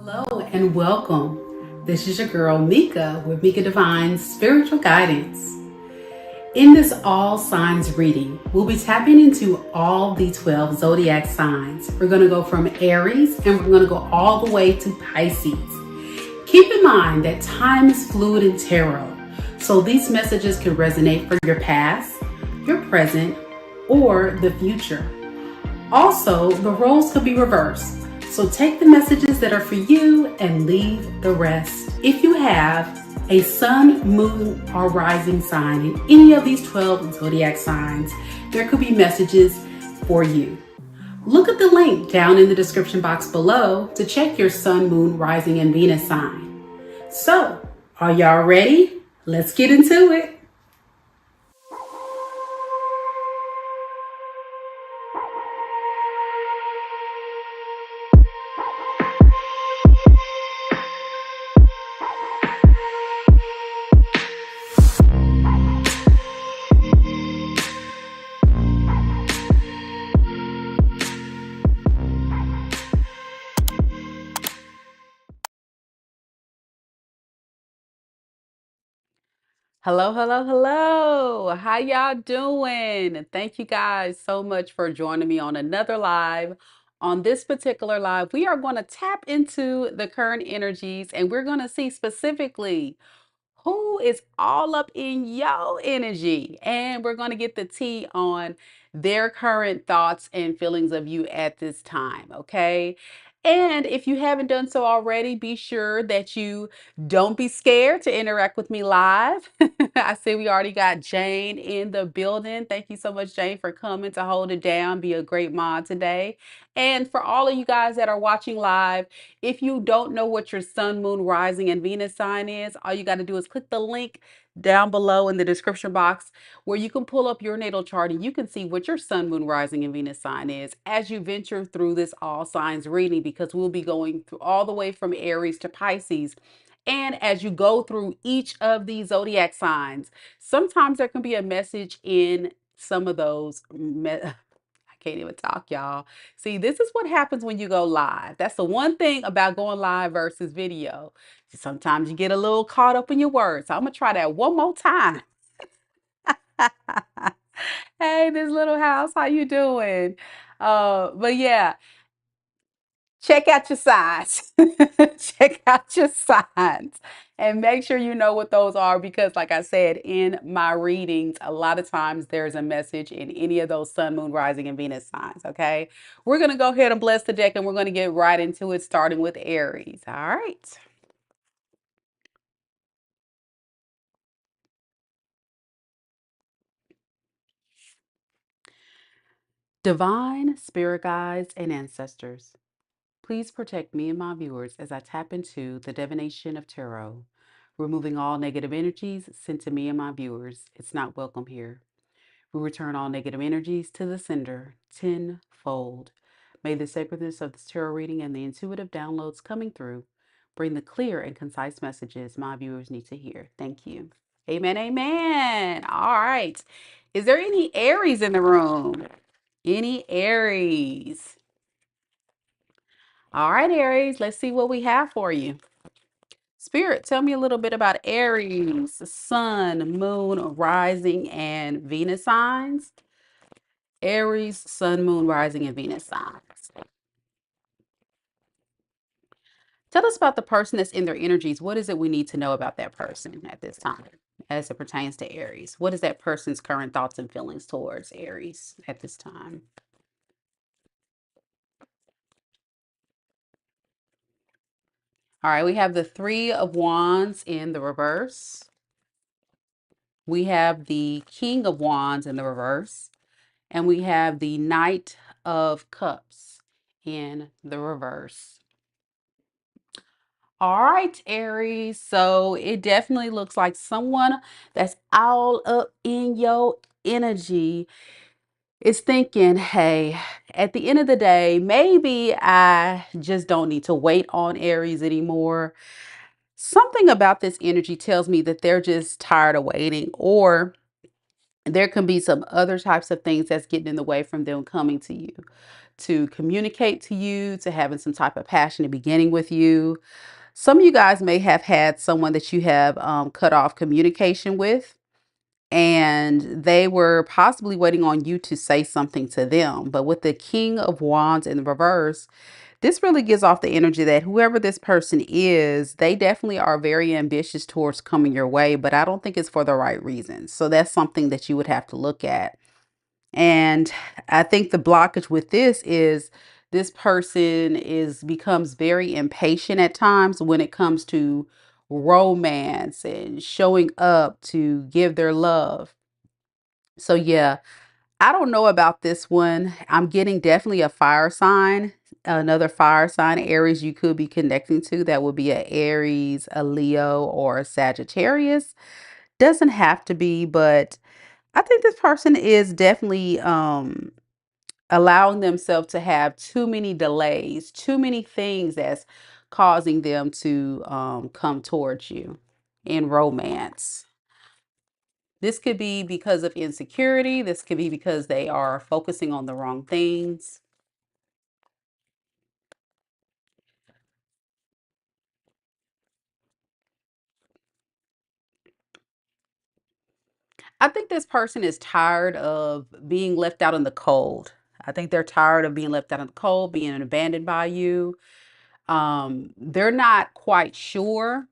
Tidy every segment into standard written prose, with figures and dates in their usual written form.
Hello and welcome. This is your girl Meka with Meka Divine's Spiritual Guidance. In this all signs reading, we'll be tapping into all the 12 zodiac signs. We're going to go from Aries and we're going to go all the way to Pisces. Keep in mind that time is fluid in tarot, so these messages can resonate for your past, your present, or the future. Also, the roles could be reversed. So take the messages that are for you and leave the rest. If you have a sun, moon, or rising sign in any of these 12 zodiac signs, there could be messages for you. Look at the link down in the description box below to check your sun, moon, rising, and Venus sign. So, are y'all ready? Let's get into it. Hello. How y'all doing? Thank you guys so much for joining me on another live. On this particular live, we are going to tap into the current energies and we're going to see specifically who is all up in your energy. And we're going to get the tea on their current thoughts and feelings of you at this time, okay? And if you haven't done so already, be sure that you don't be scared to interact with me live. I see we already got Jane in the building. Thank you so much, Jane, for coming to hold it down. Be a great mod today. And for all of you guys that are watching live, if you don't know what your sun, moon, rising, and Venus sign is, all you got to do is click the link down below in the description box where you can pull up your natal chart and you can see what your sun, moon, rising, and Venus sign is as you venture through this all signs reading, because we'll be going through all the way from Aries to Pisces. And as you go through each of these zodiac signs, sometimes there can be a message in some of those. I can't even talk, y'all. See, this is what happens when you go live. That's the one thing about going live versus video. Sometimes you get a little caught up in your words. So I'm going to try that one more time. Hey, this little house, how you doing? But yeah, check out your signs. Check out your signs and make sure you know what those are, because like I said in my readings, a lot of times there's a message in any of those sun, moon, rising, and Venus signs. Okay, we're going to go ahead and bless the deck and we're going to get right into it, starting with Aries. All right. Divine spirit guides and ancestors, please protect me and my viewers as I tap into the divination of tarot, removing all negative energies sent to me and my viewers. It's not welcome here. We return all negative energies to the sender tenfold. May the sacredness of this tarot reading and the intuitive downloads coming through bring the clear and concise messages my viewers need to hear. Thank you. Amen. Amen. All right. Is there any Aries in the room? Any Aries? All right, Aries, let's see what we have for you. Spirit, tell me a little bit about Aries, sun, moon, rising, and Venus signs. Aries, sun, moon, rising, and Venus signs. Tell us about the person that's in their energies. What is it we need to know about that person at this time as it pertains to Aries? What is that person's current thoughts and feelings towards Aries at this time? All right, we have the Three of Wands in the reverse. We have the King of Wands in the reverse. And we have the Knight of Cups in the reverse. All right, Aries. So it definitely looks like someone that's all up in your energy is thinking, hey, at the end of the day, maybe I just don't need to wait on Aries anymore. Something about this energy tells me that they're just tired of waiting, or there can be some other types of things that's getting in the way from them coming to you. to communicate to you, to having some type of passionate beginning with you. Some of you guys may have had someone that you have cut off communication with, and they were possibly waiting on you to say something to them. But with the King of Wands in the reverse, this really gives off the energy that whoever this person is, they definitely are very ambitious towards coming your way, but I don't think it's for the right reasons. So that's something that you would have to look at. And I think the blockage with this person is becomes very impatient at times when it comes to romance and showing up to give their love. So yeah, I don't know about this one. I'm getting definitely a fire sign, another fire sign, Aries you could be connecting to. That would be a Aries, a Leo, or a Sagittarius. Doesn't have to be, but I think this person is definitely allowing themselves to have too many delays, too many things that's causing them to come towards you in romance. This could be because of insecurity. This could be because they are focusing on the wrong things. I think this person is tired of being left out in the cold. I think they're tired of being left out in the cold, being abandoned by you. They're not quite sure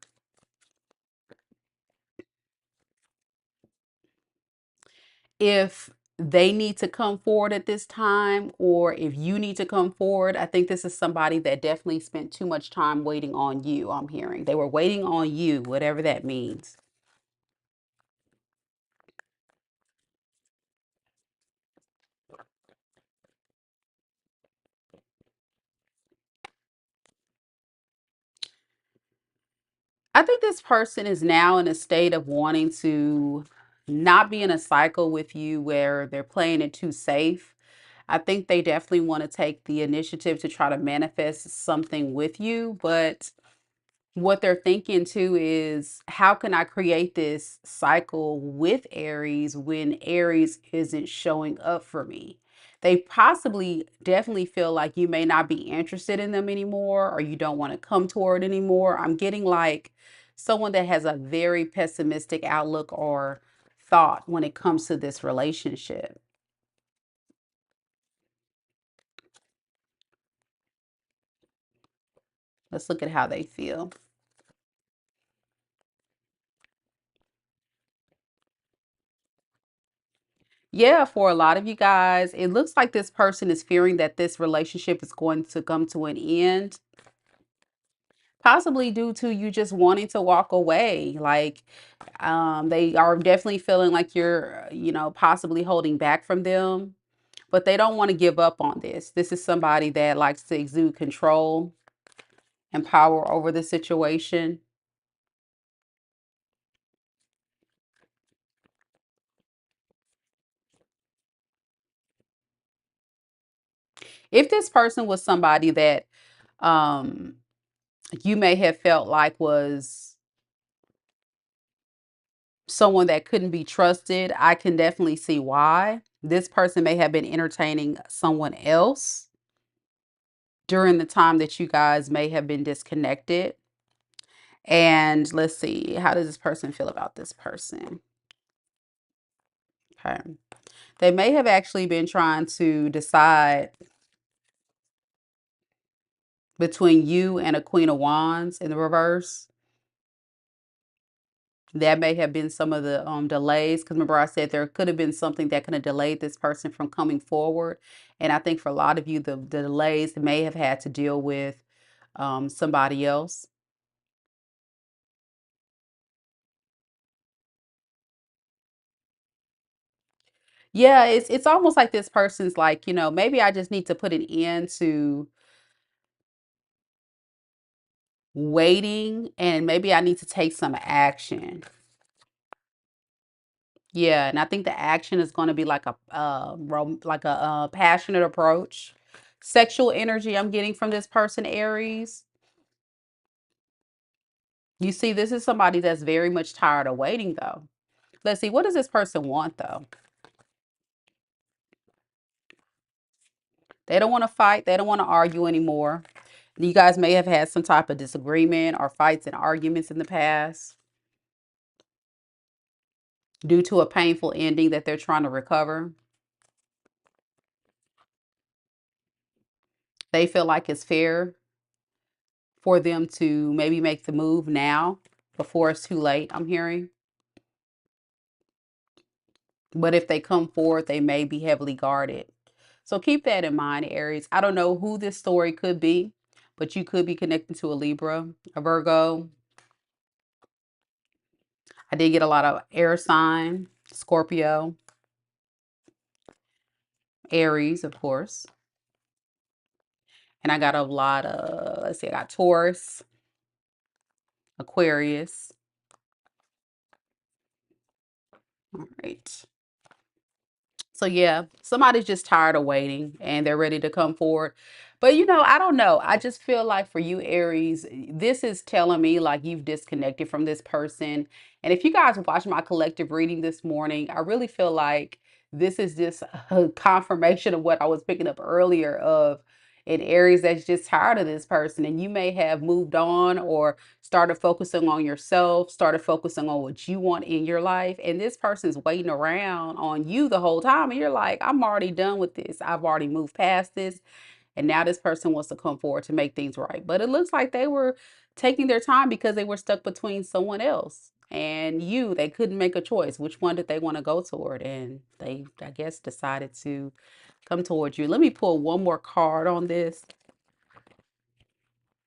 if they need to come forward at this time or if you need to come forward. I think this is somebody that definitely spent too much time waiting on you. I'm hearing they were waiting on you, whatever that means. I think this person is now in a state of wanting to not be in a cycle with you where they're playing it too safe. I think they definitely want to take the initiative to try to manifest something with you, but what they're thinking too is how can I create this cycle with Aries when Aries isn't showing up for me? They possibly definitely feel like you may not be interested in them anymore or you don't want to come toward anymore. I'm getting like someone that has a very pessimistic outlook or thought when it comes to this relationship. Let's look at how they feel. Yeah, for a lot of you guys, it looks like this person is fearing that this relationship is going to come to an end, possibly due to you just wanting to walk away. Like, they are definitely feeling like you're, possibly holding back from them, but they don't want to give up on this. This is somebody that likes to exude control and power over the situation. If this person was somebody that um, you may have felt like was someone that couldn't be trusted, I can definitely see why. This person may have been entertaining someone else during the time that you guys may have been disconnected. And let's see, how does this person feel about this person? Okay. They may have actually been trying to decide between you and a Queen of Wands in the reverse. That may have been some of the delays. Because remember, I said there could have been something that could have delayed this person from coming forward. And I think for a lot of you, the delays may have had to deal with somebody else. Yeah, it's almost like this person's like, maybe I just need to put an end to waiting and maybe I need to take some action. Yeah, and I think the action is going to be like a passionate approach. Sexual energy I'm getting from this person, Aries. You see, this is somebody that's very much tired of waiting, though. Let's see, what does this person want, though? They don't want to fight. They don't want to argue anymore. You guys may have had some type of disagreement or fights and arguments in the past due to a painful ending that they're trying to recover. They feel like it's fair for them to maybe make the move now before it's too late, I'm hearing. But if they come forward, they may be heavily guarded. So keep that in mind, Aries. I don't know who this story could be, but you could be connected to a Libra, a Virgo. I did get a lot of air sign, Scorpio, Aries, of course. And I got a lot of, let's see, I got Taurus, Aquarius. All right. So yeah, somebody's just tired of waiting and they're ready to come forward. But I don't know. I just feel like for you, Aries, this is telling me like you've disconnected from this person. And if you guys watched my collective reading this morning, I really feel like this is just a confirmation of what I was picking up earlier of an Aries that's just tired of this person. And you may have moved on or started focusing on yourself, started focusing on what you want in your life. And this person's waiting around on you the whole time. And you're like, I'm already done with this. I've already moved past this. And now this person wants to come forward to make things right. But it looks like they were taking their time because they were stuck between someone else and you. They couldn't make a choice. Which one did they want to go toward? And they, I guess, decided to come towards you. Let me pull one more card on this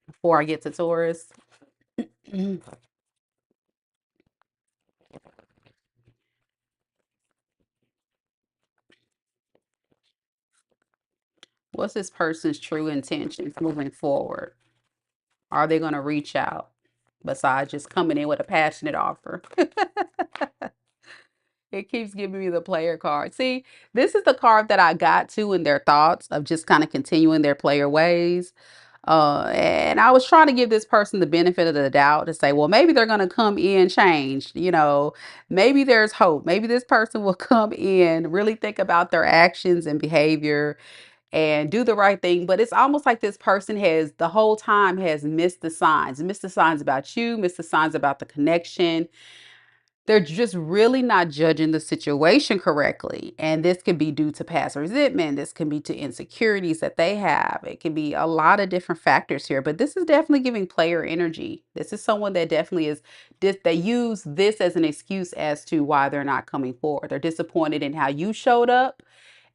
before I get to Taurus. What's this person's true intentions moving forward? Are they going to reach out besides just coming in with a passionate offer? It keeps giving me the player card. See, this is the card that I got to in their thoughts of just kind of continuing their player ways. And I was trying to give this person the benefit of the doubt to say, well, maybe they're going to come in changed. Maybe there's hope. Maybe this person will come in, really think about their actions and behavior and do the right thing. But it's almost like this person has the whole time has missed the signs about you, missed the signs about the connection. They're just really not judging the situation correctly. And this could be due to past resentment. This can be to insecurities that they have. It can be a lot of different factors here, but this is definitely giving player energy. This is someone that definitely is, they use this as an excuse as to why they're not coming forward. They're disappointed in how you showed up.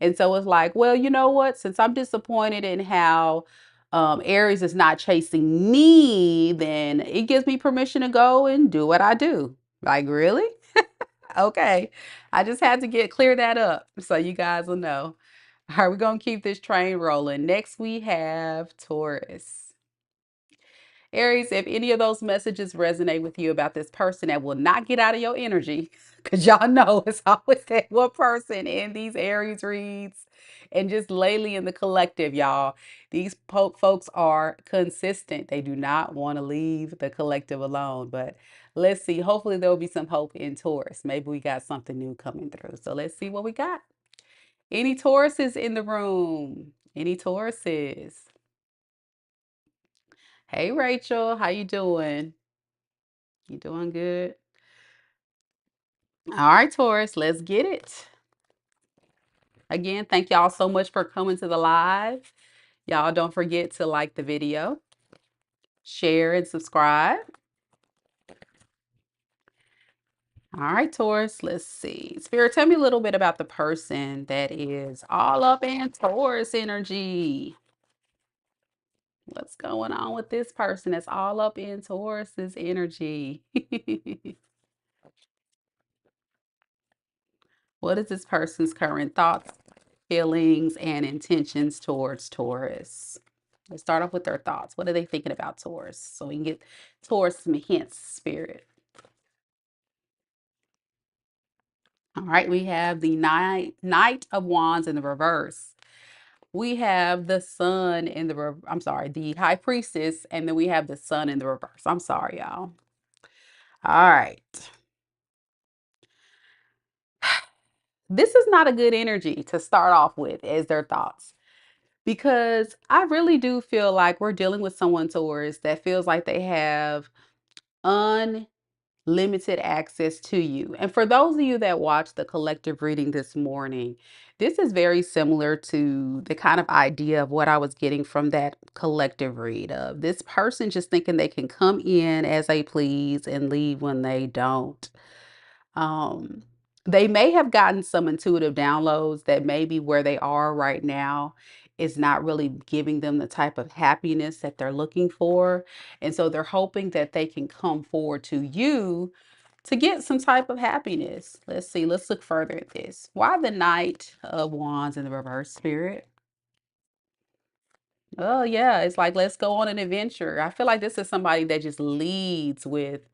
And so it's like, well, you know what? Since I'm disappointed in how Aries is not chasing me, then it gives me permission to go and do what I do. Like, really? Okay. I just had to clear that up so you guys will know. All right, we're going to keep this train rolling. Next, we have Taurus. Aries, if any of those messages resonate with you about this person that will not get out of your energy, because y'all know it's always that one person in these Aries reads, and just lately in the collective, y'all, these folks are consistent. They do not want to leave the collective alone. But let's see. Hopefully, there will be some hope in Taurus. Maybe we got something new coming through. So let's see what we got. Any Tauruses in the room? Any Tauruses? Hey, Rachel, how you doing? You doing good? All right, Taurus, let's get it. Again, thank y'all so much for coming to the live. Y'all don't forget to like the video, share, and subscribe. All right, Taurus, let's see. Spirit, tell me a little bit about the person that is all up in Taurus energy. What's going on with this person that's all up in Taurus's energy? What is this person's current thoughts, feelings, and intentions towards Taurus? Let's start off with their thoughts. What are they thinking about Taurus? So we can get Taurus some hints, Spirit. All right, we have the Knight of Wands in the reverse. We have the Sun in the, I'm sorry, the High Priestess, and then we have the Sun in the reverse. I'm sorry, y'all. All right. This is not a good energy to start off with as their thoughts. because I really do feel like we're dealing with someone, Taurus, that feels like they have unlimited access to you. And for those of you that watched the collective reading this morning, this is very similar to the kind of idea of what I was getting from that collective read of this person just thinking they can come in as they please and leave when they don't. Um, they may have gotten some intuitive downloads that maybe where they are right now is not really giving them the type of happiness that they're looking for. And so they're hoping that they can come forward to you to get some type of happiness. Let's see, let's look further at this. Why the Knight of Wands in the reverse, Spirit? Oh, yeah, it's like, let's go on an adventure. I feel like this is somebody that just leads with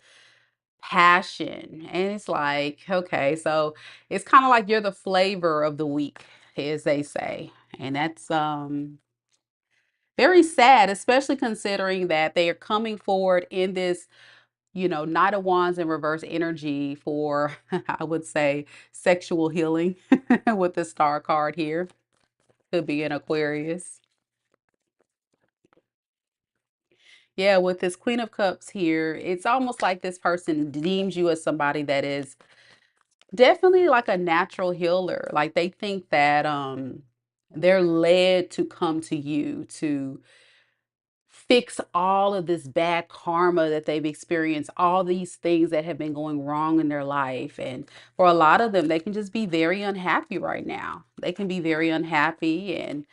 passion. And it's like, okay, so it's kind of like you're the flavor of the week, as they say. And that's very sad, especially considering that they are coming forward in this, Knight of Wands in reverse energy for, I would say, sexual healing with the star card here. Could be an Aquarius. Yeah, with this Queen of Cups here, it's almost like this person deems you as somebody that is definitely like a natural healer. Like they think that they're led to come to you to fix all of this bad karma that they've experienced, all these things that have been going wrong in their life. And for a lot of them, they can just be very unhappy right now. They can be very unhappy and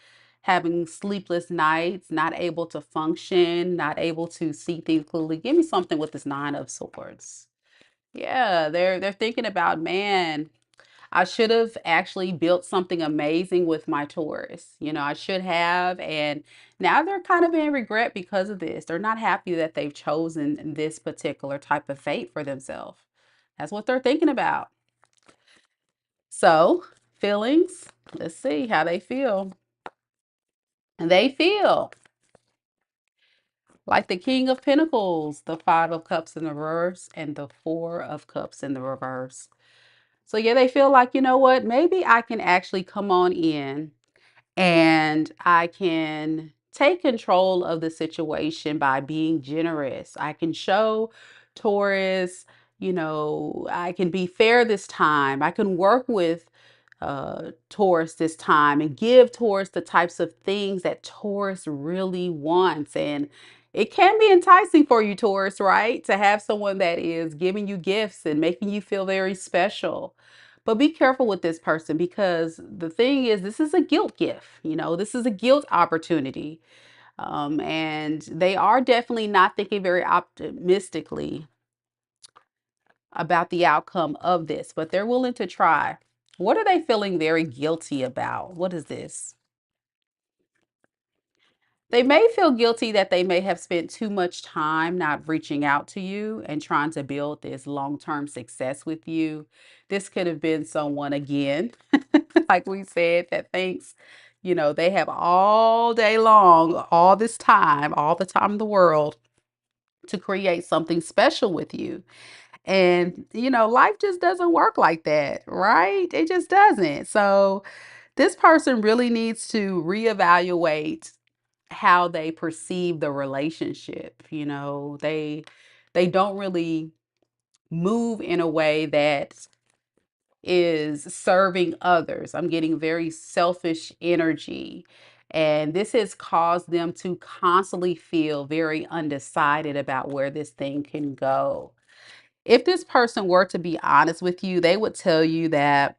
having sleepless nights, not able to function, not able to see things clearly. Give me something with this Nine of Swords. Yeah, they're thinking about, man, I should have actually built something amazing with my Taurus. I should have. And now they're kind of in regret because of this. They're not happy that they've chosen this particular type of fate for themselves. That's what they're thinking about. So, feelings, let's see how they feel. And they feel like the King of Pentacles, the Five of Cups in the reverse, and the Four of Cups in the reverse. So, yeah, they feel like, you know what? Maybe I can actually come on in and I can take control of the situation by being generous. I can show Taurus, I can be fair this time. I can work with Taurus this time and give Taurus the types of things that Taurus really wants. And it can be enticing for you, Taurus, right? To have someone that is giving you gifts and making you feel very special. But be careful with this person because the thing is, this is a guilt gift. This is a guilt opportunity. And they are definitely not thinking very optimistically about the outcome of this, but they're willing to try. What are they feeling very guilty about? What is this? They may feel guilty that they may have spent too much time not reaching out to you and trying to build this long-term success with you. This could have been someone, again, like we said, that thinks, they have all day long, all this time, all the time in the world to create something special with you. And, life just doesn't work like that, right? It just doesn't. So this person really needs to reevaluate how they perceive the relationship. They don't really move in a way that is serving others. I'm getting very selfish energy. And this has caused them to constantly feel very undecided about where this thing can go. If this person were to be honest with you, they would tell you that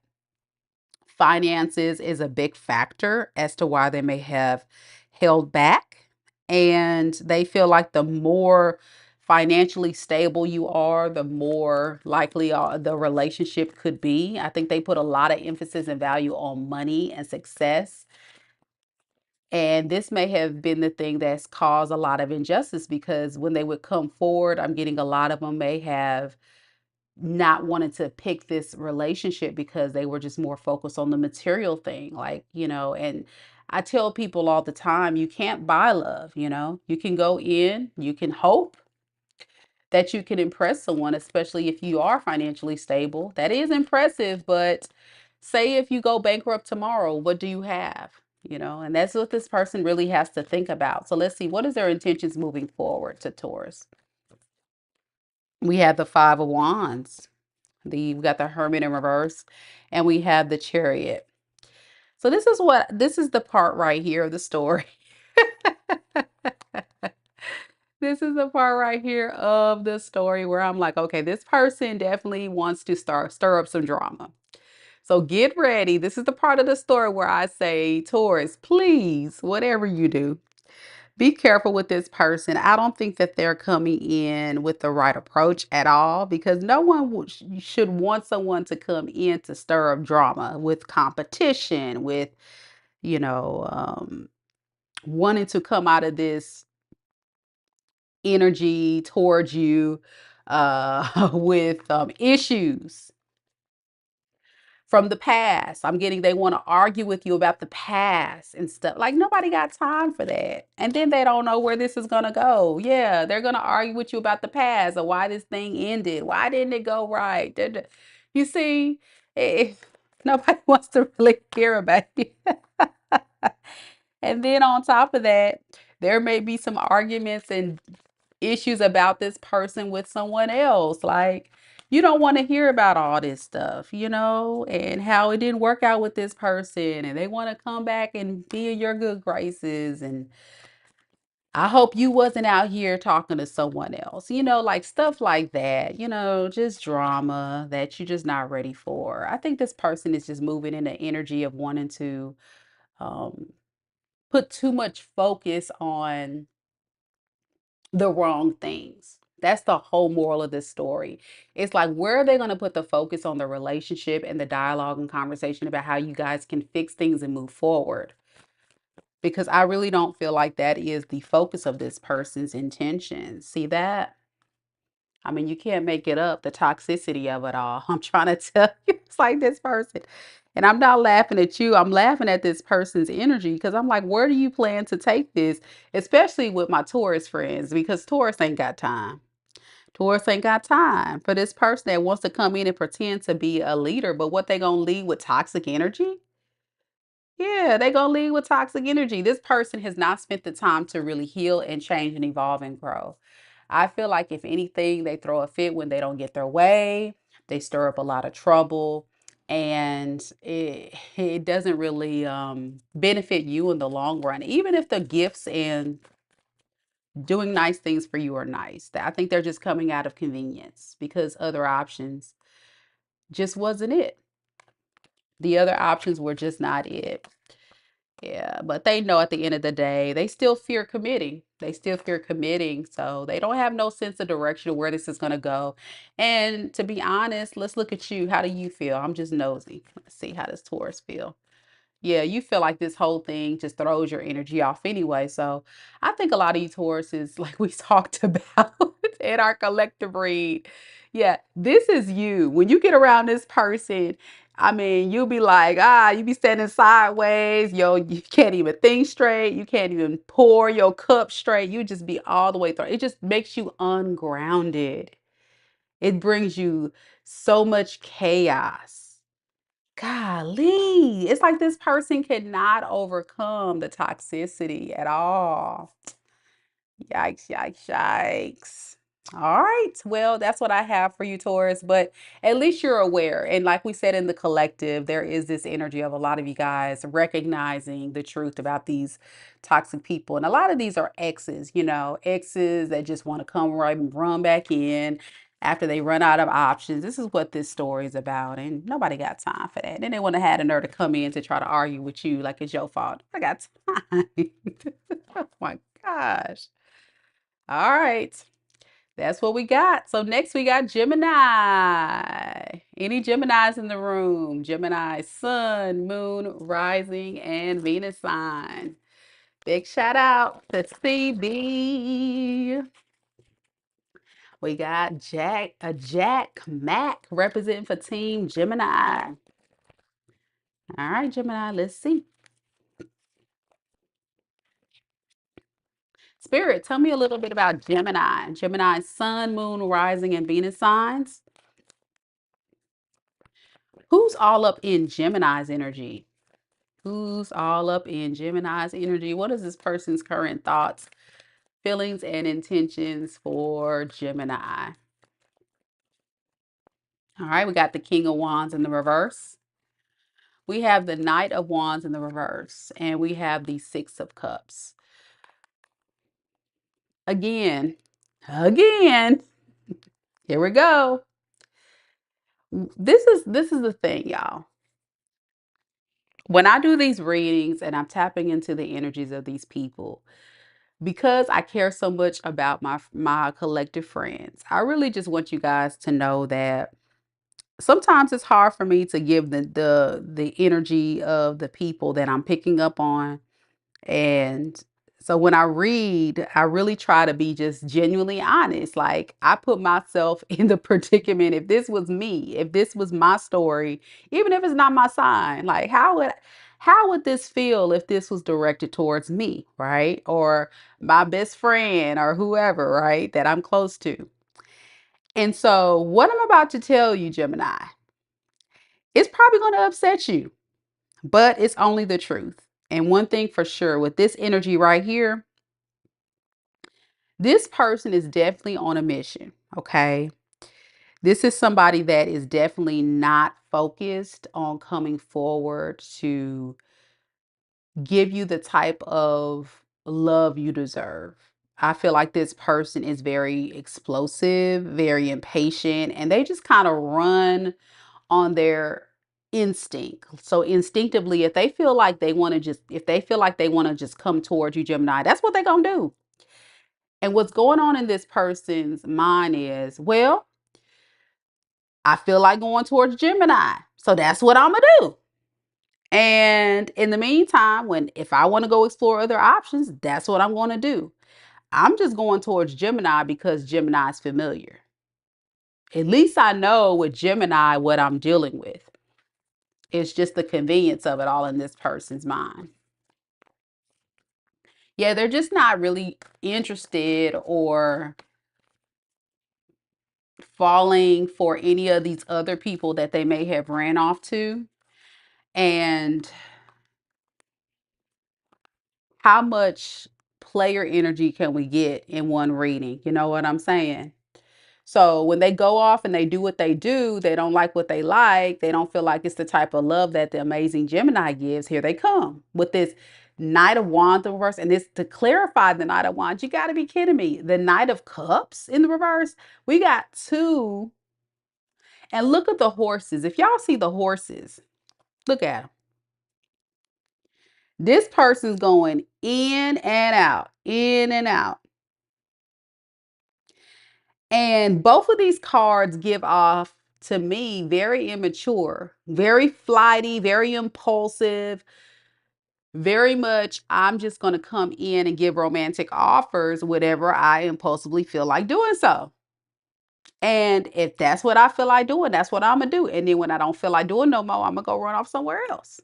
finances is a big factor as to why they may have held back. And they feel like the more financially stable you are, the more likely the relationship could be. I think they put a lot of emphasis and value on money and success. And this may have been the thing that's caused a lot of injustice because when they would come forward, I'm getting a lot of them may have not wanted to pick this relationship because they were just more focused on the material thing. Like, and I tell people all the time, you can't buy love, you can go in, you can hope that you can impress someone, especially if you are financially stable. That is impressive, but say if you go bankrupt tomorrow, what do you have? And that's what this person really has to think about. So let's see, what is their intentions moving forward to Taurus? We have the Five of Wands. We got the Hermit in reverse, and we have the Chariot. So this is the part right here of the story. This is the part right here of the story where I'm like, okay, this person definitely wants to stir up some drama. So get ready. This is the part of the story where I say, Taurus, please, whatever you do, be careful with this person. I don't think that they're coming in with the right approach at all, because no one should want someone to come in to stir up drama with competition, with, you know, wanting to come out of this energy towards you with issues from the past. I'm getting they want to argue with you about the past and stuff. Like nobody got time for that. And then they don't know where this is going to go. Yeah, they're going to argue with you about the past or why this thing ended. Why didn't it go right? You see, nobody wants to really hear about it. And then on top of that, there may be some arguments and issues about this person with someone else. Like, you don't want to hear about all this stuff, and how it didn't work out with this person, and they want to come back and be in your good graces. And I hope you wasn't out here talking to someone else, like stuff like that, just drama that you're just not ready for. I think this person is just moving in the energy of wanting to um, put too much focus on the wrong things. That's the whole moral of this story. It's like, where are they going to put the focus on the relationship and the dialogue and conversation about how you guys can fix things and move forward? Because I really don't feel like that is the focus of this person's intentions. See that? I mean, you can't make it up, the toxicity of it all. I'm trying to tell you, it's like this person. And I'm not laughing at you. I'm laughing at this person's energy because I'm like, where do you plan to take this? Especially with my Taurus friends, because Taurus ain't got time. Taurus ain't got time for this person that wants to come in and pretend to be a leader, but what they gonna lead with toxic energy? Yeah, they gonna lead with toxic energy. This person has not spent the time to really heal and change and evolve and grow. I feel like if anything, they throw a fit when they don't get their way. They stir up a lot of trouble, and it doesn't really benefit you in the long run. Even if the gifts and doing nice things for you are nice, I think they're just coming out of convenience because other options just wasn't it. The other options were just not it. Yeah, but they know at the end of the day, they still fear committing. They still fear committing. So they don't have no sense of direction of where this is going to go. And to be honest, let's look at you. How do you feel? I'm just nosy. Let's see, how does Taurus feel? Yeah, you feel like this whole thing just throws your energy off anyway. So I think a lot of you Tauruses, like we talked about in our collective read, yeah, this is you. When you get around this person, I mean, you'll be like, you be standing sideways, you can't even think straight, you can't even pour your cup straight. You just be all the way through. It just makes you ungrounded. It brings you so much chaos. Golly, it's like this person cannot overcome the toxicity at all. Yikes, yikes, yikes. All right. Well, that's what I have for you, Taurus, but at least you're aware. And like we said in the collective, there is this energy of a lot of you guys recognizing the truth about these toxic people. And a lot of these are exes, exes that just want to come right and run back in after they run out of options. This is what this story is about. And nobody got time for that. Then they want to have the nerve to come in to try to argue with you like it's your fault. I got time. Oh my gosh. All right. That's what we got. So next we got Gemini. Any Geminis in the room? Gemini, Sun, Moon, Rising, and Venus sign. Big shout out to CB. We got Jack Mac representing for Team Gemini. All right, Gemini, let's see. Spirit, tell me a little bit about Gemini. Gemini, Sun, Moon, Rising, and Venus signs. Who's all up in Gemini's energy? Who's all up in Gemini's energy? What is this person's current thoughts, feelings, and intentions for Gemini? All right, we got the King of Wands in the reverse. We have the Knight of Wands in the reverse, and we have the Six of Cups. Again, here we go. This is the thing, y'all. When I do these readings and I'm tapping into the energies of these people, because I care so much about my collective friends, I really just want you guys to know that sometimes it's hard for me to give the energy of the people that I'm picking up on. And so when I read, I really try to be just genuinely honest. Like, I put myself in the predicament. If this was me, if this was my story, even if it's not my sign, like, how would this feel if this was directed towards me, right? Or my best friend or whoever, right? That I'm close to. And so what I'm about to tell you, Gemini, it's probably going to upset you, but it's only the truth. And one thing for sure, with this energy right here, this person is definitely on a mission, okay? This is somebody that is definitely not focused on coming forward to give you the type of love you deserve. I feel like this person is very explosive, very impatient, and they just kind of run on their instinct. So instinctively, if they feel like they want to just, if they feel like they want to just come towards you, Gemini, that's what they're going to do. And what's going on in this person's mind is, well, I feel like going towards Gemini. So that's what I'm going to do. And in the meantime, if I want to go explore other options, that's what I'm going to do. I'm just going towards Gemini because Gemini is familiar. At least I know with Gemini what I'm dealing with. It's just the convenience of it all in this person's mind. Yeah, they're just not really interested or falling for any of these other people that they may have ran off to. And how much player energy can we get in one reading? You know what I'm saying? So when they go off and they do what they do, they don't like what they like. They don't feel like it's the type of love that the amazing Gemini gives. Here they come with this Knight of Wands in reverse. And this, to clarify the Knight of Wands, you got to be kidding me. The Knight of Cups in the reverse, we got two. And look at the horses. If y'all see the horses, look at them. This person's going in and out, in and out. And both of these cards give off, to me, very immature, very flighty, very impulsive, very much, I'm just going to come in and give romantic offers whenever I impulsively feel like doing so. And if that's what I feel like doing, that's what I'm going to do. And then when I don't feel like doing no more, I'm going to go run off somewhere else.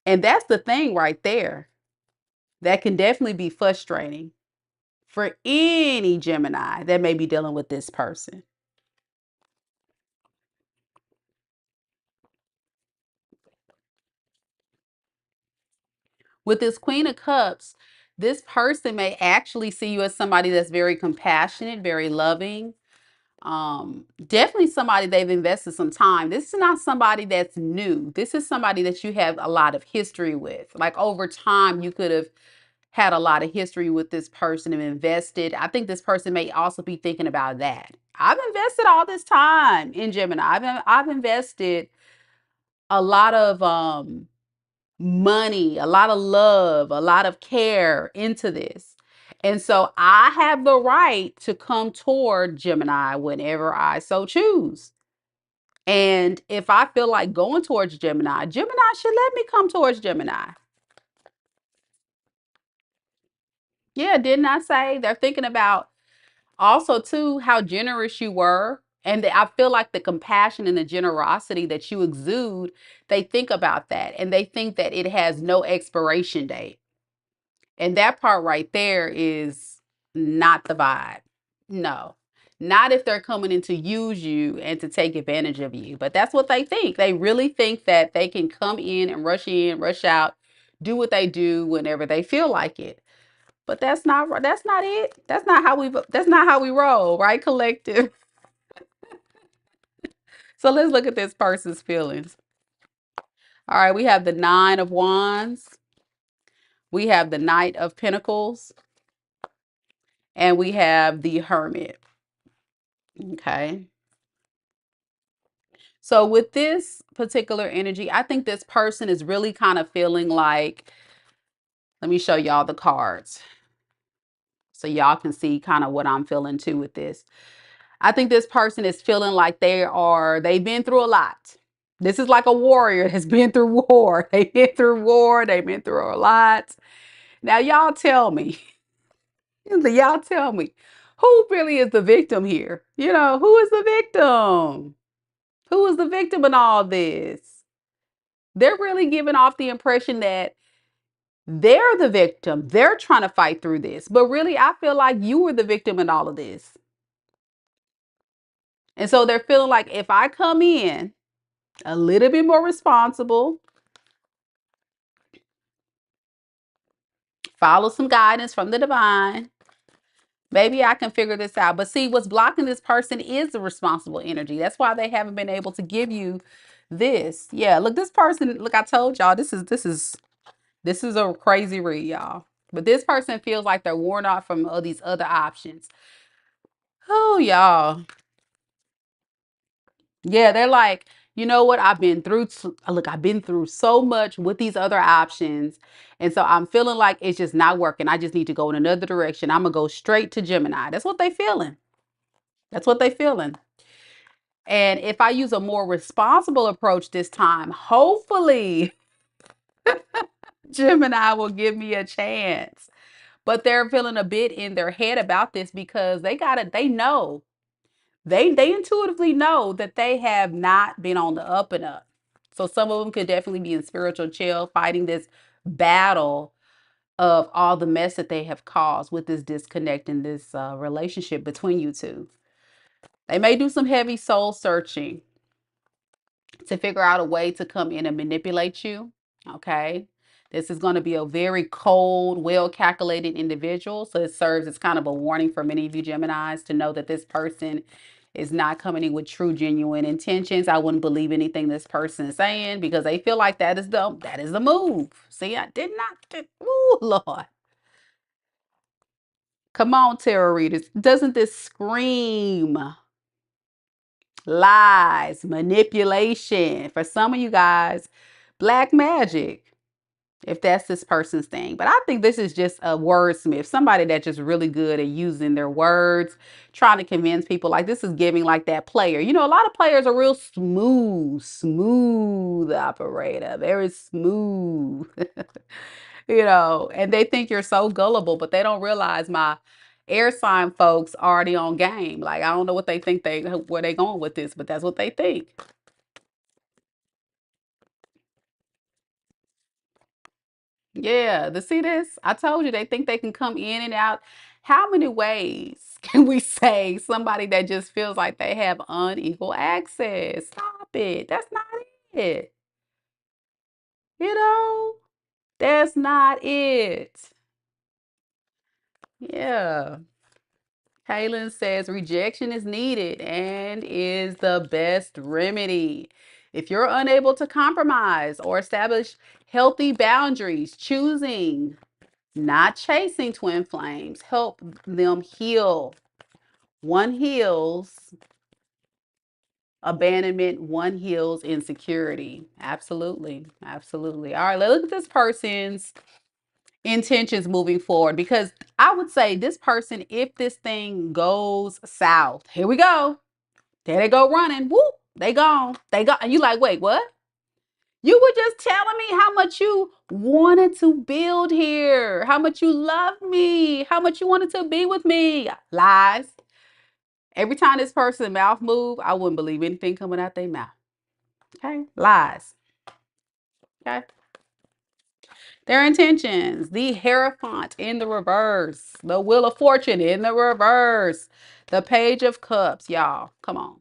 And that's the thing right there. That can definitely be frustrating for any Gemini that may be dealing with this person. With this Queen of Cups, this person may actually see you as somebody that's very compassionate, very loving. Definitely somebody they've invested some time. This is not somebody that's new. This is somebody that you have a lot of history with. Like, over time, you could have had a lot of history with this person and invested. I think this person may also be thinking about that. I've invested all this time in Gemini. I've invested a lot of money, a lot of love, a lot of care into this. And so I have the right to come toward Gemini whenever I so choose. And if I feel like going towards Gemini, Gemini should let me come towards Gemini. Yeah, didn't I say they're thinking about also too how generous you were? And I feel like the compassion and the generosity that you exude, they think about that and they think that it has no expiration date. And that part right there is not the vibe. No. Not if they're coming in to use you and to take advantage of you. But that's what they think. They really think that they can come in, rush out, do what they do whenever they feel like it. But that's not it. That's not how we roll, right, collective? So let's look at this person's feelings. All right, we have the Nine of Wands. We have the Knight of Pentacles. And we have the Hermit. Okay. So with this particular energy, I think this person is really kind of feeling like, let me show y'all the cards so y'all can see kind of what I'm feeling too with this. I think this person is feeling like they've been through a lot. This is like a warrior that's been through war. They've been through war. They've been through a lot. Now y'all tell me, y'all tell me, who really is the victim here? You know, who is the victim? Who is the victim in all this? They're really giving off the impression that they're the victim. They're trying to fight through this. But really, I feel like you were the victim in all of this. And so they're feeling like if I come in a little bit more responsible, follow some guidance from the divine, maybe I can figure this out. But see, what's blocking this person is the responsible energy. That's why they haven't been able to give you this. Yeah, look, this person, look, I told y'all, this is a crazy read, y'all. But this person feels like they're worn out from all these other options. Oh, y'all. Yeah, they're like, you know what? I've been through so much with these other options. And so I'm feeling like it's just not working. I just need to go in another direction. I'm gonna go straight to Gemini. That's what they feeling. That's what they feeling. And if I use a more responsible approach this time, hopefully Gemini will give me a chance. But they're feeling a bit in their head about this because they know. They intuitively know that they have not been on the up and up. So some of them could definitely be in spiritual chill, fighting this battle of all the mess that they have caused with this disconnect in this relationship between you two. They may do some heavy soul searching to figure out a way to come in and manipulate you. Okay. This is going to be a very cold, well calculated individual. So it serves as kind of a warning for many of you Geminis to know that this person is not coming in with true, genuine intentions. I wouldn't believe anything this person is saying because they feel like that is the move. See, I did not. Oh, Lord. Come on, tarot readers. Doesn't this scream lies, manipulation? For some of you guys, black magic, if that's this person's thing. But I think this is just a wordsmith, somebody that's just really good at using their words, trying to convince people. Like this is giving like that player. You know, a lot of players are real smooth operator, very smooth, you know, and they think you're so gullible, but they don't realize my air sign folks already on game. Like I don't know what they think where they going with this, but that's what they think. Yeah, to see this, I told you they think they can come in and out. How many ways can we say somebody that just feels like they have unequal access? Stop it. That's not it. You know, that's not it. Yeah. Kaylin says rejection is needed and is the best remedy. If you're unable to compromise or establish healthy boundaries, choosing not chasing twin flames, help them heal. One heals abandonment, one heals insecurity. Absolutely. Absolutely. All right, let's look at this person's intentions moving forward because I would say this person, if this thing goes south, here we go. There they go running. Whoop, they gone. They go. And you like, wait, what? You were just telling me how much you wanted to build here, how much you love me, how much you wanted to be with me. Lies. Every time this person's mouth move, I wouldn't believe anything coming out their mouth. Okay? Lies. Okay? Their intentions. The Hierophant in the reverse. The Wheel of Fortune in the reverse. The Page of Cups. Y'all, come on.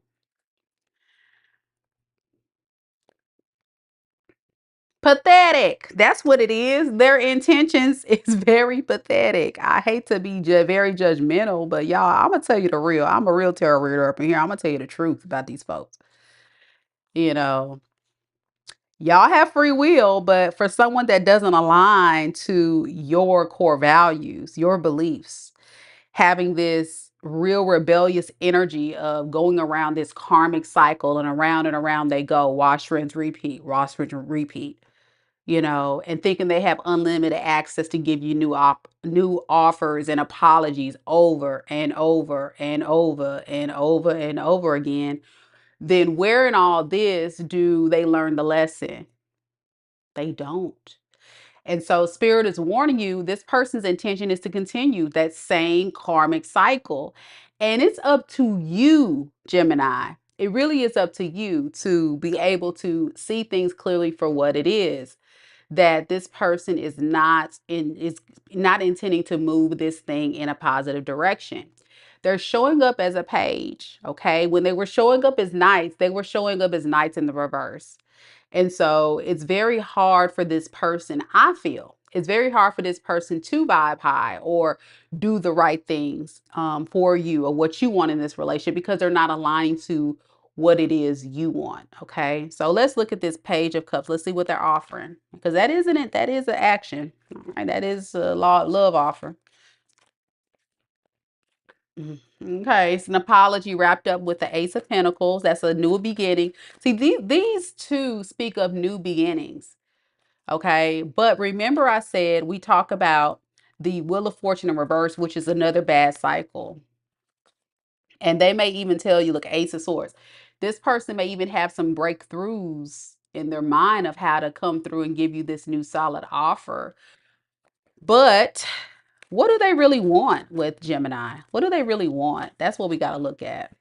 Pathetic. That's what it is. Their intentions is very pathetic. I hate to be very judgmental, but y'all, I'm gonna tell you the real. I'm a real tarot reader up in here. I'm gonna tell you the truth about these folks. You know, y'all have free will, but for someone that doesn't align to your core values, your beliefs, having this real rebellious energy of going around this karmic cycle and around they go, wash, rinse, repeat, wash, rinse, repeat, and thinking they have unlimited access to give you new offers and apologies over and over and over and over and over again, then where in all this do they learn the lesson? They don't. And so spirit is warning you this person's intention is to continue that same karmic cycle. And it's up to you, Gemini. It really is up to you to be able to see things clearly for what it is, that this person is not intending to move this thing in a positive direction. They're showing up as a page, okay? When they were showing up as knights, they were showing up as knights in the reverse. And so it's very hard for this person, I feel, it's very hard for this person to vibe high or do the right things for you or what you want in this relationship because they're not aligning to what it is you want. Okay. So let's look at this Page of Cups. Let's see what they're offering because that isn't it. That is an action. All right. That is a love offer. Okay, it's an apology wrapped up with the Ace of Pentacles. That's a new beginning. See, these two speak of new beginnings. Okay, but remember I said we talk about the Wheel of Fortune in reverse, which is another bad cycle. And they may even tell you, look, Ace of Swords. This person may even have some breakthroughs in their mind of how to come through and give you this new solid offer. But what do they really want with Gemini? What do they really want? That's what we got to look at.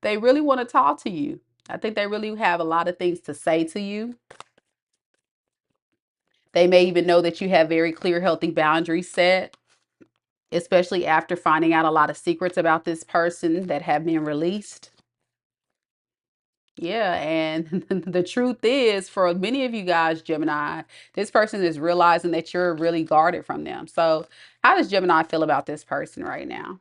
They really want to talk to you. I think they really have a lot of things to say to you. They may even know that you have very clear, healthy boundaries set, especially after finding out a lot of secrets about this person that have been released. Yeah, and the truth is, for many of you guys, Gemini, this person is realizing that you're really guarded from them. So, how does Gemini feel about this person right now?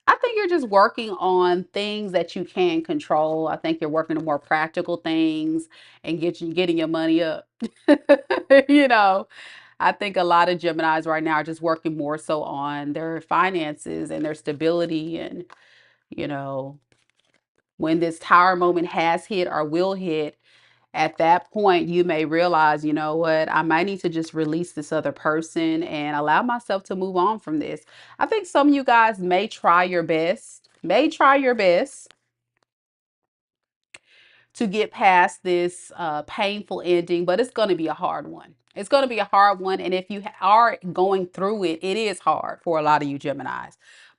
I think you're just working on things that you can control. I think you're working on more practical things and getting your money up. you know, I think a lot of Geminis right now are just working more so on their finances and their stability. And, you know, when this tower moment has hit or will hit, at that point, you may realize, you know what, I might need to just release this other person and allow myself to move on from this. I think some of you guys may try your best to get past this painful ending, but it's going to be a hard one. It's going to be a hard one. And if you are going through it, it is hard for a lot of you Geminis.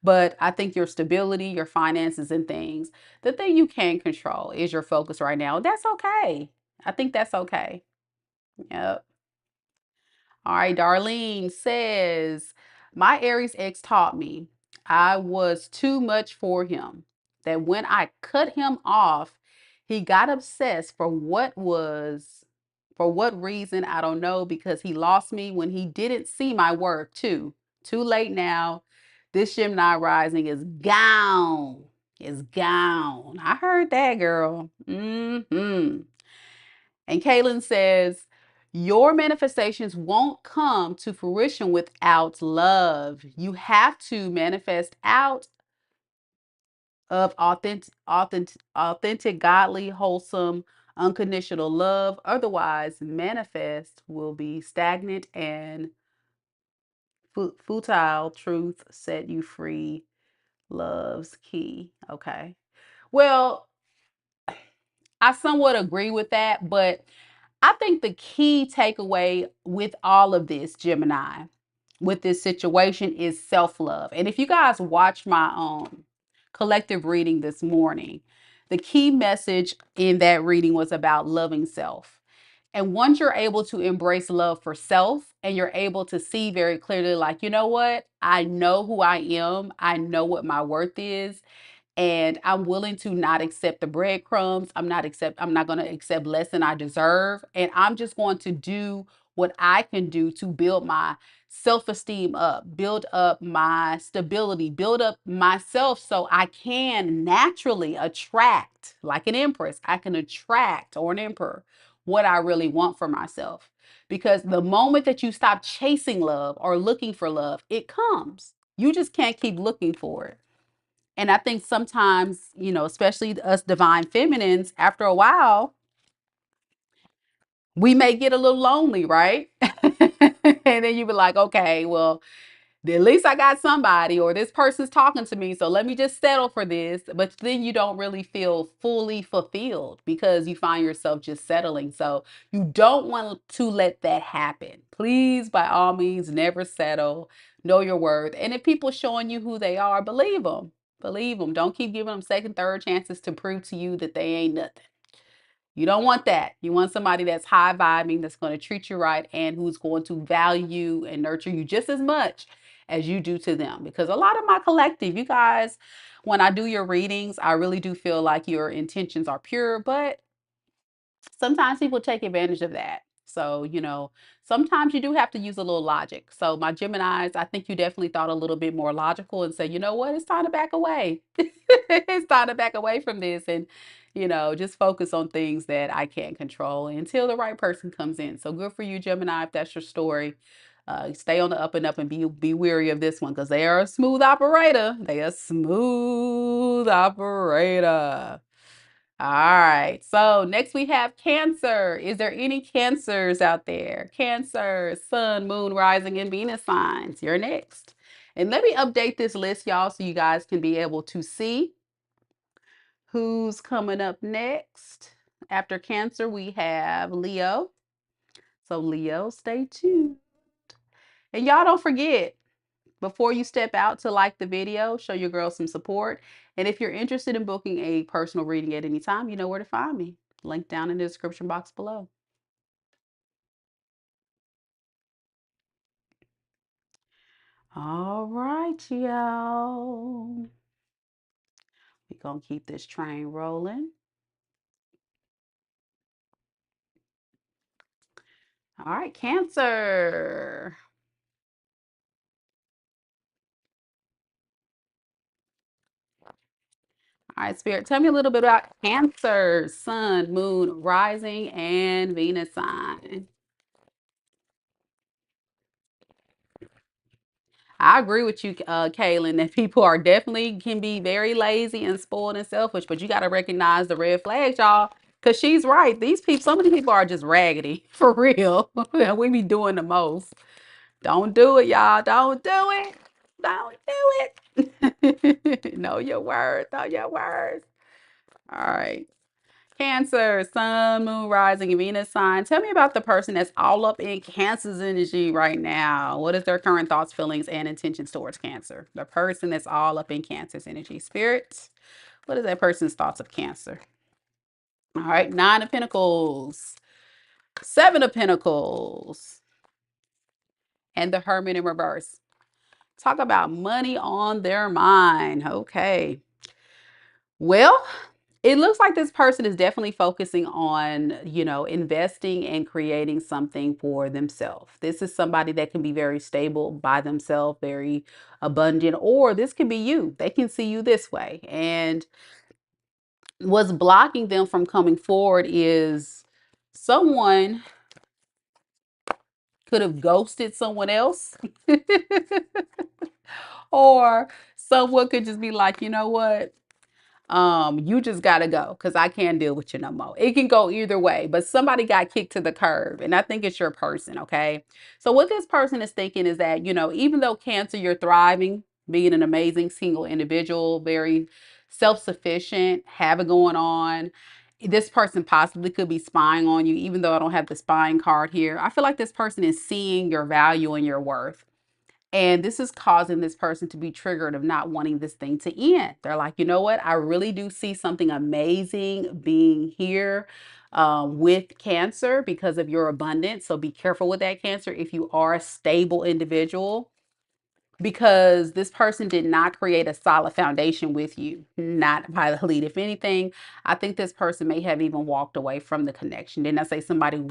But I think your stability, your finances, and things, the thing you can control is your focus right now. That's okay. I think that's okay. Yep. All right, Darlene says, my Aries ex taught me I was too much for him. That when I cut him off, he got obsessed for what reason, I don't know, because he lost me when he didn't see my worth too. Too late now. This Gemini rising is gone. Is gone. I heard that, girl. Mm-hmm. And Kaylin says, your manifestations won't come to fruition without love. You have to manifest out of authentic, godly, wholesome, unconditional love. Otherwise, manifest will be stagnant and futile. Truth set you free. Love's key. Okay. Well, I somewhat agree with that, but I think the key takeaway with all of this, Gemini, with this situation is self-love. And if you guys watch my collective reading this morning, the key message in that reading was about loving self. And once you're able to embrace love for self and you're able to see very clearly, like, you know what? I know who I am. I know what my worth is, and I'm willing to not accept the breadcrumbs. I'm not going to accept less than I deserve. And I'm just going to do what I can do to build my self-esteem up, build up my stability, build up myself so I can naturally attract, like an empress, I can attract, or an emperor, what I really want for myself. Because the moment that you stop chasing love or looking for love, it comes. You just can't keep looking for it. And I think sometimes, especially us divine feminines, after a while, we may get a little lonely, right? And then you be like, okay, well, at least I got somebody, or this person's talking to me, so let me just settle for this. But then you don't really feel fully fulfilled because you find yourself just settling. So you don't want to let that happen. Please, by all means, never settle. Know your worth. And if people showing you who they are, believe them. Believe them. Don't keep giving them second, third chances to prove to you that they ain't nothing. You don't want that. You want somebody that's high vibing, that's going to treat you right, and who's going to value and nurture you just as much as you do to them. Because a lot of my collective, you guys, when I do your readings, I really do feel like your intentions are pure, but sometimes people take advantage of that. So, sometimes you do have to use a little logic. So, my Geminis, I think you definitely thought a little bit more logical and say, you know what, it's time to back away. It's time to back away from this and, just focus on things that I can't control until the right person comes in. So, good for you, Gemini, if that's your story. Stay on the up and up and be wary of this one because they are a smooth operator. They are a smooth operator. All right. So next we have Cancer. Is there any Cancers out there? Cancer, Sun, Moon, Rising, and Venus signs. You're next. And let me update this list, y'all, so you guys can be able to see who's coming up next. After Cancer, we have Leo. So Leo, stay tuned. And y'all don't forget, before you step out to like the video, show your girl some support. And if you're interested in booking a personal reading at any time, you know where to find me. Link down in the description box below. All right, y'all. We're going to keep this train rolling. All right, Cancer. All right, Spirit, tell me a little bit about Cancer, Sun, Moon, Rising, and Venus sign. I agree with you, Kaylin, that people are definitely can be very lazy and spoiled and selfish, but you got to recognize the red flags, y'all. Because she's right. These people, some of these people are just raggedy, for real. We be doing the most. Don't do it, y'all. Don't do it. Don't do it. Know your words. Know your words. All right. Cancer, Sun, Moon, Rising, and Venus sign. Tell me about the person that's all up in Cancer's energy right now. What is their current thoughts, feelings, and intentions towards Cancer? The person that's all up in Cancer's energy. Spirits, what is that person's thoughts of Cancer? All right, Nine of Pentacles, Seven of Pentacles, and the Hermit in reverse. Talk about money on their mind. Okay. Well, it looks like this person is definitely focusing on, investing and creating something for themselves. This is somebody that can be very stable by themselves, very abundant, or this can be you. They can see you this way. And what's blocking them from coming forward is someone could have ghosted someone else, or someone could just be like, you know what? You just gotta go because I can't deal with you no more. It can go either way, but somebody got kicked to the curb, and I think it's your person, okay? So what this person is thinking is that, even though Cancer, you're thriving, being an amazing single individual, very self-sufficient, have it going on. This person possibly could be spying on you, even though I don't have the spying card here. I feel like this person is seeing your value and your worth. And this is causing this person to be triggered of not wanting this thing to end. They're like, you know what? I really do see something amazing being here with Cancer because of your abundance. So be careful with that, Cancer, if you are a stable individual, because this person did not create a solid foundation with you, not by the lead. If anything, I think this person may have even walked away from the connection. Didn't I say somebody,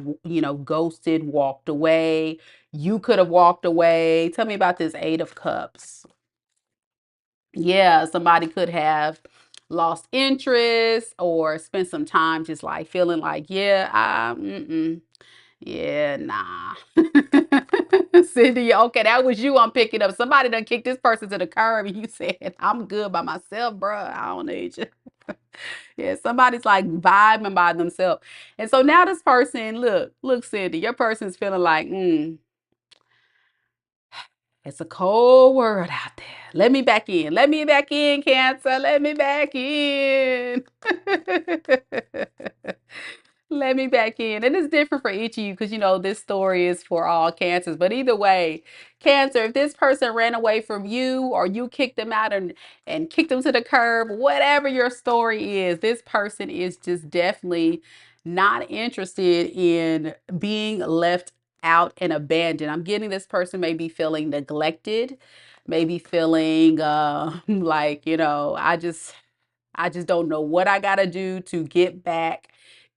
ghosted, walked away? You could have walked away. Tell me about this Eight of Cups. Yeah, somebody could have lost interest or spent some time just like feeling like, yeah, yeah, nah. Cindy, okay, that was you I'm picking up. Somebody done kicked this person to the curb and you said, I'm good by myself, bruh. I don't need you. Yeah, somebody's like vibing by themselves. And so now this person, look, Cindy, your person's feeling like, it's a cold world out there. Let me back in. Let me back in, Cancer. Let me back in. Let me back in. And it's different for each of you because, this story is for all Cancers. But either way, Cancer, if this person ran away from you or you kicked them out and kicked them to the curb, whatever your story is, this person is just definitely not interested in being left out and abandoned. I'm getting this person may be feeling neglected, maybe feeling like, I just don't know what I got to do to get back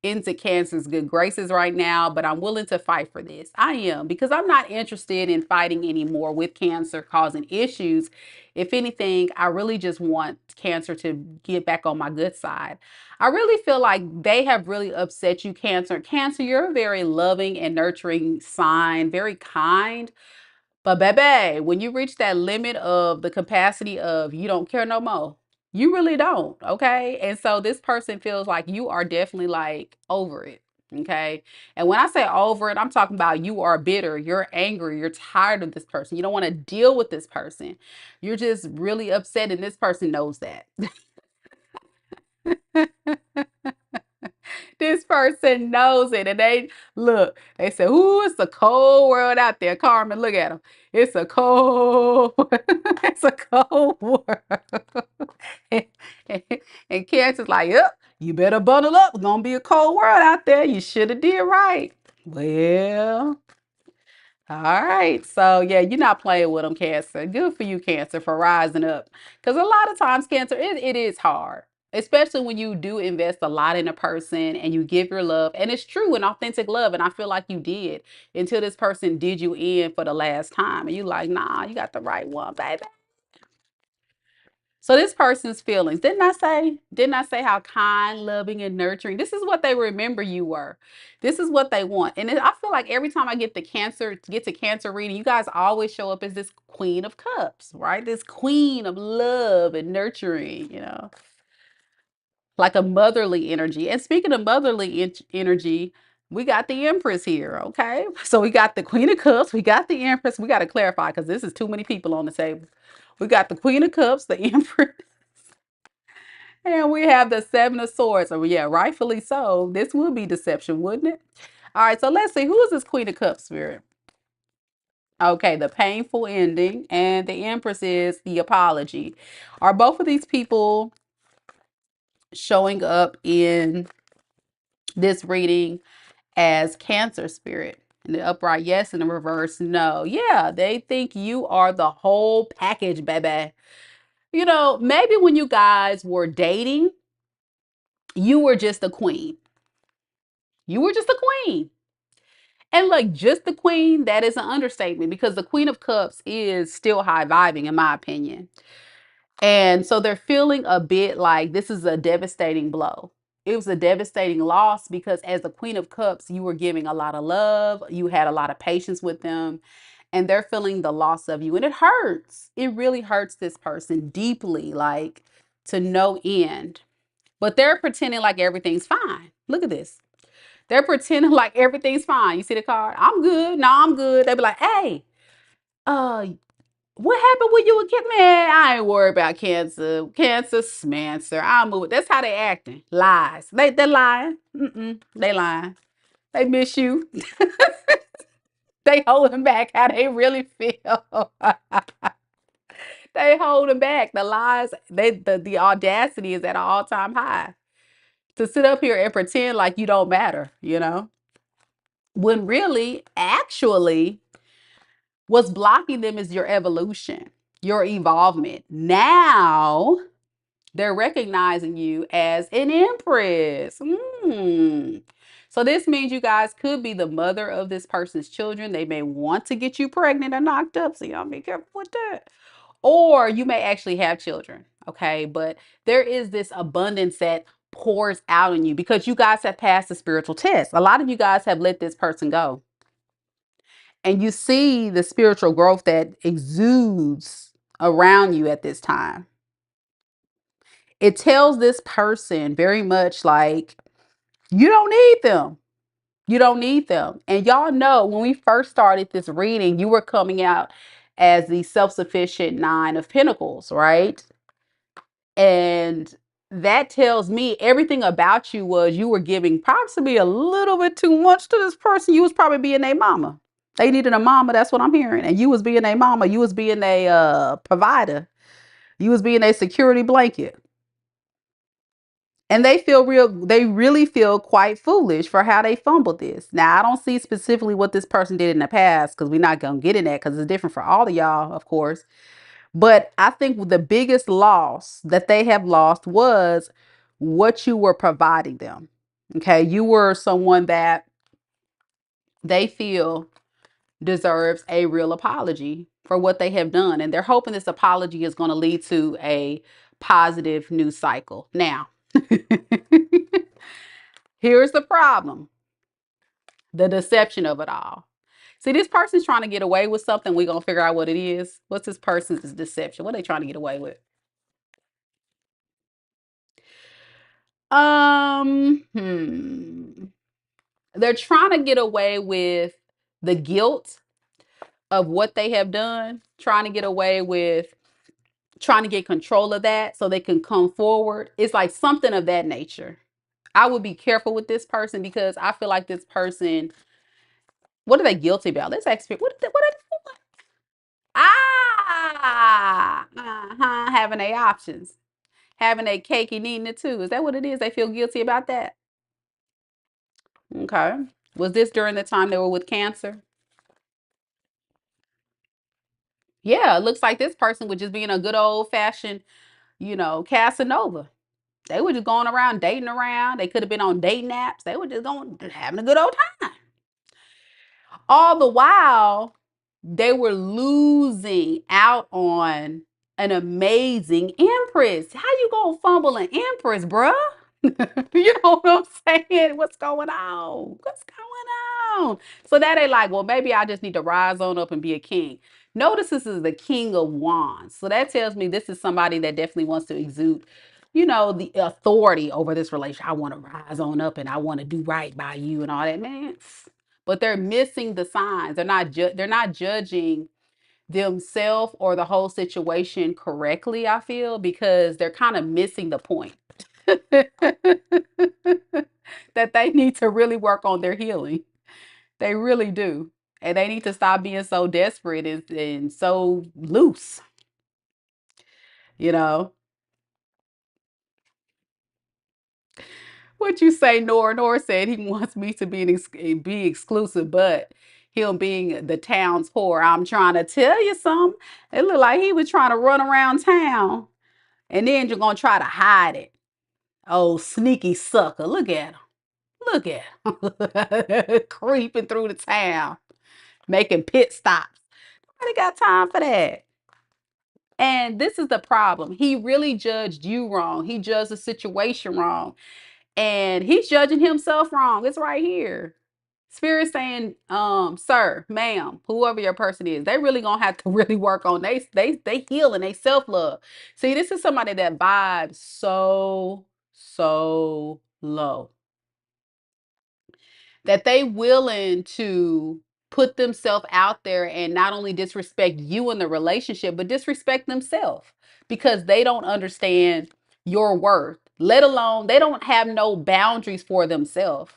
into Cancer's good graces right now, but I'm willing to fight for this. I am, because I'm not interested in fighting anymore with Cancer causing issues. If anything, I really just want Cancer to get back on my good side. I really feel like they have really upset you, Cancer. Cancer, you're a very loving and nurturing sign, very kind. But baby, when you reach that limit of the capacity of you don't care no more, you really don't, okay? And so this person feels like you are definitely like over it, okay? And when I say over it, I'm talking about you are bitter, you're angry, you're tired of this person. You don't want to deal with this person. You're just really upset, and this person knows that. This person knows it, and they say, "Ooh, it's a cold world out there." Carmen, look at them. It's a cold, it's a cold world. And, and Cancer's like, "Yep, you better bundle up. It's gonna be a cold world out there. You should have did right." Well, all right. So yeah, you're not playing with them, Cancer. Good for you, Cancer, for rising up. Because a lot of times, Cancer, it is hard. Especially when you do invest a lot in a person and you give your love. And it's true, an authentic love. And I feel like you did until this person did you in for the last time. And you like, nah, you got the right one, baby. So this person's feelings, didn't I say how kind, loving, and nurturing? This is what they remember you were. This is what they want. And I feel like every time I get to Cancer reading, you guys always show up as this Queen of Cups, right? This queen of love and nurturing, like a motherly energy. And speaking of motherly energy, we got the Empress here, okay? So we got the Queen of Cups, we got the Empress. We got to clarify because this is too many people on the table. We got the Queen of Cups, the Empress, and we have the Seven of Swords. Oh, yeah, rightfully so. This would be deception, wouldn't it? All right, so let's see. Who is this Queen of Cups spirit? Okay, the painful ending, and the Empress is the apology. Are both of these people showing up in this reading as Cancer spirit? In the upright, yes. In the reverse, no. Yeah, they think you are the whole package, baby. Maybe when you guys were dating, you were just a queen. You were just a queen. And like just the queen, that is an understatement because the Queen of Cups is still high vibing, in my opinion. And so they're feeling a bit like this is a devastating blow. It was a devastating loss because as the Queen of Cups, you were giving a lot of love, you had a lot of patience with them, and they're feeling the loss of you. And it hurts. It really hurts this person deeply, like to no end. But they're pretending like everything's fine. Look at this. They're pretending like everything's fine. You see the card? I'm good. No, I'm good. They be like, hey, uh, what happened when you were kid? Man, I ain't worried about Cancer. Cancer, smancer. I'll move it. That's how they acting. Lies. They're lying. They lying. They miss you. They holding back how they really feel. They holding back. The lies, the audacity is at an all-time high. To sit up here and pretend like you don't matter, when really, actually, what's blocking them is your evolution, your evolvement. Now they're recognizing you as an empress. So this means you guys could be the mother of this person's children. They may want to get you pregnant or knocked up, so y'all be careful with that. Or you may actually have children, okay? But there is this abundance that pours out on you because you guys have passed the spiritual test. A lot of you guys have let this person go. And you see the spiritual growth that exudes around you at this time. It tells this person very much like, you don't need them. You don't need them. And y'all know when we first started this reading, you were coming out as the self-sufficient Nine of Pentacles, right? And that tells me everything about you was you were giving possibly a little bit too much to this person. You was probably being a mama. They needed a mama. That's what I'm hearing. And you was being a mama. You was being a provider. You was being a security blanket. And they really feel quite foolish for how they fumbled this. Now, I don't see specifically what this person did in the past because we're not going to get in that because it's different for all of y'all, of course. But I think the biggest loss that they have lost was what you were providing them. Okay. You were someone that they feel deserves a real apology for what they have done. And they're hoping this apology is going to lead to a positive news cycle. Now, here's the problem. The deception of it all. See, this person's trying to get away with something. We're going to figure out what it is. What's this person's deception? What are they trying to get away with? They're trying to get away with the guilt of what they have done, trying to get away with trying to get control of that so they can come forward. It's like something of that nature. I would be careful with this person because I feel like this person, what are they guilty about? Let's ask what having a options, having a cake and eating it too. Is that what it is? They feel guilty about that. Okay. Was this during the time they were with Cancer? Yeah, it looks like this person was just being a good old fashioned, Casanova. They were just going around dating around. They could have been on dating apps. They were just going having a good old time. All the while, they were losing out on an amazing empress. How you gonna fumble an empress, bruh? You know what I'm saying? What's going on? What's going on? So now they like, well, maybe I just need to rise on up and be a king. Notice this is the King of Wands. So that tells me this is somebody that definitely wants to exude, the authority over this relationship. I want to rise on up and I want to do right by you and all that, man. But they're missing the signs. They're not judging themselves or the whole situation correctly, I feel, because they're kind of missing the point. That they need to really work on their healing. They really do. And they need to stop being so desperate and so loose, you know. What you say, Nora? Nora said he wants me to be exclusive, but him being the town's whore. I'm trying to tell you something. It looked like he was trying to run around town and then you're going to try to hide it. Oh, sneaky sucker. Look at him. Look at him. Creeping through the town, making pit stops. Nobody got time for that. And this is the problem. He really judged you wrong. He judged the situation wrong. And he's judging himself wrong. It's right here. Spirit saying, sir, ma'am, whoever your person is, they really gonna have to really work on they healing, they self-love. See, this is somebody that vibes so low that they willing to put themselves out there and not only disrespect you in the relationship, but disrespect themselves because they don't understand your worth, let alone they don't have no boundaries for themselves,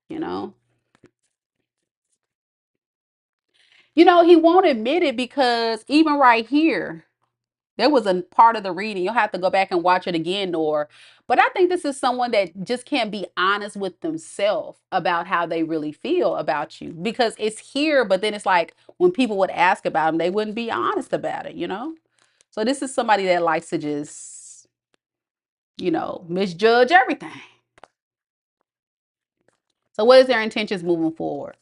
you know? You know, he won't admit it because even right here, there was a part of the reading. You'll have to go back and watch it again, Nor. But I think this is someone that just can't be honest with themselves about how they really feel about you because it's here, but then it's like when people would ask about them, they wouldn't be honest about it, you know? So this is somebody that likes to just, misjudge everything. So what is their intentions moving forward?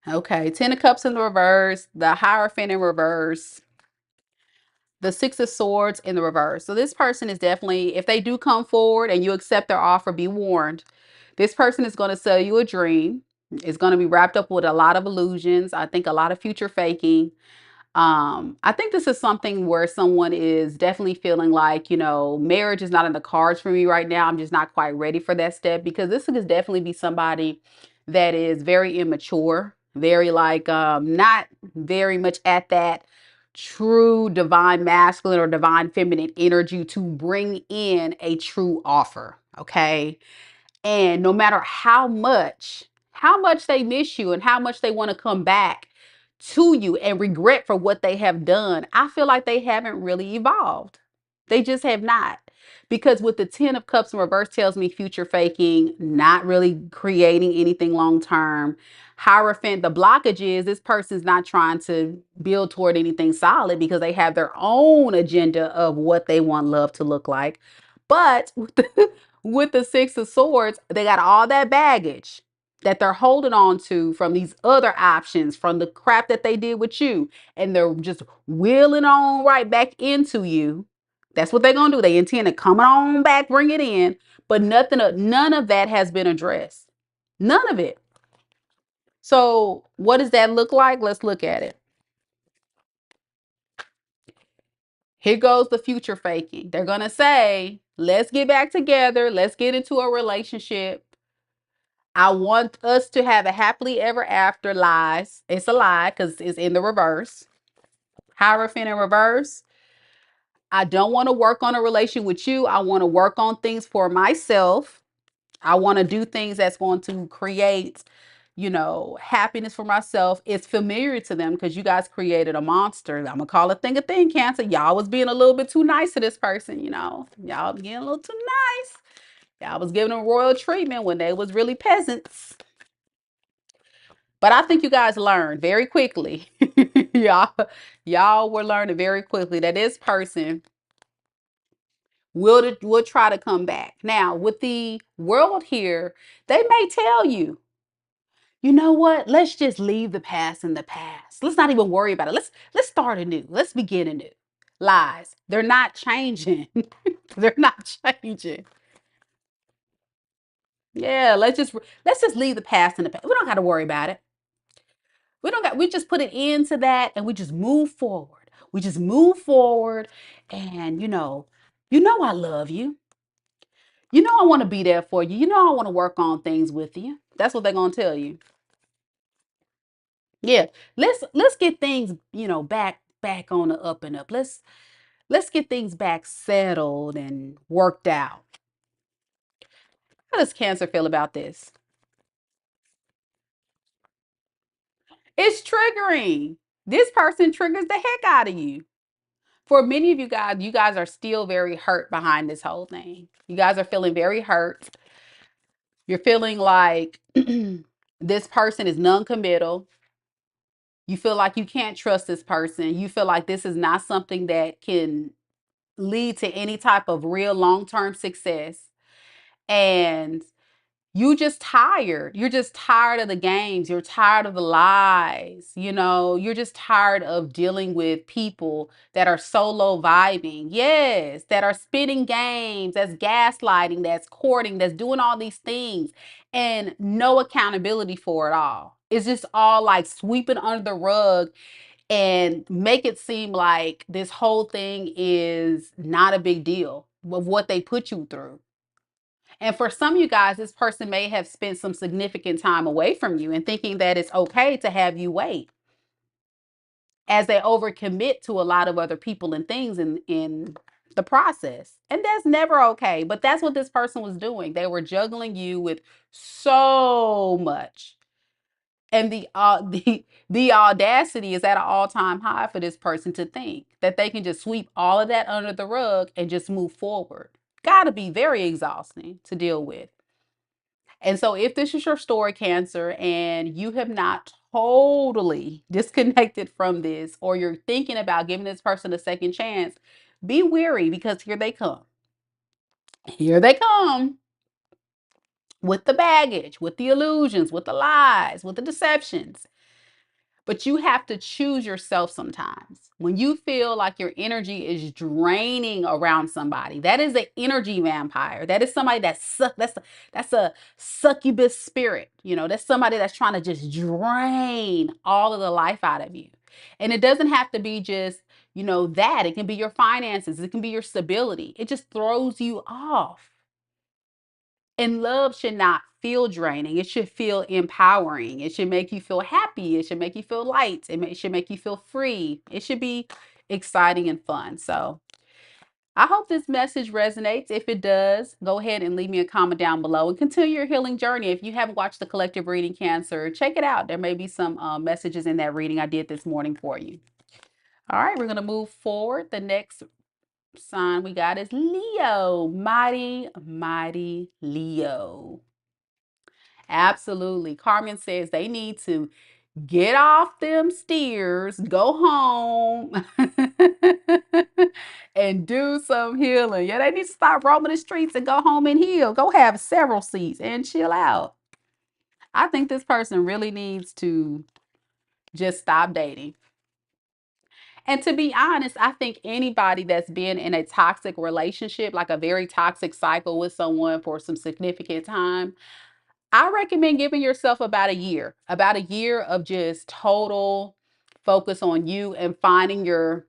Okay, Ten of Cups in the reverse, the Hierophant in reverse, the Six of Swords in the reverse. So this person is definitely, if they do come forward and you accept their offer, be warned. This person is going to sell you a dream. It's going to be wrapped up with a lot of illusions. I think a lot of future faking. I think this is something where someone is definitely feeling like, marriage is not in the cards for me right now. I'm just not quite ready for that step because this could definitely be somebody that is very immature, very like not very much at that true divine masculine or divine feminine energy to bring in a true offer. Okay. And no matter how much they miss you and how much they want to come back to you and regret for what they have done, I feel like they haven't really evolved. They just have not. Because with the 10 of Cups in reverse tells me future faking, not really creating anything long term. Hierophant, the blockage is this person's not trying to build toward anything solid because they have their own agenda of what they want love to look like. But with the Six of Swords, they got all that baggage that they're holding on to from these other options, from the crap that they did with you, and they're just wheeling on right back into you. That's what they're gonna do. They intend to come on back, bring it in, but none of that has been addressed. None of it. So, what does that look like? Let's look at it. Here goes the future faking. They're gonna say, let's get back together, let's get into a relationship. I want us to have a happily ever after. Lies. It's a lie because it's in the reverse. Hierophant in reverse. I don't want to work on a relation with you. I want to work on things for myself. I want to do things that's going to create, happiness for myself. It's familiar to them because you guys created a monster. I'm gonna call a thing, Cancer. Y'all was being a little bit too nice to this person, Y'all was getting a little too nice. Y'all was giving them royal treatment when they was really peasants. But I think you guys learned very quickly. y'all were learning very quickly that this person will try to come back. Now, with the world here, they may tell you, you know what? Let's just leave the past in the past. Let's not even worry about it. Let's start anew. Let's begin anew. Lies. They're not changing. They're not changing. Yeah, let's just leave the past in the past. We don't got to worry about it. We just put an end to that and we just move forward. We just move forward and I love you. I want to be there for you. I want to work on things with you. That's what they're going to tell you. Yeah. Let's get things, back on the up and up. Let's get things back settled and worked out. How does Cancer feel about this? It's triggering. This person triggers the heck out of you. For many of you guys are still very hurt behind this whole thing. You guys are feeling very hurt. You're feeling like this person is non-committal. You feel like you can't trust this person. You feel like this is not something that can lead to any type of real long-term success. And you just tired. You're just tired of the games. You're tired of the lies. You're just tired of dealing with people that are solo vibing. Yes, that are spinning games, that's gaslighting, that's courting, that's doing all these things and no accountability for it all. It's just all like sweeping under the rug and make it seem like this whole thing is not a big deal of what they put you through. And for some of you guys, this person may have spent some significant time away from you and thinking that it's okay to have you wait as they overcommit to a lot of other people and things in the process. And that's never okay. But that's what this person was doing. They were juggling you with so much. And the audacity is at an all-time high for this person to think that they can just sweep all of that under the rug and just move forward. Got to be very exhausting to deal with. And so if this is your story, Cancer, and you have not totally disconnected from this, or you're thinking about giving this person a second chance, be wary, because here they come. Here they come with the baggage, with the illusions, with the lies, with the deceptions. But you have to choose yourself sometimes. When you feel like your energy is draining around somebody, that is an energy vampire. That is somebody that's a succubus spirit. You know, that's somebody that's trying to just drain all of the life out of you. And it doesn't have to be just, you know, that. It can be your finances, it can be your stability. It just throws you off. And love should not feel draining. It should feel empowering. It should make you feel happy. It should make you feel light. It should make you feel free. It should be exciting and fun. So I hope this message resonates. If it does, go ahead and leave me a comment down below and continue your healing journey. If you haven't watched the collective reading, Cancer, check it out. There may be some messages in that reading I did this morning for you. All right, we're going to move forward. The next sign we got is Leo. Mighty, mighty Leo. Absolutely. Carmen says they need to get off them stairs, go home, and do some healing. Yeah, they need to stop roaming the streets and go home and heal. Go have several seats and chill out. I think this person really needs to just stop dating. And to be honest, I think anybody that's been in a toxic relationship, like a very toxic cycle with someone for some significant time, I recommend giving yourself about a year of just total focus on you and finding your,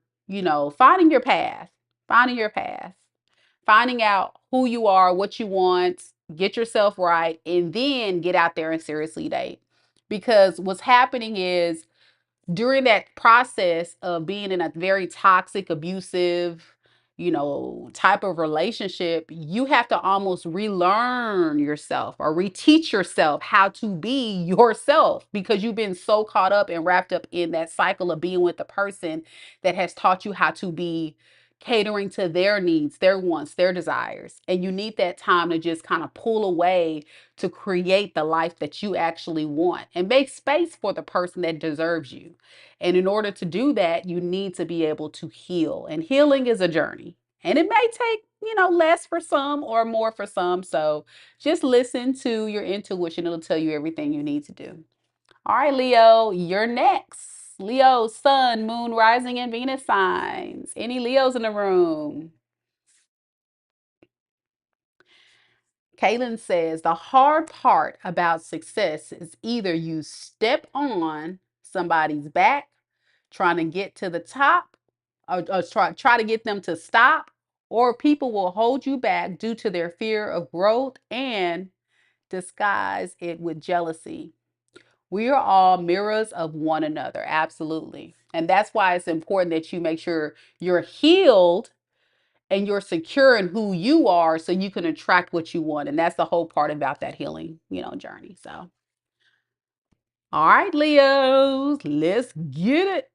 finding your path, finding your path, finding out who you are, what you want, get yourself right, and then get out there and seriously date. Because what's happening is, during that process of being in a very toxic, abusive, type of relationship, you have to almost relearn yourself or reteach yourself how to be yourself, because you've been so caught up and wrapped up in that cycle of being with the person that has taught you how to be catering to their needs, their wants, their desires. And you need that time to just kind of pull away to create the life that you actually want and make space for the person that deserves you. And in order to do that, you need to be able to heal. And healing is a journey. And it may take, less for some or more for some. So just listen to your intuition. It'll tell you everything you need to do. All right, Leo, you're next. Leo, Sun, Moon, Rising, and Venus signs. Any Leos in the room? Kaylin says the hard part about success is either you step on somebody's back trying to get to the top, or try to get them to stop, or people will hold you back due to their fear of growth and disguise it with jealousy. We are all mirrors of one another. Absolutely. And that's why it's important that you make sure you're healed and you're secure in who you are so you can attract what you want. And that's the whole part about that healing, journey. So, all right, Leos, let's get it.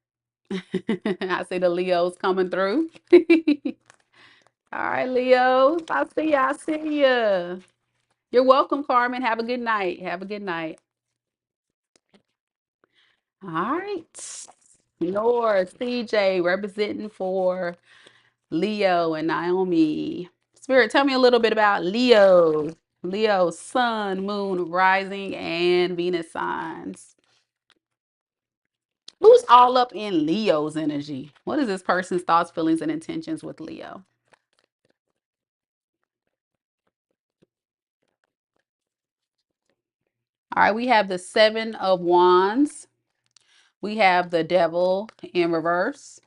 I see the Leos coming through. All right, Leos. I see ya. I see ya. You're welcome, Carmen. Have a good night. Have a good night. All right. Nora, CJ, representing for Leo and Naomi. Spirit, tell me a little bit about Leo. Leo, Sun, Moon, Rising, and Venus signs. Who's all up in Leo's energy? What is this person's thoughts, feelings, and intentions with Leo? All right, we have the Seven of Wands. We have the Devil in reverse.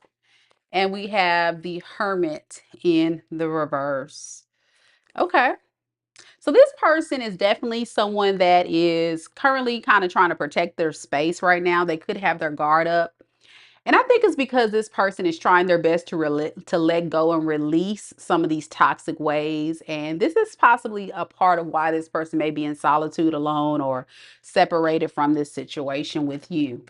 And we have the Hermit in the reverse. Okay. So this person is definitely someone that is currently kind of trying to protect their space right now. They could have their guard up. And I think it's because this person is trying their best to let go and release some of these toxic ways. And this is possibly a part of why this person may be in solitude, alone, or separated from this situation with you.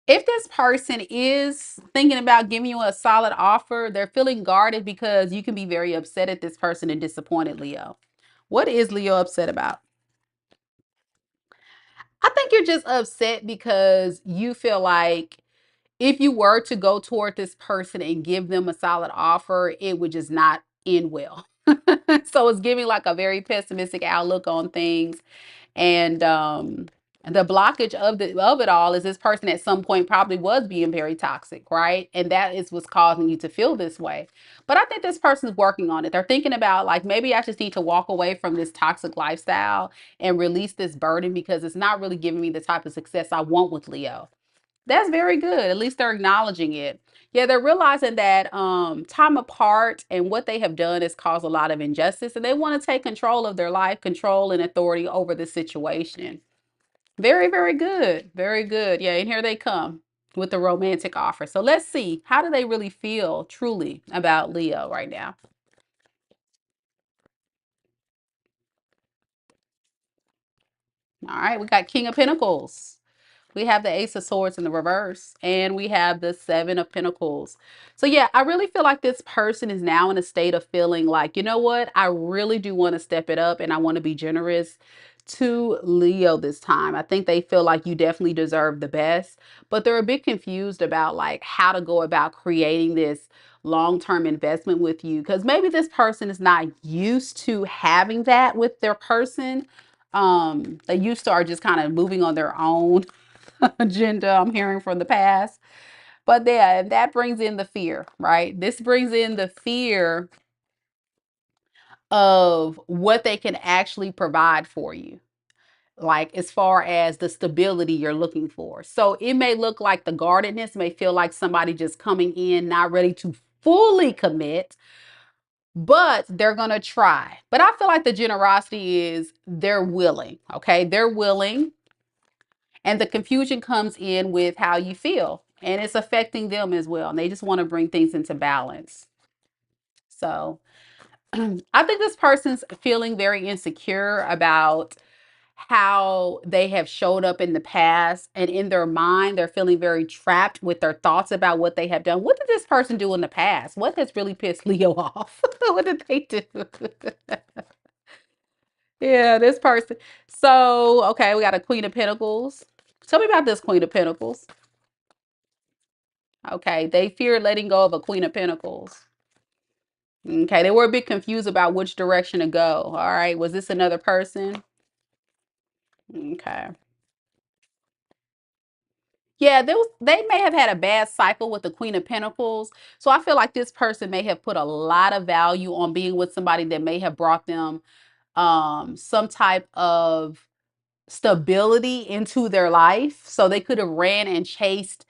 If this person is thinking about giving you a solid offer, they're feeling guarded because you can be very upset at this person and disappointed, Leo. What is Leo upset about? I think you're just upset because you feel like if you were to go toward this person and give them a solid offer, it would just not end well. So it's giving like a very pessimistic outlook on things. And the blockage of it all is this person at some point probably was being very toxic, right? And that is what's causing you to feel this way. But I think this person's working on it. They're thinking about like, maybe I just need to walk away from this toxic lifestyle and release this burden because it's not really giving me the type of success I want with Leo. That's very good. At least they're acknowledging it. Yeah, they're realizing that time apart and what they have done has caused a lot of injustice, and they want to take control of their life, control and authority over the situation. Very, very good. Very good. Yeah, and here they come with the romantic offer. So let's see, how do they really feel truly about Leo right now? All right, we got King of Pentacles. We have the Ace of Swords in the reverse, and we have the Seven of Pentacles. So yeah, I really feel like this person is now in a state of feeling like, you know what? I really do want to step it up and I want to be generous to Leo this time. I think they feel like you definitely deserve the best, but they're a bit confused about like how to go about creating this long-term investment with you, because maybe this person is not used to having that with their person. They used to are just kind of moving on their own agenda, I'm hearing from the past. But yeah, that brings in the fear, right? This brings in the fear of what they can actually provide for you, like as far as the stability you're looking for. So it may look like the guardedness may feel like somebody just coming in, not ready to fully commit, but they're going to try. But I feel like the generosity is they're willing, okay? They're willing. And the confusion comes in with how you feel, and it's affecting them as well. And they just want to bring things into balance. So I think this person's feeling very insecure about how they have showed up in the past. And in their mind, they're feeling very trapped with their thoughts about what they have done. What did this person do in the past? What has really pissed Leo off? What did they do? Yeah, this person. So, okay, we got a Queen of Pentacles. Tell me about this Queen of Pentacles. Okay, they feared letting go of a Queen of Pentacles. Okay, they were a bit confused about which direction to go. All right, was this another person? Okay. Yeah, they may have had a bad cycle with the Queen of Pentacles. So I feel like this person may have put a lot of value on being with somebody that may have brought them some type of stability into their life. So they could have ran and chased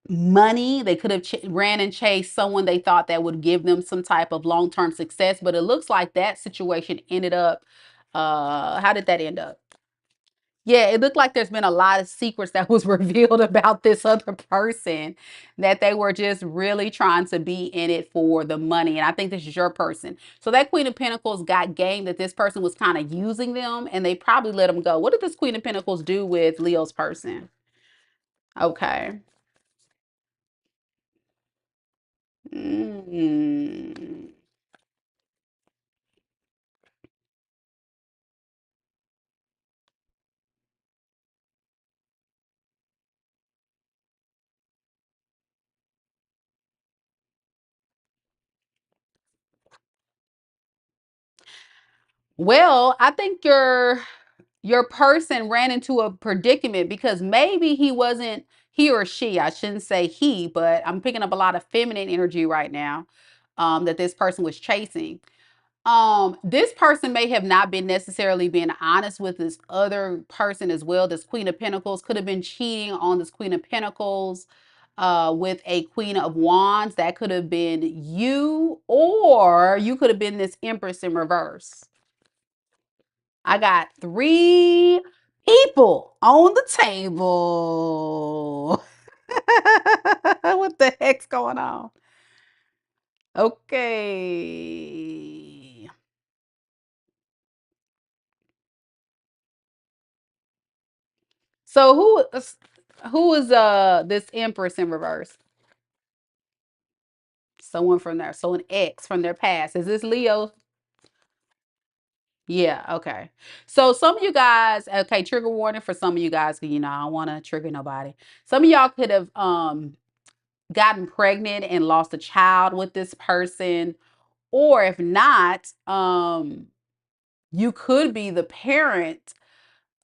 money. They could have ran and chased someone they thought that would give them some type of long-term success, but it looks like that situation ended up how did that end up? Yeah, it looked like there's been a lot of secrets that was revealed about this other person, that they were just really trying to be in it for the money. And I think this is your person. So that Queen of Pentacles got game that this person was kind of using them, and they probably let them go. What did this Queen of Pentacles do with Leo's person? Okay. Mm. Well, I think your person ran into a predicament because maybe he or she, I shouldn't say he, but I'm picking up a lot of feminine energy right now, that this person was chasing. This person may have not been necessarily being honest with this other person as well. This Queen of Pentacles could have been cheating on this Queen of Pentacles with a Queen of Wands. That could have been you, or you could have been this Empress in reverse. I got 3 people on the table. What the heck's going on? Okay. So who is this Empress in reverse? Someone from there. So an ex from their past. Is this Leo? Yeah, okay. So some of you guys, okay, trigger warning for some of you guys, I don't want to trigger nobody. Some of y'all could have gotten pregnant and lost a child with this person, or if not, you could be the parent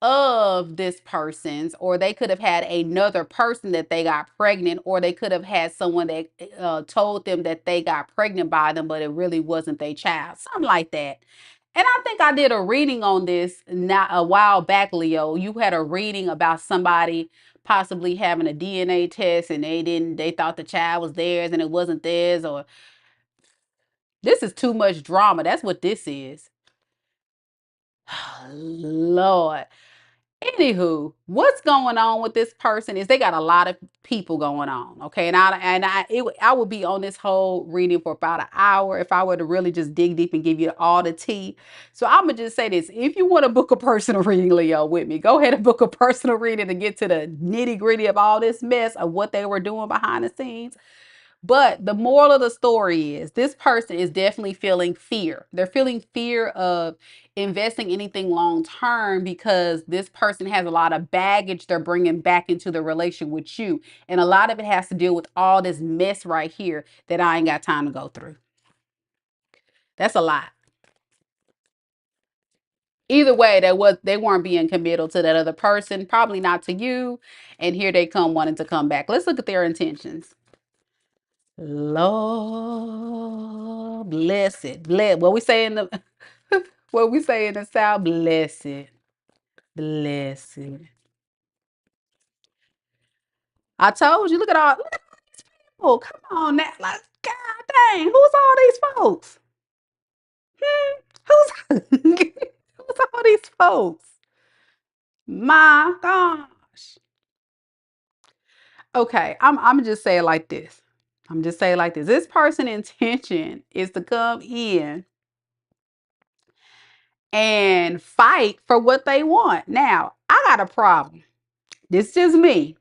of this person's, or they could have had another person that they got pregnant, or they could have had someone that told them that they got pregnant by them, but it really wasn't their child, something like that. And I think I did a reading on this not a while back, Leo. You had a reading about somebody possibly having a DNA test and they thought the child was theirs and it wasn't theirs, or this is too much drama. That's what this is. Lord. Anywho, what's going on with this person is they got a lot of people going on, okay? I would be on this whole reading for about an hour if I were to really just dig deep and give you all the tea. So I'm gonna just say this: if you want to book a personal reading, Leo, with me, go ahead and book a personal reading to get to the nitty gritty of all this mess of what they were doing behind the scenes. But the moral of the story is this person is definitely feeling fear. They're feeling fear of investing anything long term because this person has a lot of baggage they're bringing back into the relation with you. And a lot of it has to deal with all this mess right here that I ain't got time to go through. That's a lot. Either way, they weren't being committal to that other person, probably not to you. And here they come wanting to come back. Let's look at their intentions. Lord bless it. Bless what we say in the what we say in the South, bless it. Bless it. I told you, look at all these people. Come on now. Like, God dang, who's all these folks? Hmm? Who's who's all these folks? My gosh. Okay, I'm just say it like this. I'm just saying like this. This person intention is to come in and fight for what they want. Now, I got a problem. This is just me.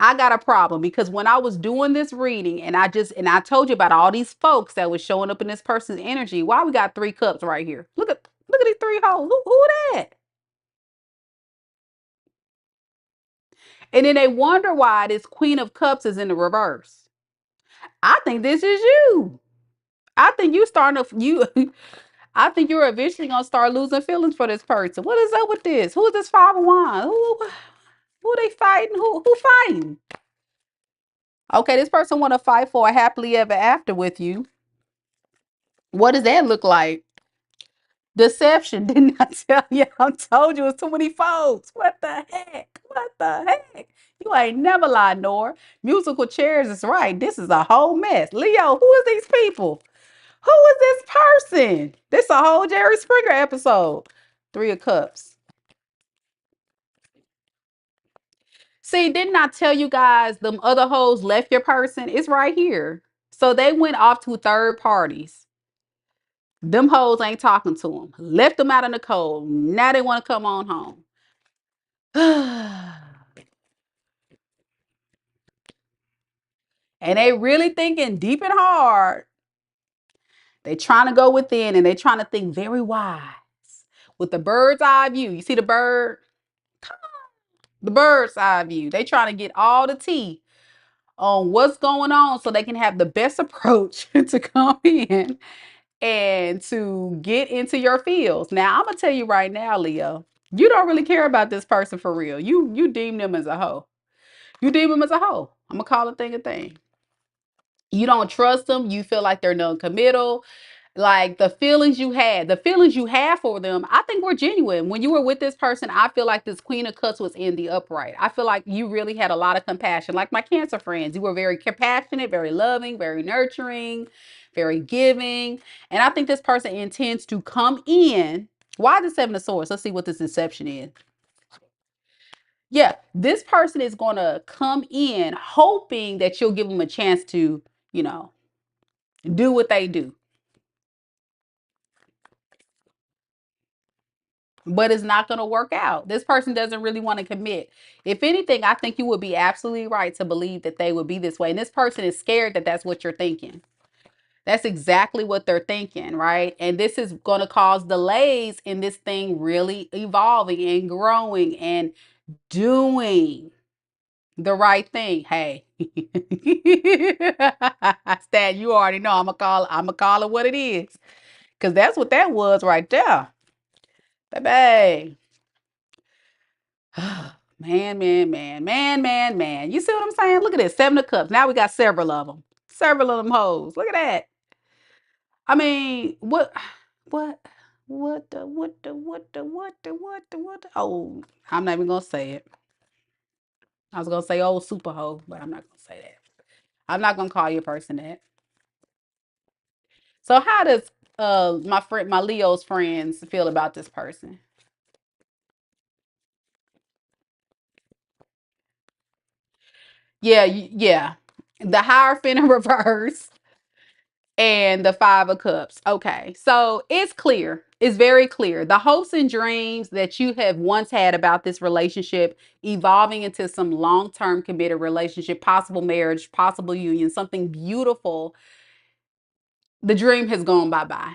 I got a problem because when I was doing this reading and I told you about all these folks that was showing up in this person's energy. Why we got 3 cups right here? Look at these 3 hoes. Who that? And then they wonder why this Queen of Cups is in the reverse. I think this is you. I think you starting to you I think you're eventually gonna start losing feelings for this person. What is up with this? Who is this 5 of Wands? Who they fighting? Who fighting? Okay, this person want to fight for a happily ever after with you. What does that look like? Deception. Didn't I tell you? I told you it's too many folks. What the heck? What the heck? You ain't never lied, Nor. Musical chairs is right. This is a whole mess. Leo, who is these people? Who is this person? This a whole Jerry Springer episode. 3 of Cups. See, didn't I tell you guys them other hoes left your person? It's right here. So they went off to third parties. Them hoes ain't talking to them. Left them out in the cold. Now they want to come on home. And they really thinking deep and hard. They trying to go within and they trying to think very wise. With the bird's eye view. You see the bird? The bird's eye view. They trying to get all the tea on what's going on so they can have the best approach to come in and to get into your fields. Now, I'm gonna tell you right now, Leo, you don't really care about this person for real. You deem them as a hoe. You deem them as a hoe. I'm gonna call a thing a thing. You don't trust them. You feel like they're non-committal. Like the feelings you have for them, I think were genuine. When you were with this person, I feel like this Queen of Cups was in the upright. I feel like you really had a lot of compassion. Like my Cancer friends, you were very compassionate, very loving, very nurturing, very giving. And I think this person intends to come in Why the Seven of Swords? Let's see what this deception is. Yeah, this person is going to come in hoping that you'll give them a chance to, you know, do what they do. But it's not going to work out. This person doesn't really want to commit. If anything, I think you would be absolutely right to believe that they would be this way. And this person is scared that that's what you're thinking. That's exactly what they're thinking, right? And this is going to cause delays in this thing really evolving and growing and doing the right thing. Hey, Stan, you already know I'm gonna call it what it is. Cause that's what that was right there. Baby. Man, man, man, man, man, man. You see what I'm saying? Look at this. 7 of Cups. Now we got several of them. Several of them hoes. Look at that. I mean, what, what? Oh, I'm not even gonna say it. I was gonna say old super hoe, but I'm not gonna say that. I'm not gonna call your person that. So how does my Leo's friends feel about this person? Yeah, yeah. The Hierophant in reverse and the 5 of Cups. Okay, so it's clear. It's very clear. The hopes and dreams that you have once had about this relationship evolving into some long-term committed relationship, possible marriage, possible union, something beautiful, the dream has gone bye-bye.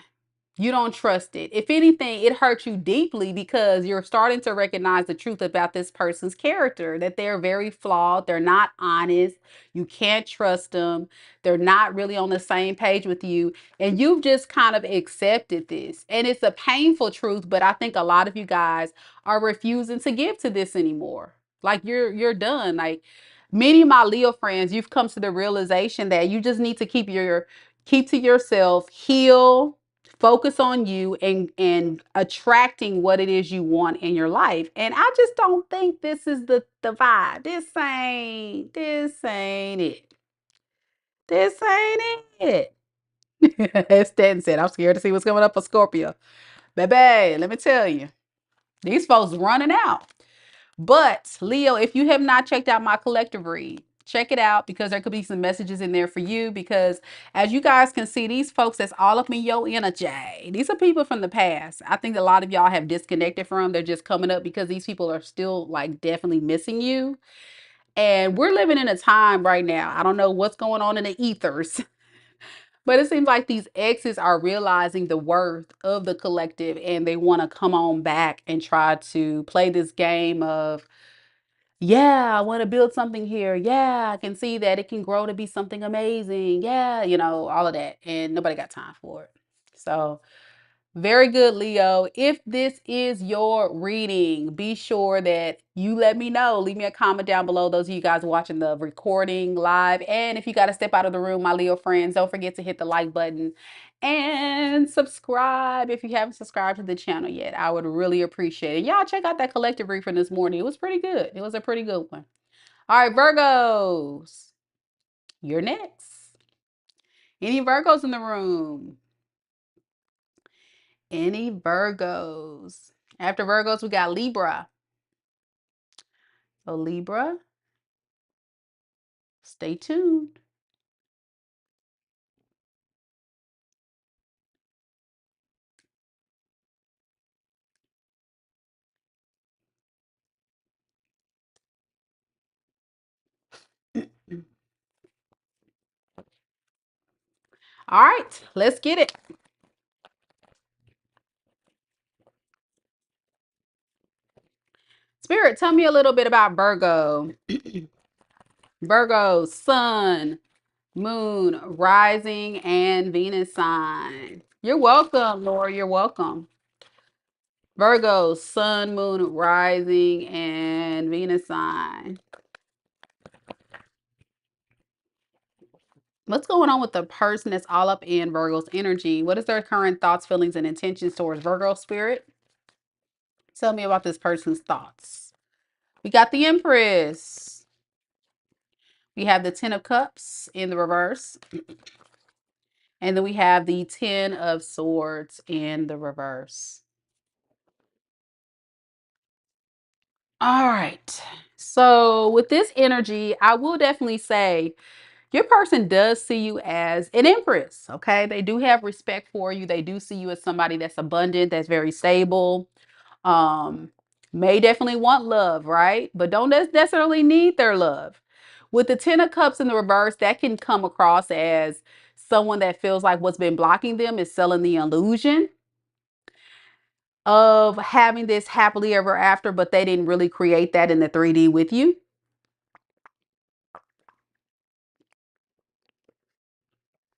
You don't trust it. If anything, it hurts you deeply because you're starting to recognize the truth about this person's character, that they're very flawed. They're not honest. You can't trust them. They're not really on the same page with you. And you've just kind of accepted this. And it's a painful truth, but I think a lot of you guys are refusing to give to this anymore. Like you're done. Like many of my Leo friends, you've come to the realization that you just need to keep to yourself, heal, focus on you and attracting what it is you want in your life. And I just don't think this is the vibe. This ain't it. This ain't it. As Stan said, I'm scared to see what's coming up for Scorpio. Baby, let me tell you, these folks running out. But Leo, if you have not checked out my collective read, check it out because there could be some messages in there for you. Because as you guys can see, these folks that's all up in your energy. These are people from the past. I think a lot of y'all have disconnected from. They're just coming up because these people are still like definitely missing you. And we're living in a time right now. I don't know what's going on in the ethers, but it seems like these exes are realizing the worth of the collective and they want to come on back and try to play this game of, yeah, I want to build something here. Yeah, I can see that it can grow to be something amazing. Yeah, all of that. And nobody got time for it. So, very good, Leo. If this is your reading, be sure that you let me know. Leave me a comment down below. Those of you guys watching the recording live. And if you got to step out of the room, my Leo friends, don't forget to hit the like button and subscribe if you haven't subscribed to the channel yet. I would really appreciate it. Y'all check out that collective read from this morning. It was pretty good. It was a pretty good one. All right, Virgos, you're next. Any Virgos in the room? Any Virgos? After Virgos, we got Libra. So Libra, stay tuned. All right, let's get it. Spirit, tell me a little bit about Virgo. Virgo, sun, moon, rising, and Venus sign. You're welcome, Laura. You're welcome. Virgo, sun, moon, rising, and Venus sign. What's going on with the person that's all up in Virgo's energy? What is their current thoughts, feelings, and intentions towards Virgo spirit? Tell me about this person's thoughts. We got the Empress. We have the 10 of Cups in the reverse. And then we have the 10 of Swords in the reverse. All right. So with this energy, I will definitely say your person does see you as an empress. Okay. They do have respect for you. They do see you as somebody that's abundant, that's very stable. Um, may definitely want love, right? But don't necessarily need their love. With the Ten of Cups in the reverse, that can come across as someone that feels like what's been blocking them is selling the illusion of having this happily ever after, but they didn't really create that in the 3D with you.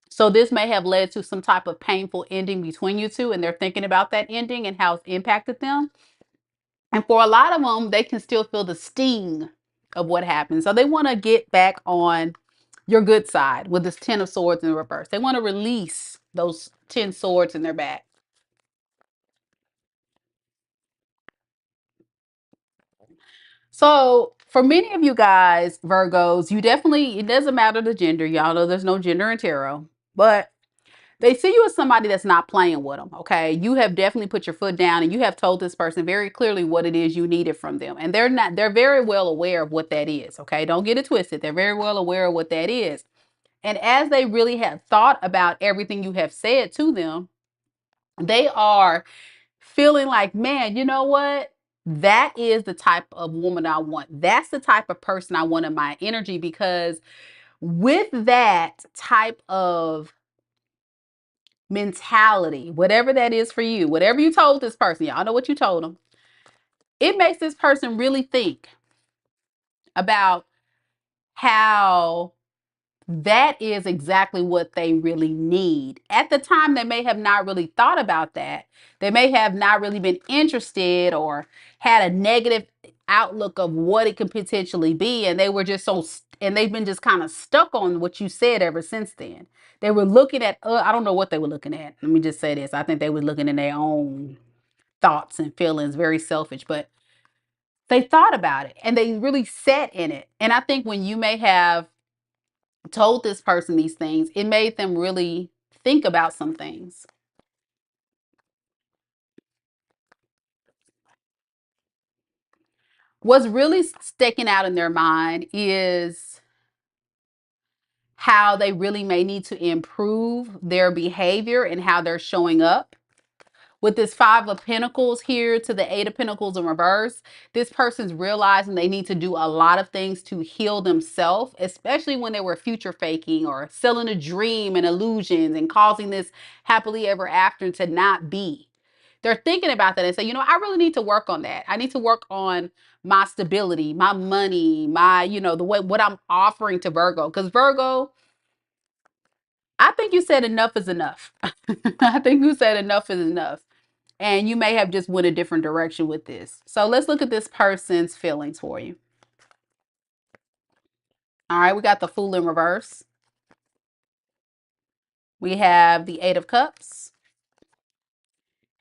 So this may have led to some type of painful ending between you two, and they're thinking about that ending and how it's impacted them. And for a lot of them, they can still feel the sting of what happened. So they want to get back on your good side with this 10 of swords in reverse. They want to release those 10 swords in their back. So for many of you guys, Virgos, you definitely, it doesn't matter the gender. Y'all know there's no gender in tarot, but they see you as somebody that's not playing with them. Okay. You have definitely put your foot down and you have told this person very clearly what it is you needed from them. And they're very well aware of what that is. Okay. Don't get it twisted. They're very well aware of what that is. And as they really have thought about everything you have said to them, they are feeling like, man, you know what? That is the type of woman I want. That's the type of person I want in my energy, because with that type of mentality, whatever that is for you, whatever you told this person, y'all know what you told them, it makes this person really think about how that is exactly what they really need. At the time, they may have not really thought about that. They may have not really been interested or had a negative outlook of what it could potentially be. And they were just and they've been just kind of stuck on what you said ever since then. They were looking at, I don't know what they were looking at. Let me just say this. I think they were looking in their own thoughts and feelings, very selfish, but they thought about it and they really sat in it. And I think when you may have told this person these things, it made them really think about some things. What's really sticking out in their mind is how they really may need to improve their behavior and how they're showing up. With this Five of Pentacles here to the Eight of Pentacles in reverse, this person's realizing they need to do a lot of things to heal themselves, especially when they were future faking or selling a dream and illusions and causing this happily ever after to not be. They're thinking about that and say, you know, I really need to work on that. I need to work on my stability, my money, my, the way what I'm offering to Virgo. Because Virgo, I think you said enough is enough. I think you said enough is enough. And you may have just went a different direction with this. So let's look at this person's feelings for you. All right, we got the Fool in reverse. We have the Eight of Cups.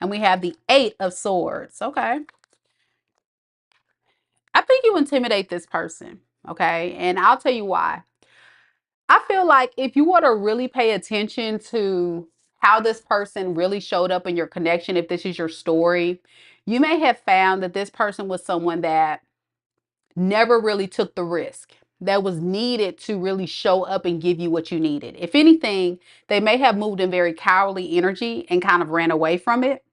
And we have the Eight of Swords. Okay. I think you intimidate this person. Okay. And I'll tell you why. I feel like if you were to really pay attention to how this person really showed up in your connection, if this is your story, you may have found that this person was someone that never really took the risk that was needed to really show up and give you what you needed. If anything, they may have moved in very cowardly energy and kind of ran away from it.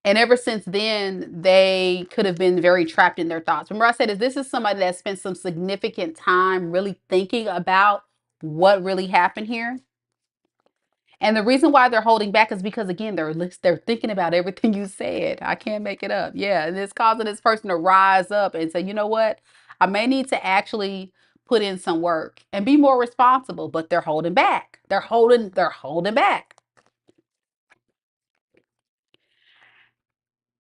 And ever since then, they could have been very trapped in their thoughts. Remember, I said, this is somebody that spent some significant time really thinking about what really happened here. And the reason why they're holding back is because, again, they're thinking about everything you said. I can't make it up. Yeah, and it's causing this person to rise up and say, you know what? I may need to actually put in some work and be more responsible, but they're holding back. They're holding back.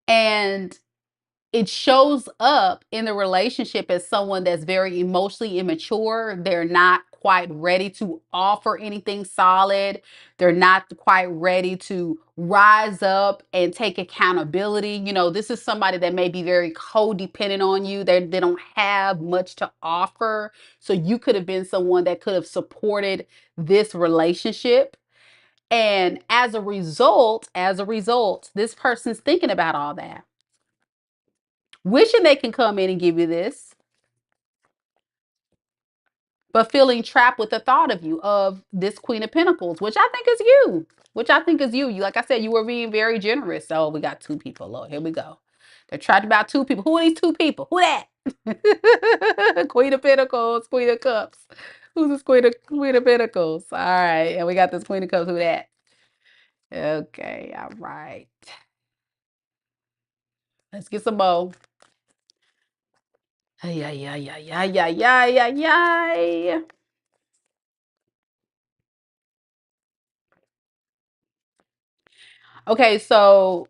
And it shows up in the relationship as someone that's very emotionally immature. They're not quite ready to offer anything solid. They're not quite ready to rise up and take accountability. This is somebody that may be very codependent on you. They don't have much to offer. So you could have been someone that could have supported this relationship. And as a result, this person's thinking about all that. wishing they can come in and give you this, but feeling trapped with the thought of you, of this Queen of Pentacles, which I think is you. Which I think is you. Like I said, you were being very generous. So we got two people. Lord, here we go. They're trapped about two people. Who are these two people? Who that? Queen of Pentacles, Queen of Cups. Who's this Queen of Pentacles? All right. And we got this Queen of Cups. Who that? Okay. All right. Let's get some more. Ay, ay, ay, ay, ay, ay, ay, ay, ay. Okay, so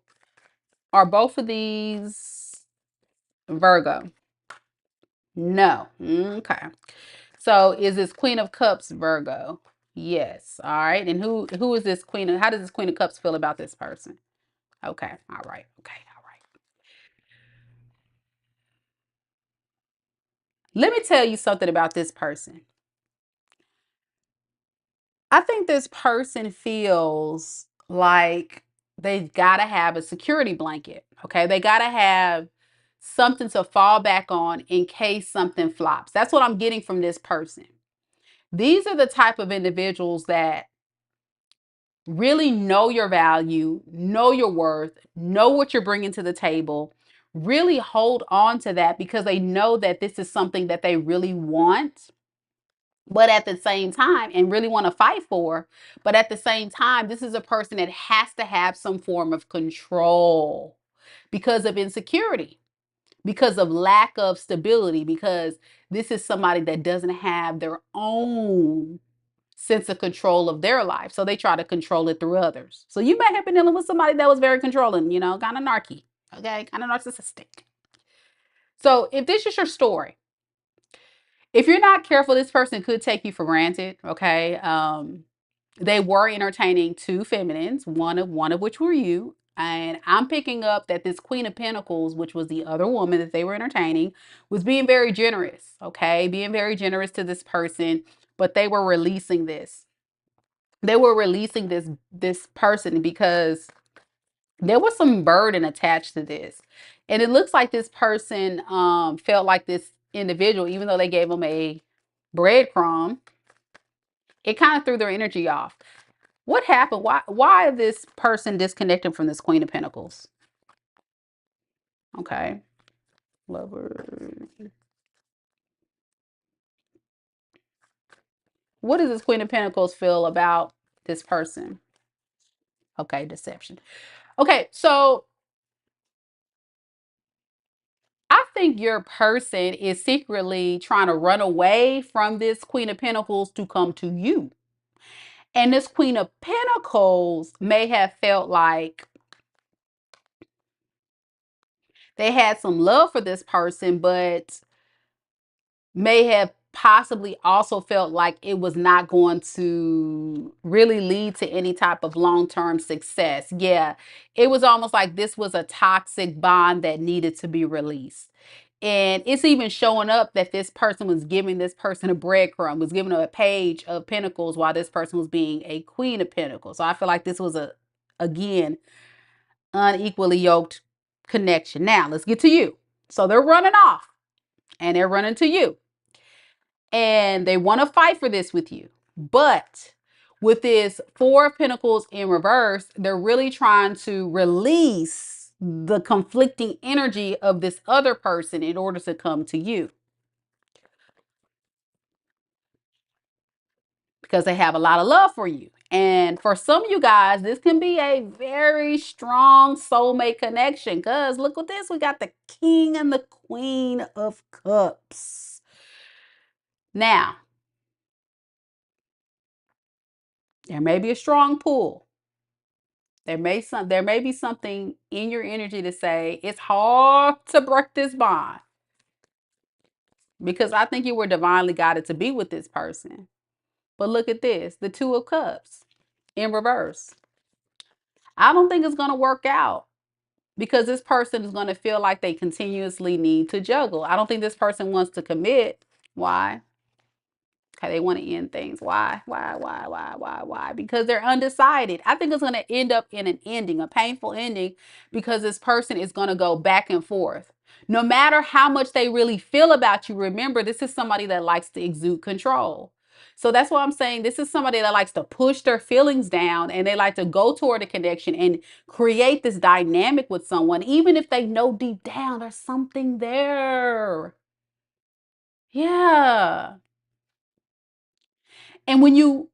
are both of these Virgo? No. Okay. So is this Queen of Cups Virgo? Yes. All right. And who is this Queen of, how does this Queen of Cups feel about this person? Okay. All right. Okay. All right. Let me tell you something about this person. I think this person feels like they've got to have a security blanket. Okay. They got to have something to fall back on in case something flops. That's what I'm getting from this person. These are the type of individuals that really know your value, know your worth, know what you're bringing to the table, really hold on to that because they know that this is something that they really want, but at the same time, and really want to fight for, but at the same time, this is a person that has to have some form of control because of insecurity, because of lack of stability, because this is somebody that doesn't have their own sense of control of their life. So they try to control it through others. So you may have been dealing with somebody that was very controlling, kind of narky, okay, kind of narcissistic. So if this is your story, if you're not careful, this person could take you for granted, okay? They were entertaining two feminines, one of which were you. And I'm picking up that this Queen of Pentacles, which was the other woman that they were entertaining, was being very generous, okay? Being very generous to this person, but they were releasing this. They were releasing this person because there was some burden attached to this. And it looks like this person felt like this individual, even though they gave them a breadcrumb, it kind of threw their energy off. What happened? Why this person disconnected from this Queen of Pentacles? Okay. Lover. What does this Queen of Pentacles feel about this person? Okay, deception. Okay, so I think your person is secretly trying to run away from this Queen of Pentacles to come to you. And this Queen of Pentacles may have felt like they had some love for this person, but may have possibly also felt like it was not going to really lead to any type of long-term success. Yeah, it was almost like this was a toxic bond that needed to be released. And it's even showing up that this person was giving this person a breadcrumb, was giving her a page of pentacles while this person was being a Queen of Pentacles. So I feel like this was again, unequally yoked connection. Now let's get to you. So they're running off and they're running to you and they want to fight for this with you. But with this Four of Pentacles in reverse, they're really trying to release the conflicting energy of this other person in order to come to you. Because they have a lot of love for you. And for some of you guys, this can be a very strong soulmate connection. Because look at this. We got the King and the Queen of Cups. Now, there may be a strong pull. There may be something in your energy to say it's hard to break this bond. Because I think you were divinely guided to be with this person. But look at this, the Two of Cups in reverse. I don't think it's going to work out because this person is going to feel like they continuously need to juggle. I don't think this person wants to commit. Why? Okay, they want to end things. Why? Why? Because they're undecided. I think it's going to end up in an ending, a painful ending, because this person is going to go back and forth. No matter how much they really feel about you, remember, this is somebody that likes to exude control. So that's why I'm saying this is somebody that likes to push their feelings down, and they like to go toward a connection and create this dynamic with someone, even if they know deep down there's something there. Yeah. And when you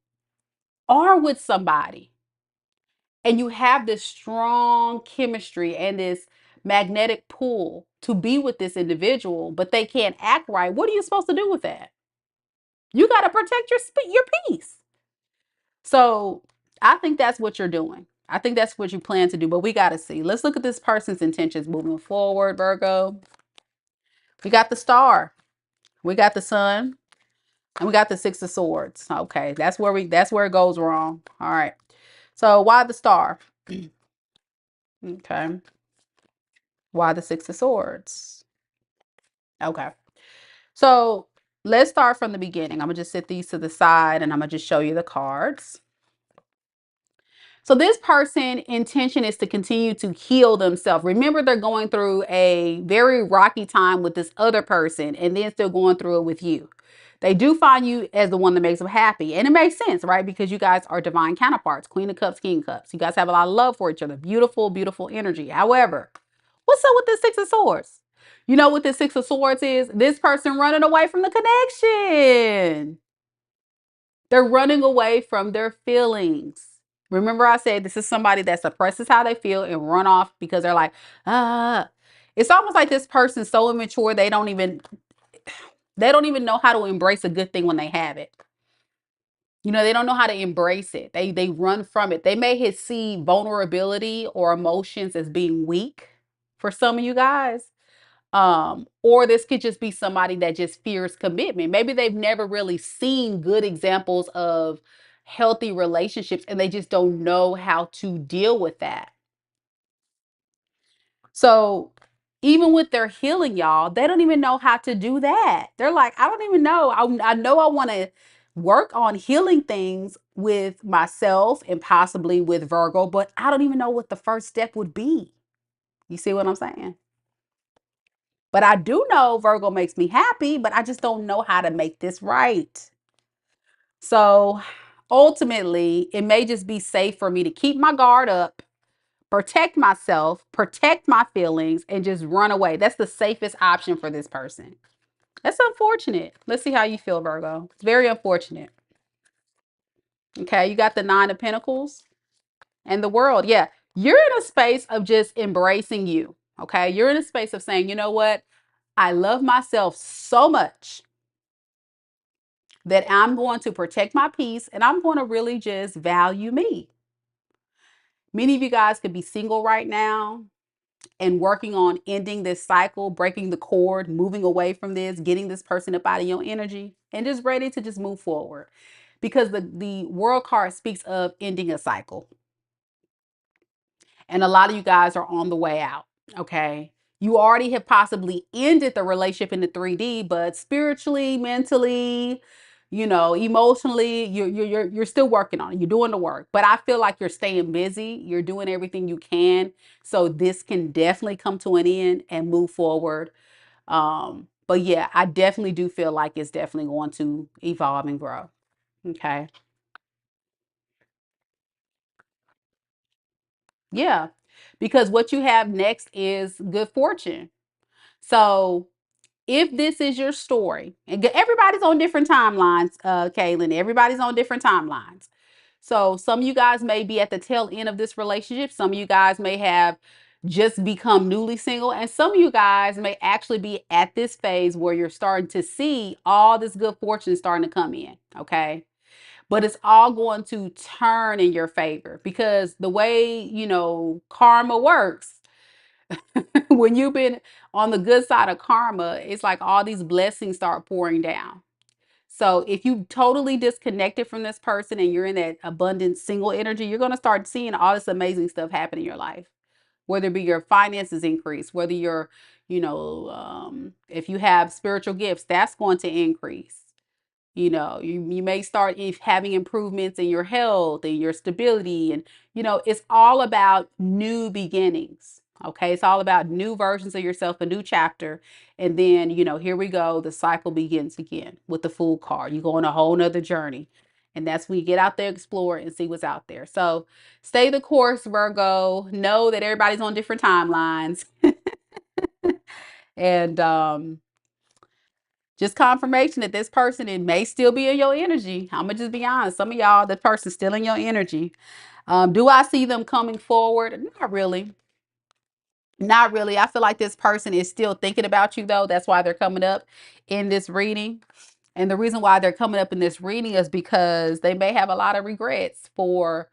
are with somebody and you have this strong chemistry and this magnetic pull to be with this individual, but they can't act right, what are you supposed to do with that? You got to protect your peace. So I think that's what you're doing. I think that's what you plan to do, but we got to see. Let's look at this person's intentions moving forward, Virgo. We got the star, we got the sun, and we got the six of swords. Okay, that's where it goes wrong. All right. So why the star? Okay. Why the six of swords? Okay. So let's start from the beginning. I'm gonna just set these to the side and I'm gonna just show you the cards. So this person intention is to continue to heal themselves. Remember, they're going through a very rocky time with this other person and then still going through it with you. They do find you as the one that makes them happy. And it makes sense, right? Because you guys are divine counterparts, Queen of Cups, King of Cups. You guys have a lot of love for each other. Beautiful, beautiful energy. However, what's up with the Six of Swords? You know what the Six of Swords is? This person running away from the connection. They're running away from their feelings. Remember I said this is somebody that suppresses how they feel and run off because they're like, ah. It's almost like this person's so immature they don't even know how to embrace a good thing when they have it. You know, they don't know how to embrace it. They run from it. They may see vulnerability or emotions as being weak for some of you guys. Or this could just be somebody that just fears commitment. Maybe they've never really seen good examples of healthy relationships and they just don't know how to deal with that. So even with their healing, y'all, they don't even know how to do that. They're like, I don't even know. I know I want to work on healing things with myself and possibly with Virgo, but I don't even know what the first step would be. You see what I'm saying? But I do know Virgo makes me happy, but I just don't know how to make this right. So ultimately, it may just be safe for me to keep my guard up, protect myself, protect my feelings, and just run away. That's the safest option for this person. That's unfortunate. Let's see how you feel, Virgo. It's very unfortunate. Okay, you got the Nine of Pentacles and the World. Yeah, you're in a space of just embracing you. Okay, you're in a space of saying, you know what? I love myself so much that I'm going to protect my peace and I'm going to really just value me. Many of you guys could be single right now and working on ending this cycle, breaking the cord, moving away from this, getting this person up out of your energy, and just ready to just move forward. Because the World card speaks of ending a cycle. And a lot of you guys are on the way out. Okay. You already have possibly ended the relationship in the 3D, but spiritually, mentally, you know, emotionally, you're still working on it. You're doing the work. But I feel like you're staying busy. You're doing everything you can. So this can definitely come to an end and move forward. But yeah, I definitely do feel like it's definitely going to evolve and grow. Okay. Yeah. Because what you have next is good fortune. So if this is your story, and everybody's on different timelines, Kaylin, everybody's on different timelines. So some of you guys may be at the tail end of this relationship. Some of you guys may have just become newly single. And some of you guys may actually be at this phase where you're starting to see all this good fortune starting to come in. Okay. But it's all going to turn in your favor because the way, you know, karma works, when you've been on the good side of karma, it's like all these blessings start pouring down. So if you totally disconnected from this person and you're in that abundant single energy, you're going to start seeing all this amazing stuff happen in your life. Whether it be your finances increase, whether you're, you know, if you have spiritual gifts, that's going to increase. You know, you may start having improvements in your health and your stability. And, you know, it's all about new beginnings. Okay, it's all about new versions of yourself, a new chapter. And then, here we go. The cycle begins again with the Fool card. You go on a whole nother journey. And that's when you get out there, explore, and see what's out there. So stay the course, Virgo. Know that everybody's on different timelines. And just confirmation that this person, it may still be in your energy. I'm going to just be honest. Some of y'all, the person's still in your energy. Do I see them coming forward? Not really. Not really. I feel like this person is still thinking about you, though. That's why they're coming up in this reading. And the reason why they're coming up in this reading is because they may have a lot of regrets for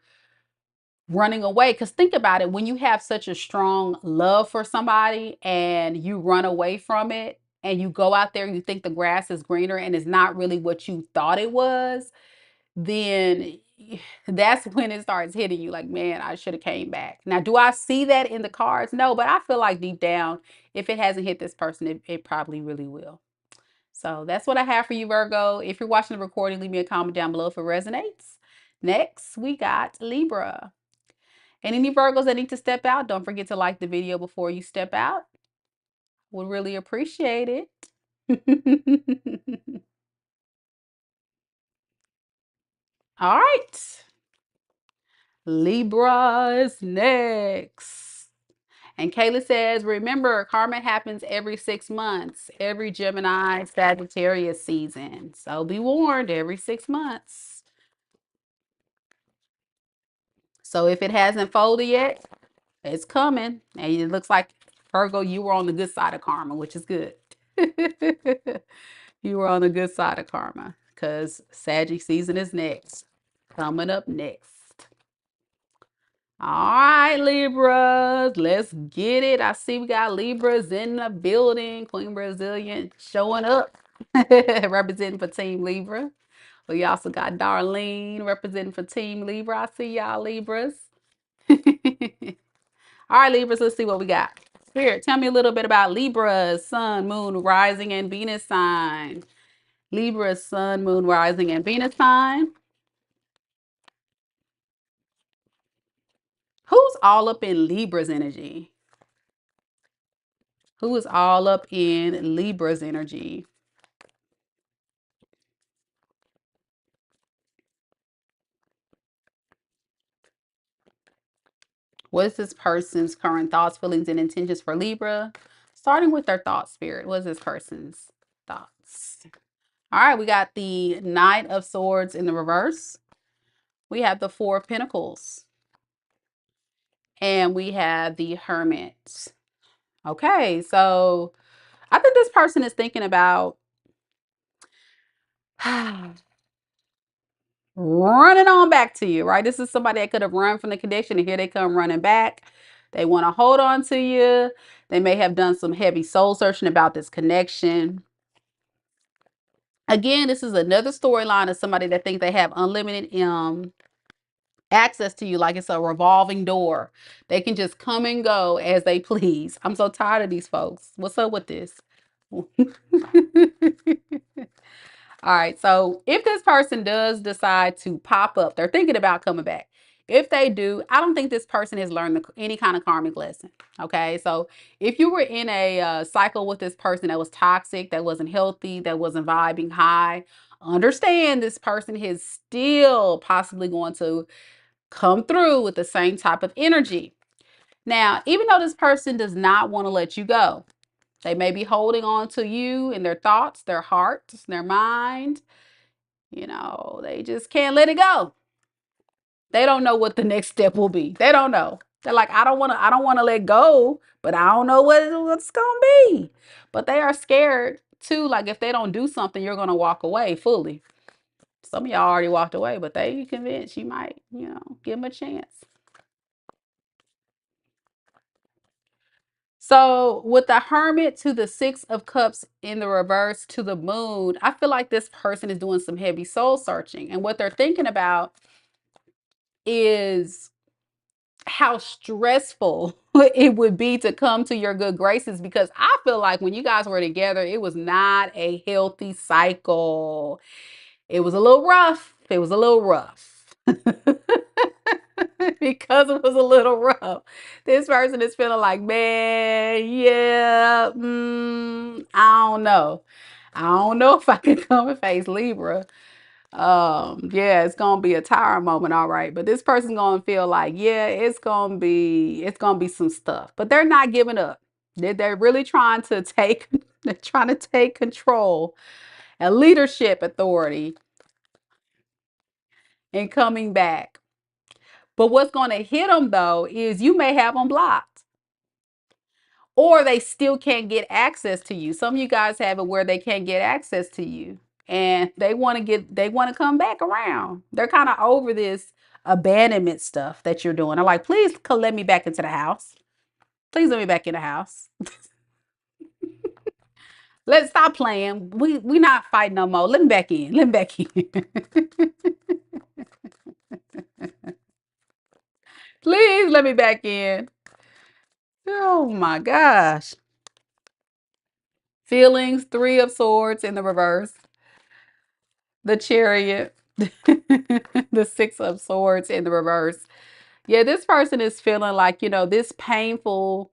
running away. Because think about it, when you have such a strong love for somebody and you run away from it and you go out there and you think the grass is greener and it's not really what you thought it was, then that's when it starts hitting you like, man, I should have came back. Now, do I see that in the cards? No, but I feel like deep down, if it hasn't hit this person, it probably really will. So that's what I have for you, Virgo. If you're watching the recording, leave me a comment down below if it resonates. Next, we got Libra. And any Virgos that need to step out, don't forget to like the video before you step out. Would really appreciate it. All right. Libra is next. And Kayla says, remember, karma happens every 6 months, every Gemini, Sagittarius season. So be warned, every 6 months. So if it hasn't folded yet, it's coming. And it looks like, Virgo, you were on the good side of karma, which is good. You were on the good side of karma because Saggy season is next. Coming up next. All right, Libras, let's get it. I see we got Libras in the building. Queen Brazilian showing up, representing for Team Libra. We also got Darlene representing for Team Libra. I see y'all, Libras. All right, Libras, let's see what we got. Spirit, tell me a little bit about Libra's Sun, Moon, Rising, and Venus sign. Libra's Sun, Moon, Rising, and Venus sign. Who's all up in Libra's energy? Who is all up in Libra's energy? What is this person's current thoughts, feelings, and intentions for Libra? Starting with their thought spirit. What is this person's thoughts? All right, we got the Knight of Swords in the reverse. We have the Four of Pentacles. And we have the Hermit. Okay, so I think this person is thinking about running on back to you, right? This is somebody that could have run from the connection, and here they come running back. They want to hold on to you. They may have done some heavy soul searching about this connection. Again, this is another storyline of somebody that thinks they have unlimited access to you, like it's a revolving door. They can just come and go as they please. I'm so tired of these folks. What's up with this? All right, so if this person does decide to pop up, they're thinking about coming back. If they do, I don't think this person has learned any kind of karmic lesson. Okay, so if you were in a cycle with this person that was toxic, that wasn't healthy, that wasn't vibing high, understand this person is still possibly going to come through with the same type of energy. Now, even though this person does not want to let you go, they may be holding on to you in their thoughts, their hearts, their mind. They just can't let it go. They don't know what the next step will be. They don't know. They're like, I don't want to let go, but I don't know what's going to be. But they are scared too. Like if they don't do something, you're going to walk away fully. Some of y'all already walked away, but they convinced you might, give them a chance. So with the Hermit to the Six of Cups in the reverse to the Moon, I feel like this person is doing some heavy soul searching. And what they're thinking about is how stressful it would be to come to your good graces, because I feel like when you guys were together, it was not a healthy cycle. It was a little rough. It was a little rough. because it was a little rough. This person is feeling like, man, yeah, I don't know. I don't know if I can come and face Libra. Yeah, it's gonna be a tiring moment, all right. But this person's gonna feel like, yeah, it's gonna be some stuff. But they're not giving up. They're really trying to take they're trying to take control and leadership authority and coming back. But what's gonna hit them though is you may have them blocked. Or they still can't get access to you. Some of you guys have it where they can't get access to you and they want to come back around. They're kind of over this abandonment stuff that you're doing. They're like, please let me back into the house. Please let me back in the house. Let's stop playing. We not fighting no more. Let me back in. Let me back in. Please let me back in. Oh my gosh. Feelings, 3 of Swords in the reverse. The Chariot. The 6 of Swords in the reverse. Yeah, this person is feeling like, this painful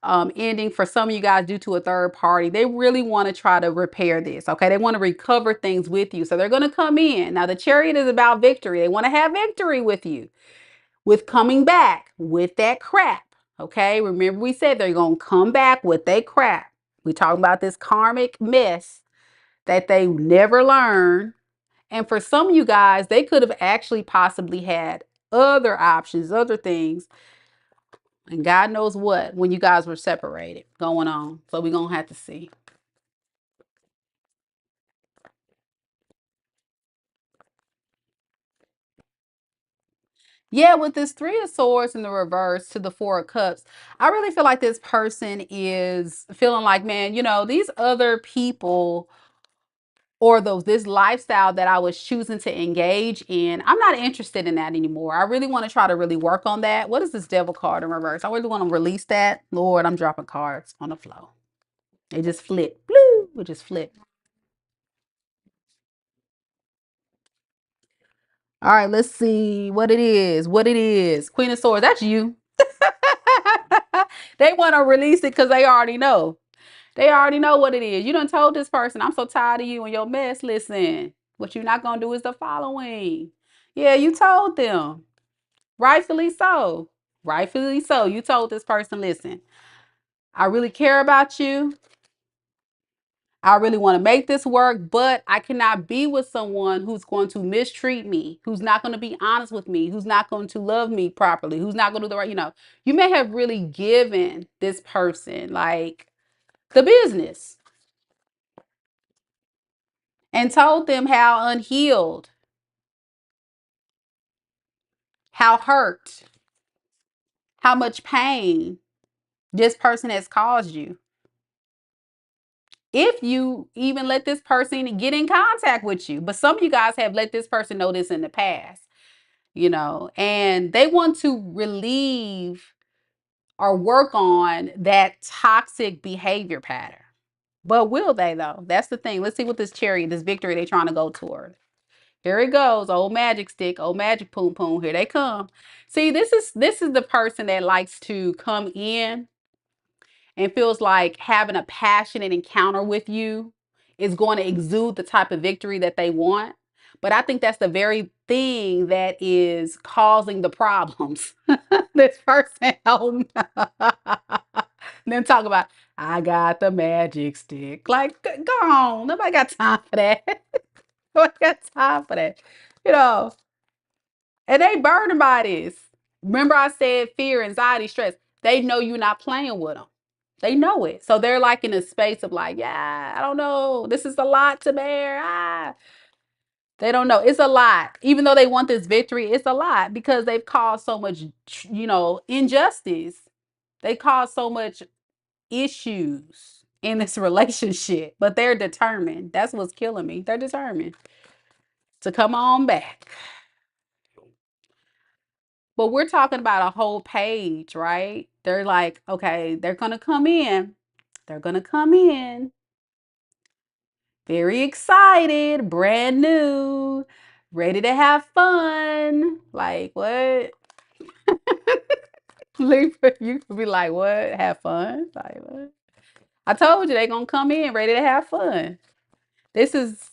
ending for some of you guys due to a third party. They really want to try to repair this. Okay. They want to recover things with you. So they're going to come in. Now, the Chariot is about victory. They want to have victory with you, with coming back with that crap. Okay. Remember, we said they're going to come back with that crap. We talk about this karmic mess that they never learn. And for some of you guys, they could have actually possibly had other options, other things, and God knows what when you guys were separated going on. So we're going to have to see. Yeah, with this 3 of Swords in the reverse to the 4 of Cups, I really feel like this person is feeling like, man, these other people or this lifestyle that I was choosing to engage in, I'm not interested in that anymore. I really want to try to really work on that. What is this Devil card in reverse? I really want to release that. Lord, I'm dropping cards on the floor. They just flip. Blue. It just flip. All right, let's see what it is. What it is. Queen of Swords. That's you. They want to release it because they already know. They already know what it is. You done told this person, I'm so tired of you and your mess. Listen, what you're not going to do is the following. Yeah, you told them. Rightfully so. Rightfully so. You told this person, listen, I really care about you. I really want to make this work, but I cannot be with someone who's going to mistreat me, who's not going to be honest with me, who's not going to love me properly, who's not going to do the right, you may have really given this person like the business and told them how unhealed, how hurt, how much pain this person has caused you. If you even let this person get in contact with you, but some of you guys have let this person know this in the past, and they want to relieve or work on that toxic behavior pattern. But will they though? That's the thing. Let's see what this Chariot, this victory they're trying to go toward. Here it goes. Old magic stick, old magic poom poom. Here they come. See, this is the person that likes to come in and feels like having a passionate encounter with you is going to exude the type of victory that they want. But I think that's the very thing that is causing the problems. This person, oh no. Then talk about, I got the magic stick. Like, go on. Nobody got time for that. Nobody got time for that. You know, and they burning by this. Remember I said fear, anxiety, stress. They know you're not playing with them. They know it. So they're like in a space of like, yeah, I don't know. This is a lot to bear. They don't know. It's a lot. Even though they want this victory, it's a lot because they've caused so much, injustice. They caused so much issues in this relationship, but they're determined. That's what's killing me. They're determined to come on back. But we're talking about a whole page, right? They're like, okay, they're going to come in. They're going to come in very excited, brand new, ready to have fun. Like, what? Libra, you could be like, what? Have fun? Like, what? I told you they gonna come in ready to have fun. This is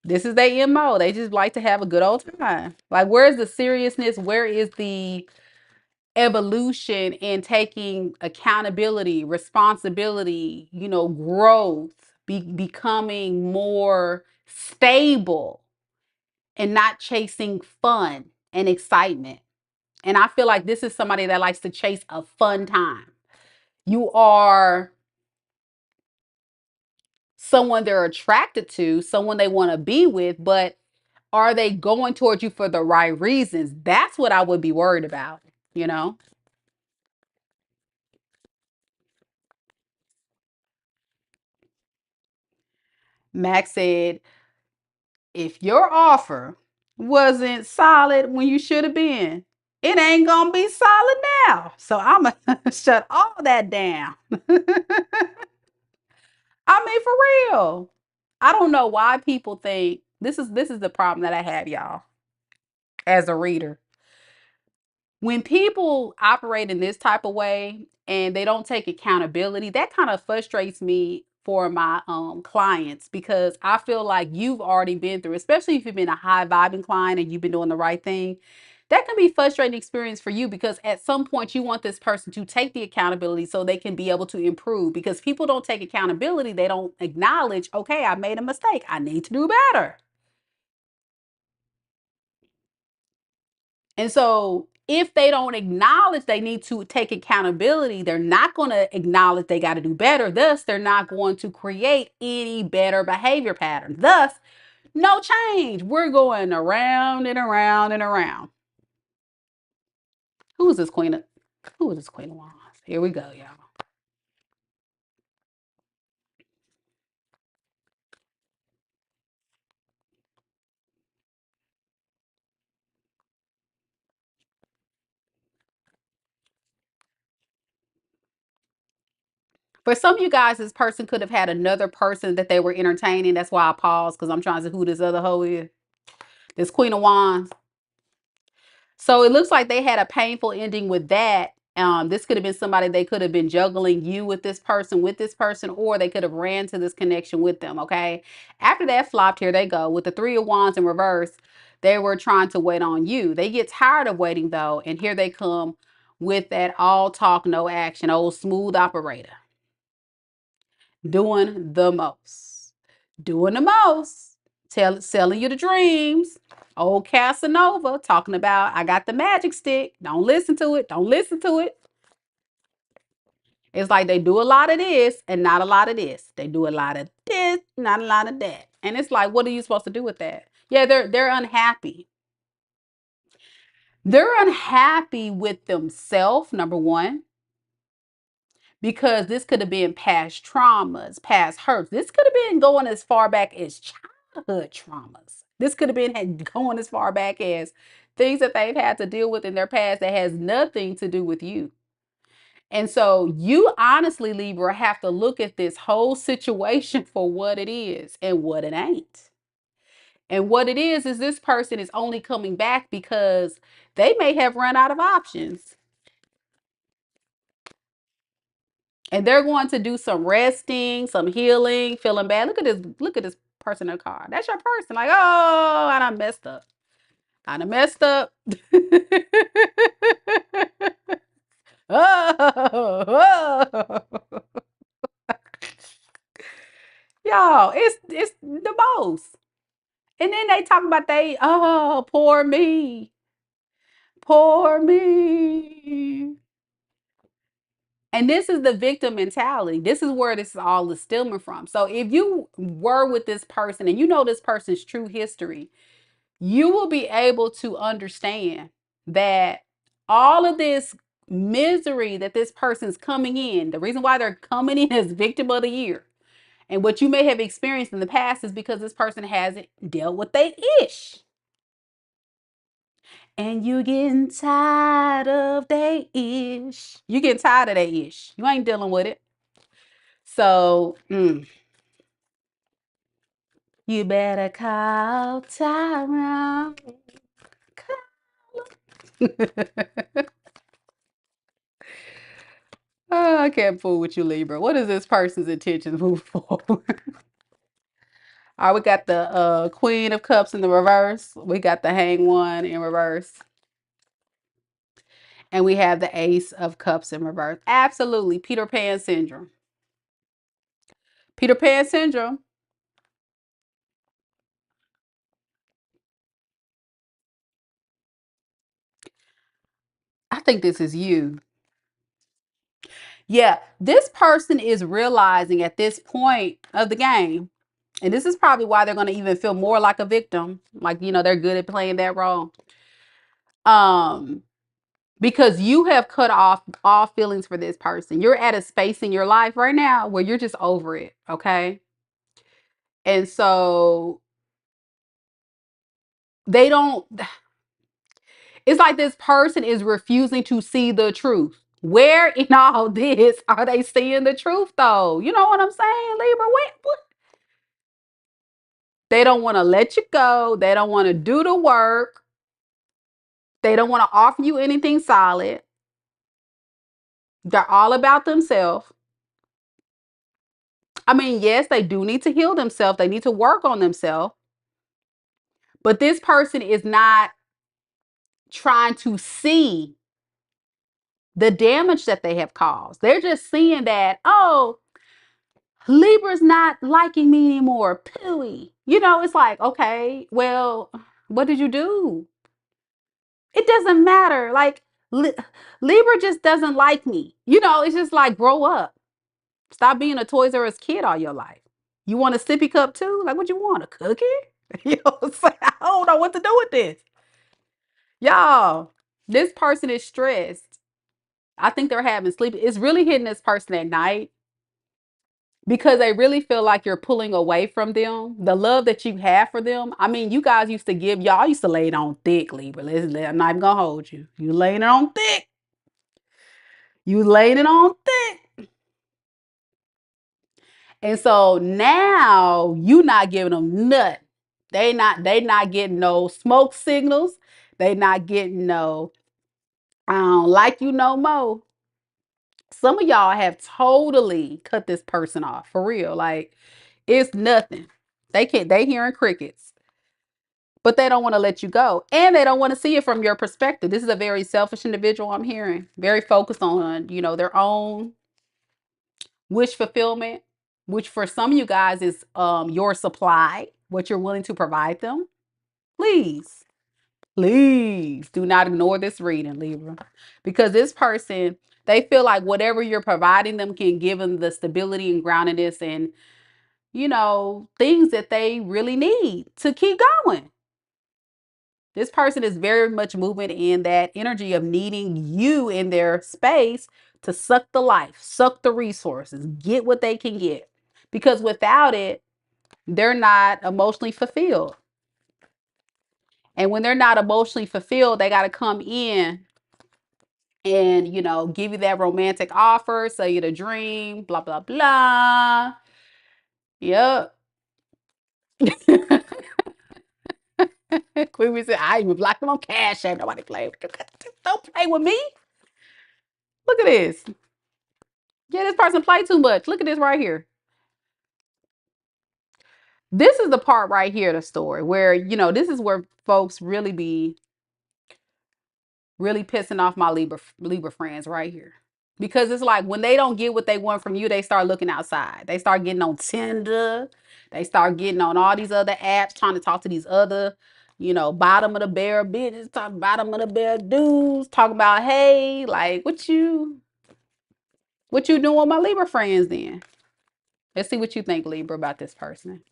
this is their MO. They just like to have a good old time. Like, where's the seriousness? Where is the evolution in taking accountability, responsibility, growth, becoming more stable and not chasing fun and excitement? And I feel like this is somebody that likes to chase a fun time. You are someone they're attracted to, someone they want to be with, but are they going towards you for the right reasons? That's what I would be worried about, you know? Max said, if your offer wasn't solid when you should have been, it ain't gonna be solid now. So I'm gonna shut all that down. I mean, for real. I don't know why people think this is the problem that I have, y'all, as a reader. When people operate in this type of way and they don't take accountability, that kind of frustrates me for my clients, because I feel like you've already been through, especially if you've been a high vibing client and you've been doing the right thing. That can be a frustrating experience for you, because at some point you want this person to take the accountability so they can be able to improve, because people don't take accountability. They don't acknowledge, okay, I made a mistake, I need to do better. And so if they don't acknowledge they need to take accountability, they're not going to acknowledge they got to do better. Thus, they're not going to create any better behavior patterns. Thus, no change. We're going around and around and around. Who is this queen of who is this queen of wands? Here we go, y'all. For some of you guys, this person could have had another person that they were entertaining. That's why I paused, because I'm trying to see who this other hoe is. This queen of wands. So it looks like they had a painful ending with that. This could have been somebody, they could have been juggling you with this person, or they could have ran to this connection with them. Okay. After that flopped, here they go with the Three of Wands in reverse. They were trying to wait on you. They get tired of waiting though. And here they come with that all talk, no action, old smooth operator. Doing the most. Doing the most. Selling you the dreams. Old Casanova talking about, I got the magic stick. Don't listen to it. Don't listen to it. It's like they do a lot of this and not a lot of this. They do a lot of this, not a lot of that. And it's like, what are you supposed to do with that? Yeah, they're unhappy. They're unhappy with themselves, number one, because this could have been past traumas, past hurts. This could have been going as far back as childhood traumas. This could have been going as far back as things that they've had to deal with in their past that has nothing to do with you. And so you honestly, Libra, have to look at this whole situation for what it is and what it ain't. And what it is this person is only coming back because they may have run out of options. And they're going to do some resting, some healing, feeling bad. Look at this person in the car. That's your person. Like, oh, I done messed up. I done messed up. Oh, oh. Y'all, it's the most. And then they talk about poor me. Poor me. And this is the victim mentality. This is where this all is stemming from. So if you were with this person and you know this person's true history, you will be able to understand that all of this misery that this person's coming in, the reason why they're coming in as victim of the year, and what you may have experienced in the past, is because this person hasn't dealt with their ish. And you getting tired of they ish. You getting tired of they ish. You ain't dealing with it. So you better call Tyrone. Call him. I can't fool with you, Libra. What is this person's intentions moving forward? All right, we got the Queen of Cups in the reverse. We got the Hang One in reverse. And we have the Ace of Cups in reverse. Absolutely. Peter Pan syndrome. Peter Pan syndrome. I think this is you. Yeah, this person is realizing at this point of the game, and this is probably why they're going to even feel more like a victim. Like, they're good at playing that role. Um, because you have cut off all feelings for this person. You're at a space in your life right now where you're just over it, okay? And so they don't, it's like this person is refusing to see the truth. Where in all this are they seeing the truth though? You know what I'm saying, Libra? What? They don't want to let you go. They don't want to do the work. They don't want to offer you anything solid. They're all about themselves. I mean, yes, they do need to heal themselves. They need to work on themselves. But this person is not trying to see the damage that they have caused. They're just seeing that, oh, Libra's not liking me anymore. Pooey. It's like, okay, well, what did you do? It doesn't matter. Like, Libra just doesn't like me. It's just like, grow up. Stop being a Toys R Us kid all your life. You want a sippy cup too? Like, what you want? A cookie? You know what I'm saying? I don't know what to do with this. Y'all, this person is stressed. I think they're having sleep. It's really hitting this person at night because they really feel like you're pulling away from them. The love that you have for them. I mean, you guys used to y'all used to lay it on thick, Libra. I'm not even gonna hold you. You laying it on thick. You laid it on thick. And so now you not giving them nothing. They not getting no smoke signals. They not getting no, I don't like you no more. Some of y'all have totally cut this person off for real. Like, it's nothing. They hearing crickets, but they don't want to let you go. And they don't want to see it from your perspective. This is a very selfish individual I'm hearing. Very focused on, their own wish fulfillment, which for some of you guys is your supply, what you're willing to provide them. Please, please do not ignore this reading, Libra, because this person, they feel like whatever you're providing them can give them the stability and groundedness and, things that they really need to keep going. This person is very much moving in that energy of needing you in their space to suck the life, suck the resources, get what they can get. Because without it, they're not emotionally fulfilled. And when they're not emotionally fulfilled, they got to come in and, give you that romantic offer, sell you the dream, blah, blah, blah. Yep. Queen said, I even blocked them on Cash App. Nobody play with you. Don't play with me. Look at this. Yeah, this person played too much. Look at this right here. This is the part right here, the story where, this is where folks really pissing off my Libra friends right here. Because it's like when they don't get what they want from you, they start looking outside. They start getting on Tinder. They start getting on all these other apps, trying to talk to these other, bottom of the barrel bitches, talking bottom of the barrel dudes, talking about, hey, like, what you doing with my Libra friends then? Let's see what you think, Libra, about this person.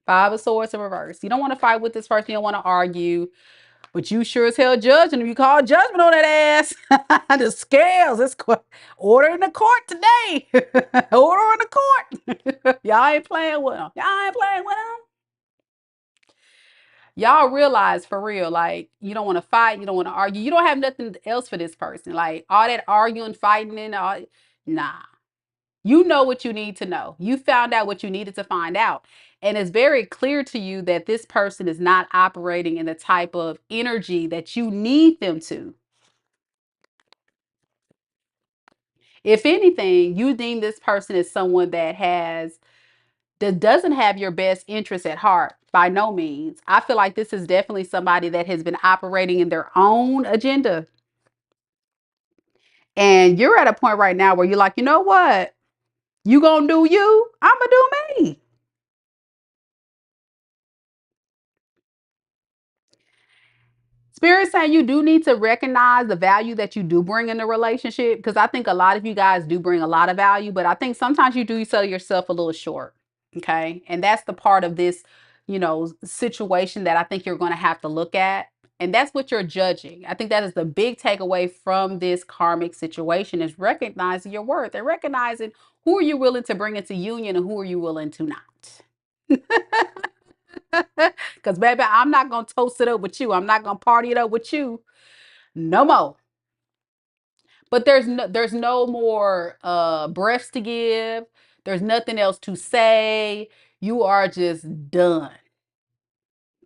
Five of Swords in reverse. You don't want to fight with this person. You don't want to argue. But you sure as hell judging them. You call judgment on that ass. The scales. It's order in the court today. Order in the court. Y'all ain't playing with them. Y'all ain't playing with them. Y'all realize for real, like, you don't want to fight. You don't want to argue. You don't have nothing else for this person. Like, all that arguing, fighting, and all. Nah. You know what you need to know. You found out what you needed to find out. And it's very clear to you that this person is not operating in the type of energy that you need them to. If anything, you deem this person as someone that doesn't have your best interest at heart. By no means. I feel like this is definitely somebody that has been operating in their own agenda. And you're at a point right now where you're like, you know what? You gonna do you, I'm gonna do me. Spirit saying you do need to recognize the value that you do bring in the relationship, because I think a lot of you guys do bring a lot of value, but I think sometimes you do sell yourself a little short. Okay. And that's the part of this, situation that I think you're going to have to look at. And that's what you're judging. I think that is the big takeaway from this karmic situation, is recognizing your worth and recognizing who are you willing to bring into union and who are you willing to not. Because, baby, I'm not going to toast it up with you. I'm not going to party it up with you no more. But there's no more breaths to give. There's nothing else to say. You are just done.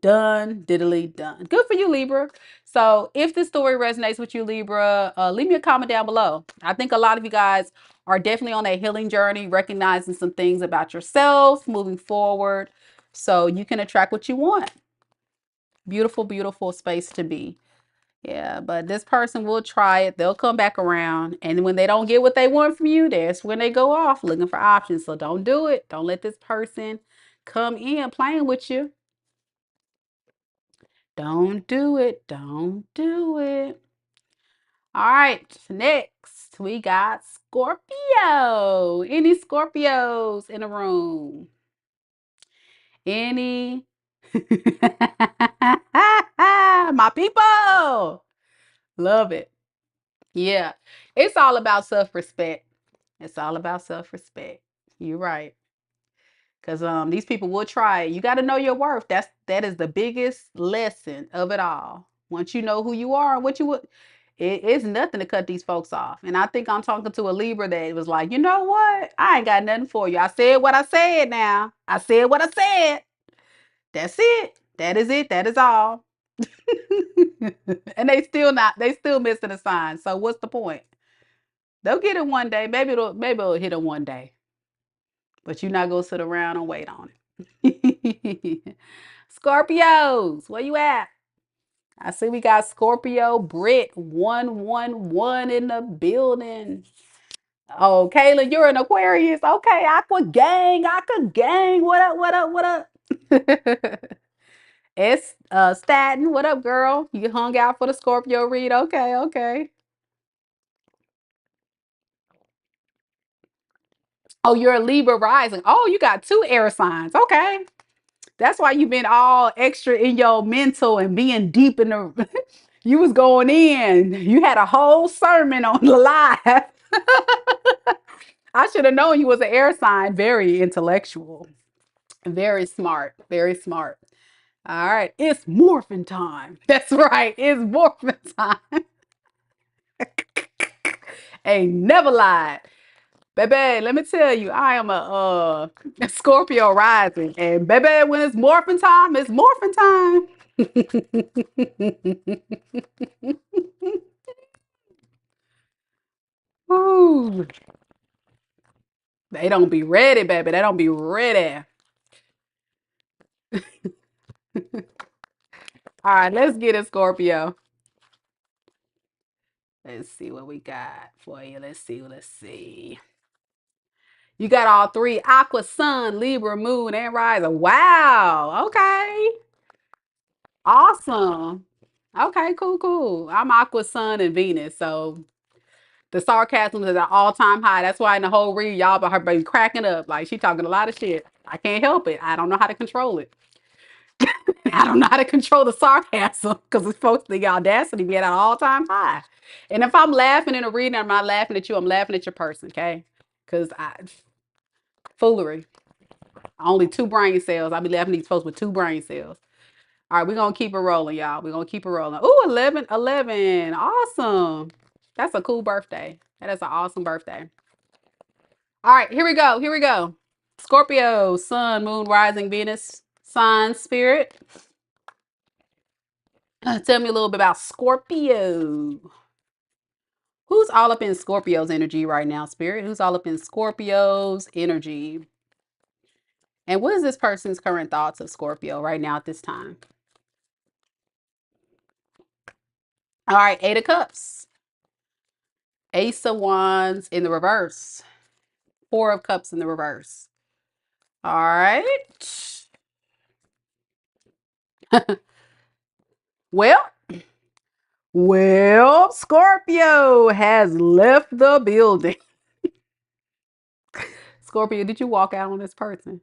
Done, diddly done. Good for you, Libra. So if this story resonates with you, Libra, leave me a comment down below. I think a lot of you guys are definitely on a healing journey, recognizing some things about yourself, moving forward, so you can attract what you want. Beautiful, beautiful space to be. Yeah, but this person will try it. They'll come back around. And when they don't get what they want from you, that's when they go off looking for options. So don't do it. Don't let this person come in playing with you. Don't do it. Don't do it. All right, next we got Scorpio. Any Scorpios in the room? Any? My people. Love it. Yeah. It's all about self-respect. It's all about self-respect. You're right. Because these people will try it. You got to know your worth. That is the biggest lesson of it all. Once you know who you are, what you would, it's nothing to cut these folks off. And I think I'm talking to a Libra that was like, you know what? I ain't got nothing for you. I said what I said now. I said what I said. That's it. That is it. That is all. And they still missing a sign. So what's the point? They'll get it one day. Maybe it'll hit them one day. But you're not gonna sit around and wait on it. Scorpios, where you at? I see we got Scorpio Brit 111 in the building. Oh, Kayla, you're an Aquarius. Okay, Aqua Gang, Aqua Gang. What up? What up? What up? S Staten, what up, girl? You hung out for the Scorpio read. Okay, okay. Oh, you're a Libra rising. Oh, you got two air signs. Okay. That's why you've been all extra in your mental and being deep in the you was going in. You had a whole sermon on the live. I should have known you was an air sign. Very intellectual. Very smart. Very smart. All right. It's morphin' time. That's right. It's morphin' time. Ain't never lied. Baby, let me tell you, I am a Scorpio rising. And baby, when it's morphin' time, it's morphin' time. Ooh, they don't be ready, baby. They don't be ready. All right, let's get it, Scorpio. Let's see what we got for you. Let's see. Let's see. You got all three: Aqua, Sun, Libra, Moon, and Rising. Wow. Okay. Awesome. Okay, cool, cool. I'm Aqua, Sun, and Venus. So the sarcasm is at an all-time high. That's why in the whole read, y'all about her baby cracking up. Like she talking a lot of shit. I can't help it. I don't know how to control it. I don't know how to control the sarcasm because it's supposed to the audacity be at an all-time high. And if I'm laughing in a reading, I'm not laughing at you. I'm laughing at your person, okay? Because I foolery. Only two brain cells. I'll be laughing at these folks with two brain cells. All right, we're gonna keep it rolling, y'all. We're gonna keep it rolling. Ooh, 11, 11. Awesome. That's a cool birthday. That is an awesome birthday. All right, here we go. Here we go. Scorpio, Sun, Moon, Rising, Venus, Sign, Spirit. Tell me a little bit about Scorpio. Who's all up in Scorpio's energy right now, Spirit? Who's all up in Scorpio's energy? And what is this person's current thoughts of Scorpio right now at this time? All right, Eight of Cups. Ace of Wands in the reverse. Four of Cups in the reverse. All right. Well, Scorpio has left the building. Scorpio, did you walk out on this person?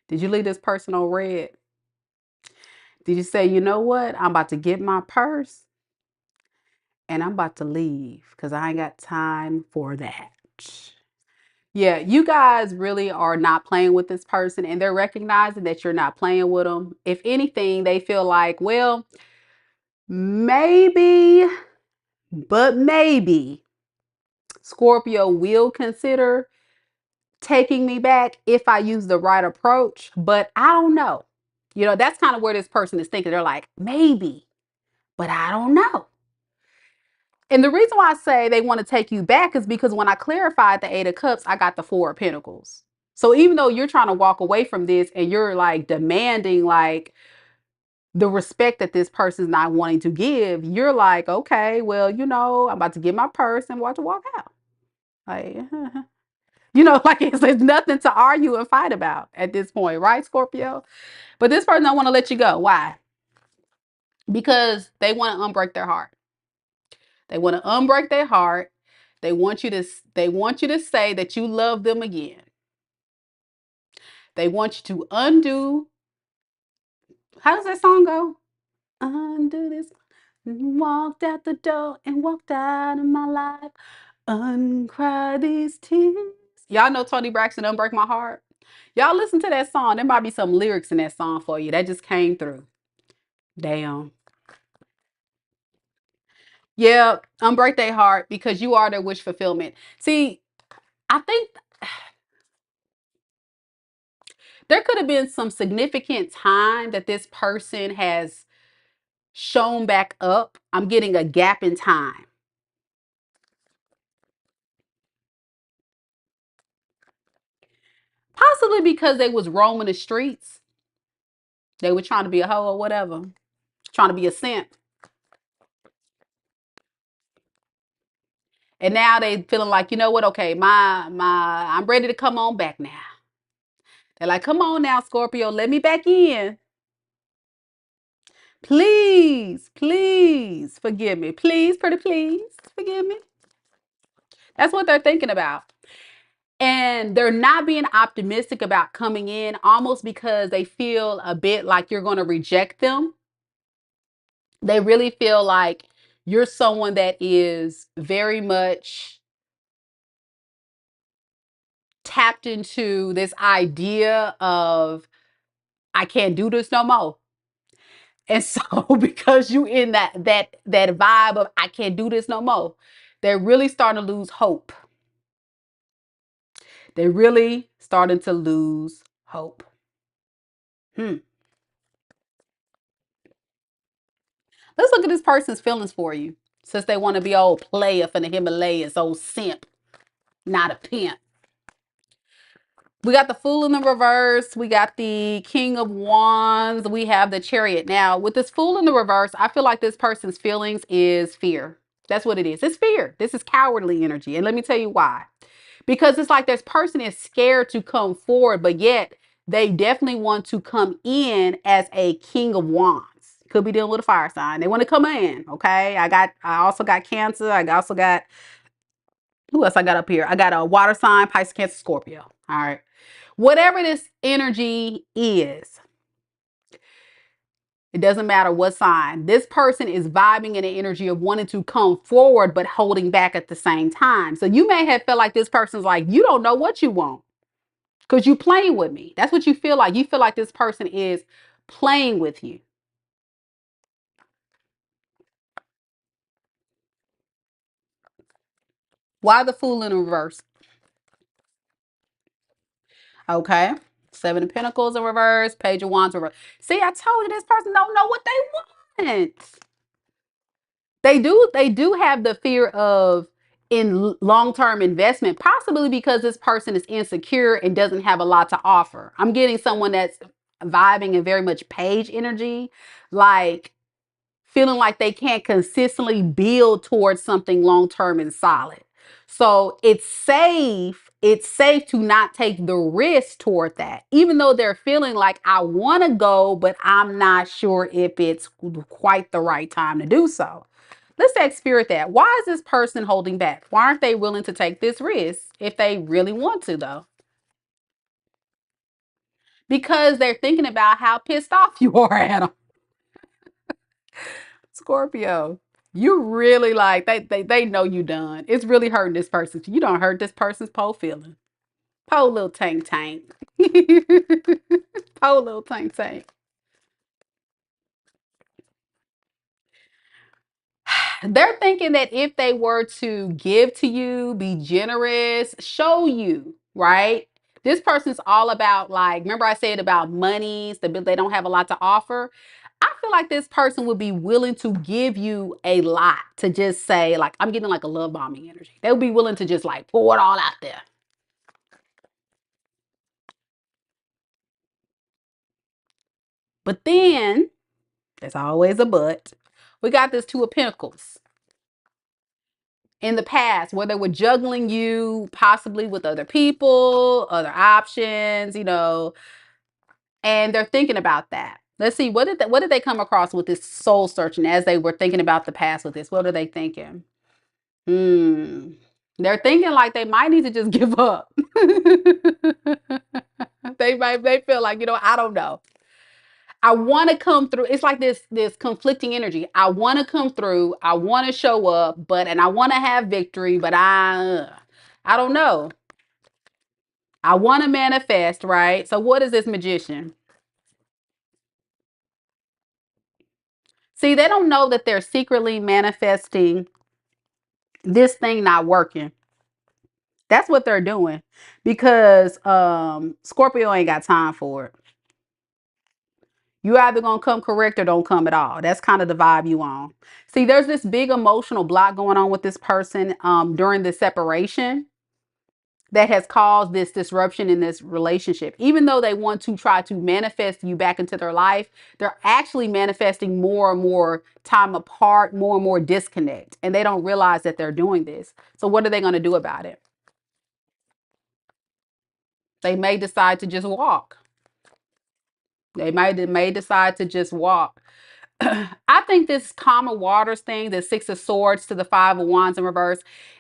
Did you leave this person on red? Did you say, you know what? I'm about to get my purse and I'm about to leave because I ain't got time for that. Yeah, you guys really are not playing with this person and they're recognizing that you're not playing with them. If anything, they feel like, well, maybe, but maybe Scorpio will consider taking me back if I use the right approach, but I don't know. You know, that's kind of where this person is thinking. They're like, maybe, but I don't know. And the reason why I say they want to take you back is because when I clarified the Eight of Cups, I got the Four of Pentacles. So even though you're trying to walk away from this and you're like demanding like the respect that this person's not wanting to give, you're like, okay, well, you know, I'm about to get my purse and watch to walk out. Like, you know, like there's nothing to argue and fight about at this point, right, Scorpio? But this person don't want to let you go. Why? Because they want to unbreak their heart. They want to unbreak their heart. They want you to say that you love them again. They want you to undo. How does that song go? Undo this. Walked out the door and walked out of my life. Uncry these tears. Y'all know Tony Braxton, Unbreak My Heart? Y'all listen to that song. There might be some lyrics in that song for you. That just came through. Damn. Yeah, unbreak their heart because you are their wish fulfillment. See, I think there could have been some significant time that this person has shown back up. I'm getting a gap in time. Possibly because they was roaming the streets. They were trying to be a hoe or whatever. Trying to be a simp. And now they feeling like, you know what? Okay, I'm ready to come on back now. They're like, come on now, Scorpio, let me back in. Please, please forgive me. Please, pretty please forgive me. That's what they're thinking about. And they're not being optimistic about coming in almost because they feel a bit like you're going to reject them. They really feel like you're someone that is very much tapped into this idea of, I can't do this no more. And so because you in that vibe of I can't do this no more, they're really starting to lose hope. They're really starting to lose hope. Let's look at this person's feelings for you. Since they want to be old player from the Himalayas, old simp, not a pimp. We got the Fool in the reverse. We got the King of Wands. We have the Chariot. Now, with this Fool in the reverse, I feel like this person's feelings is fear. That's what it is. It's fear. This is cowardly energy. And let me tell you why. Because it's like this person is scared to come forward, but yet they definitely want to come in as a King of Wands. Could be dealing with a fire sign. They want to come in. Okay. I also got Cancer. I also got, who else I got up here? I got a water sign, Pisces, Cancer, Scorpio. All right. Whatever this energy is, it doesn't matter what sign. This person is vibing in the energy of wanting to come forward, but holding back at the same time. So you may have felt like this person's like, you don't know what you want because you playing with me. That's what you feel like. You feel like this person is playing with you. Why the Fool in reverse? Okay. Seven of Pentacles in reverse, Page of Wands in reverse. See, I told you this person don't know what they want. They do have the fear of in long-term investment, possibly because this person is insecure and doesn't have a lot to offer. I'm getting someone that's vibing in very much page energy, like feeling like they can't consistently build towards something long-term and solid. So it's safe to not take the risk toward that, even though they're feeling like I want to go, but I'm not sure if it's quite the right time to do so. Let's ask spirit that. Why is this person holding back? Why aren't they willing to take this risk if they really want to, though? Because they're thinking about how pissed off you are at them. Scorpio, you really like they know you done. It's really hurting this person. You don't hurt this person's pole feeling. Pole little tank tank. Pole little tank tank. They're thinking that if they were to give to you, be generous, show you, right? This person's all about, like, remember I said about money, they don't have a lot to offer. I feel like this person would be willing to give you a lot to just say, like, I'm getting like a love bombing energy. They would be willing to just like pour it all out there. But then there's always a but. We got this Two of Pentacles in the past where they were juggling you possibly with other people, other options, and they're thinking about that. Let's see, what did they come across with this soul searching as they were thinking about the past with this? What are they thinking? Hmm. They're thinking like they might need to just give up. They feel like, I don't know. I want to come through. It's like this conflicting energy. I want to come through. I want to show up, and I want to have victory, but I don't know. I want to manifest, right? So what is this magician? See, they don't know that they're secretly manifesting this thing not working. That's what they're doing because Scorpio ain't got time for it. You either gonna come correct or don't come at all. That's kind of the vibe you on. See, there's this big emotional block going on with this person during the separation that has caused this disruption in this relationship. Even though they want to try to manifest you back into their life, they're actually manifesting more and more time apart, more and more disconnect, and they don't realize that they're doing this. So what are they going to do about it? They may decide to just walk. They may decide to just walk. I think this common waters thing, the Six of Swords to the Five of Wands in reverse,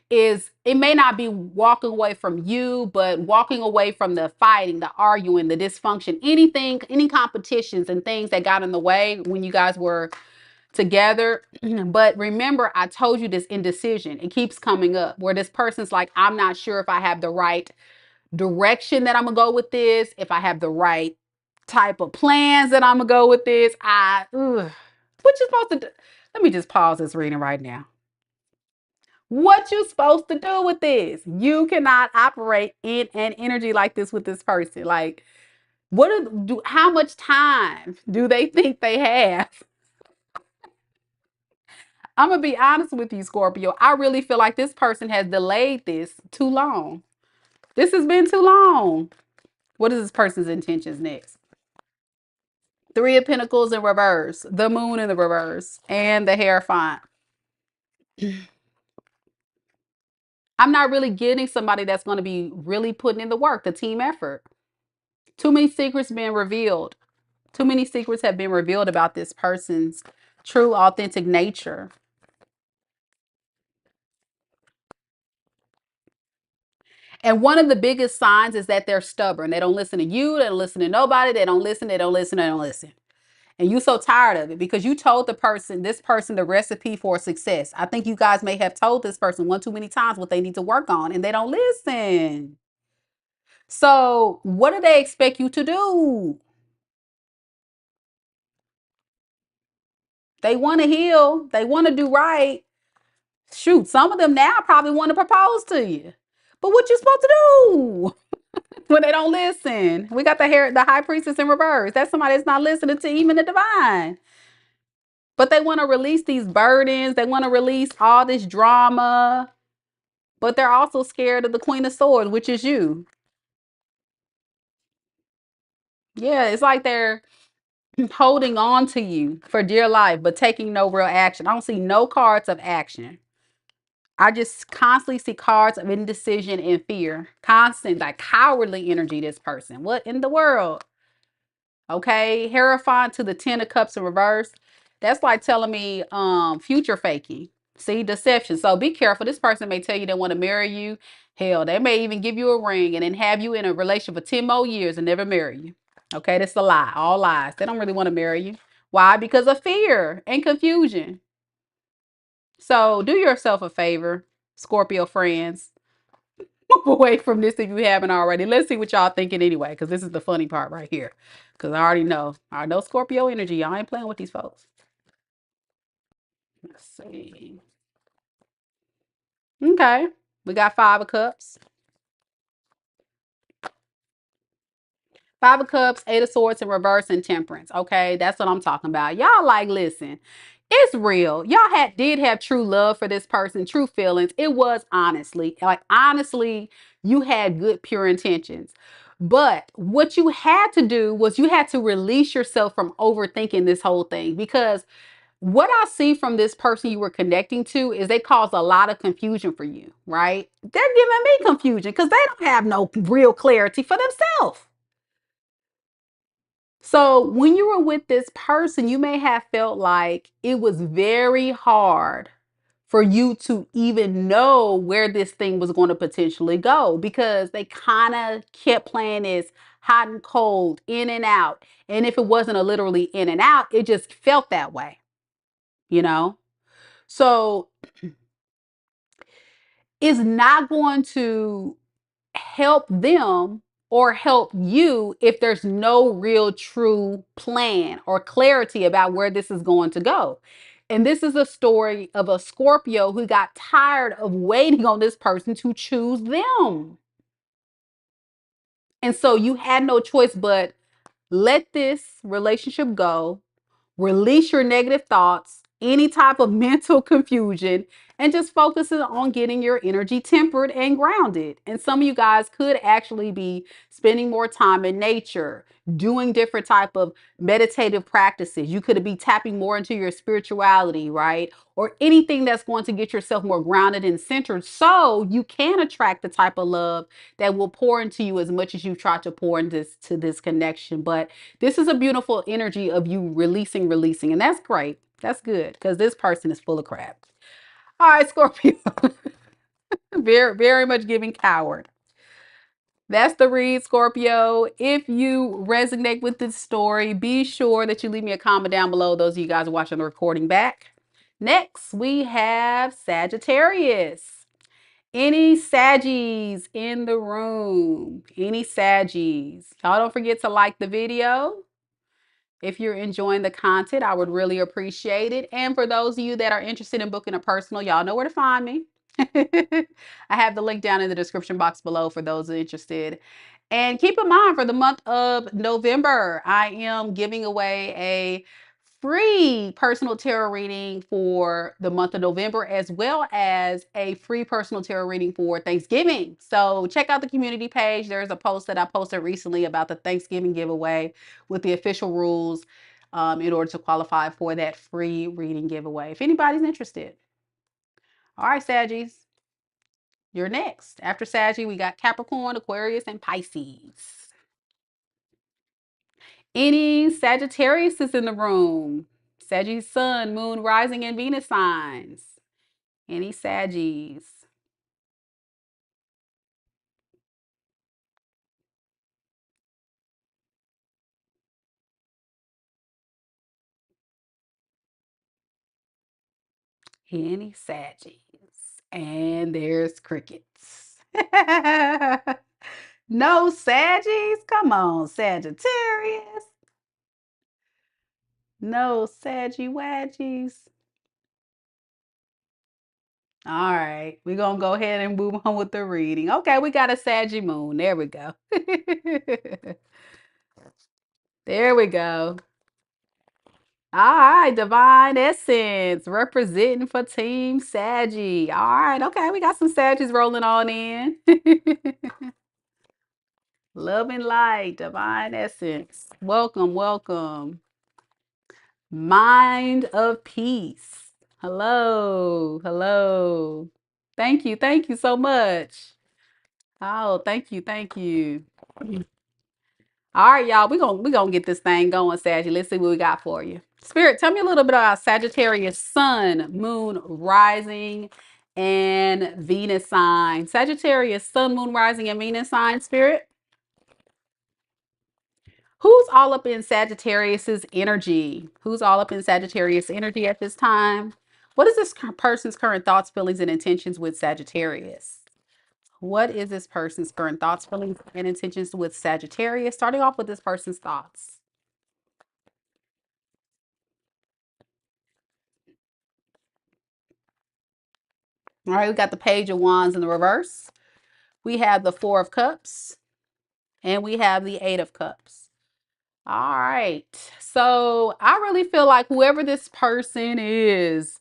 is it may not be walking away from you, but walking away from the fighting, the arguing, the dysfunction, anything, any competitions and things that got in the way when you guys were together. But remember, I told you this indecision. It keeps coming up where this person's like, I'm not sure if I have the right direction that I'm gonna go with this, if I have the right type of plans that I'm gonna go with this. What you supposed to do? Let me just pause this reading right now. What you supposed to do with this? You cannot operate in an energy like this with this person. Like, how much time do they think they have? I'm gonna be honest with you, Scorpio. I really feel like this person has delayed this too long. This has been too long. What is this person's intentions next? Three of Pentacles in reverse, the Moon in the reverse, and the Hierophant. I'm not really getting somebody that's going to be really putting in the work, the team effort. Too many secrets being revealed. Too many secrets have been revealed about this person's true, authentic nature. And one of the biggest signs is that they're stubborn. They don't listen to you. They don't listen to nobody. They don't listen. They don't listen. They don't listen. And you so tired of it because you told this person the recipe for success. I think you guys may have told this person one too many times what they need to work on and they don't listen. So what do they expect you to do? They want to heal. They want to do right. Shoot, some of them now probably want to propose to you. But what you supposed to do when they don't listen? We got the High Priestess in reverse. That's somebody that's not listening to even the divine. But they want to release these burdens. They want to release all this drama. But they're also scared of the Queen of Swords, which is you. Yeah, it's like they're holding on to you for dear life, but taking no real action. I don't see no cards of action. I just constantly see cards of indecision and fear. Constant, like cowardly energy, this person. What in the world? Okay. Hierophant to the Ten of Cups in reverse. That's like telling me future faking. See, deception. So be careful. This person may tell you they want to marry you. Hell, they may even give you a ring and then have you in a relationship for 10 more years and never marry you. Okay, that's a lie. All lies. They don't really want to marry you. Why? Because of fear and confusion. So do yourself a favor, Scorpio friends. Move away from this if you haven't already. Let's see what y'all thinking anyway, because this is the funny part right here. Because I already know. I know Scorpio energy. Y'all ain't playing with these folks. Let's see. Okay. We got Five of Cups. Five of Cups, Eight of Swords in reverse, and Temperance. Okay, that's what I'm talking about. Y'all like, listen, it's real. Y'all did have true love for this person, true feelings. It was honestly, you had good, pure intentions. But what you had to do was you had to release yourself from overthinking this whole thing, because what I see from this person you were connecting to is they cause a lot of confusion for you, right? They're giving me confusion because they don't have no real clarity for themselves. So when you were with this person, you may have felt like it was very hard for you to even know where this thing was going to potentially go, because they kind of kept playing this hot and cold, in and out. And if it wasn't a literally in and out, it just felt that way, you know? So it's not going to help them or help you if there's no real true plan or clarity about where this is going to go. And this is a story of a Scorpio who got tired of waiting on this person to choose them. And so you had no choice but let this relationship go. Release your negative thoughts, any type of mental confusion, and just focusing on getting your energy tempered and grounded. And some of you guys could actually be spending more time in nature, doing different type of meditative practices. You could be tapping more into your spirituality, right? Or anything that's going to get yourself more grounded and centered so you can attract the type of love that will pour into you as much as you try to pour into this connection. But this is a beautiful energy of you releasing, and that's great. That's good, because this person is full of crap. All right, Scorpio. Very, very much giving coward. That's the read, Scorpio. If you resonate with this story, be sure that you leave me a comment down below. Those of you guys watching the recording back. Next, we have Sagittarius. Any Saggies in the room? Any Saggies? Y'all don't forget to like the video. If you're enjoying the content, I would really appreciate it. And for those of you that are interested in booking a personal, y'all know where to find me. I have the link down in the description box below for those interested. And keep in mind, for the month of November, I am giving away a free personal tarot reading for the month of November, as well as a free personal tarot reading for Thanksgiving. So check out the community page. There's a post that I posted recently about the Thanksgiving giveaway with the official rules in order to qualify for that free reading giveaway, if anybody's interested. All right, Saggies, you're next. After Saggy, we got Capricorn, Aquarius, and Pisces. Any Sagittarius is in the room? Sagittarius Sun, Moon, Rising, and Venus signs. Any Saggies? Any Saggies? And there's crickets. No Saggies? Come on, Sagittarius. No Saggy Waggies. All right, we're going to go ahead and move on with the reading. Okay, we got a Saggy Moon. There we go. There we go. All right, Divine Essence representing for Team Saggy. All right, okay, we got some Saggies rolling on in. Love and light, Divine Essence. Welcome, welcome. Mind of Peace. Hello, hello. Thank you so much. Oh, thank you, thank you. All right, y'all, we gonna get this thing going, Saggy. Let's see what we got for you. Spirit, tell me a little bit about Sagittarius sun, moon, rising, and Venus sign. Sagittarius sun, moon, rising, and Venus sign, Spirit. Who's all up in Sagittarius's energy? Who's all up in Sagittarius energy at this time? What is this person's current thoughts, feelings, and intentions with Sagittarius? What is this person's current thoughts, feelings, and intentions with Sagittarius? Starting off with this person's thoughts. All right, we got the Page of Wands in the reverse. We have the Four of Cups, and we have the Eight of Cups. All right. So I really feel like whoever this person is,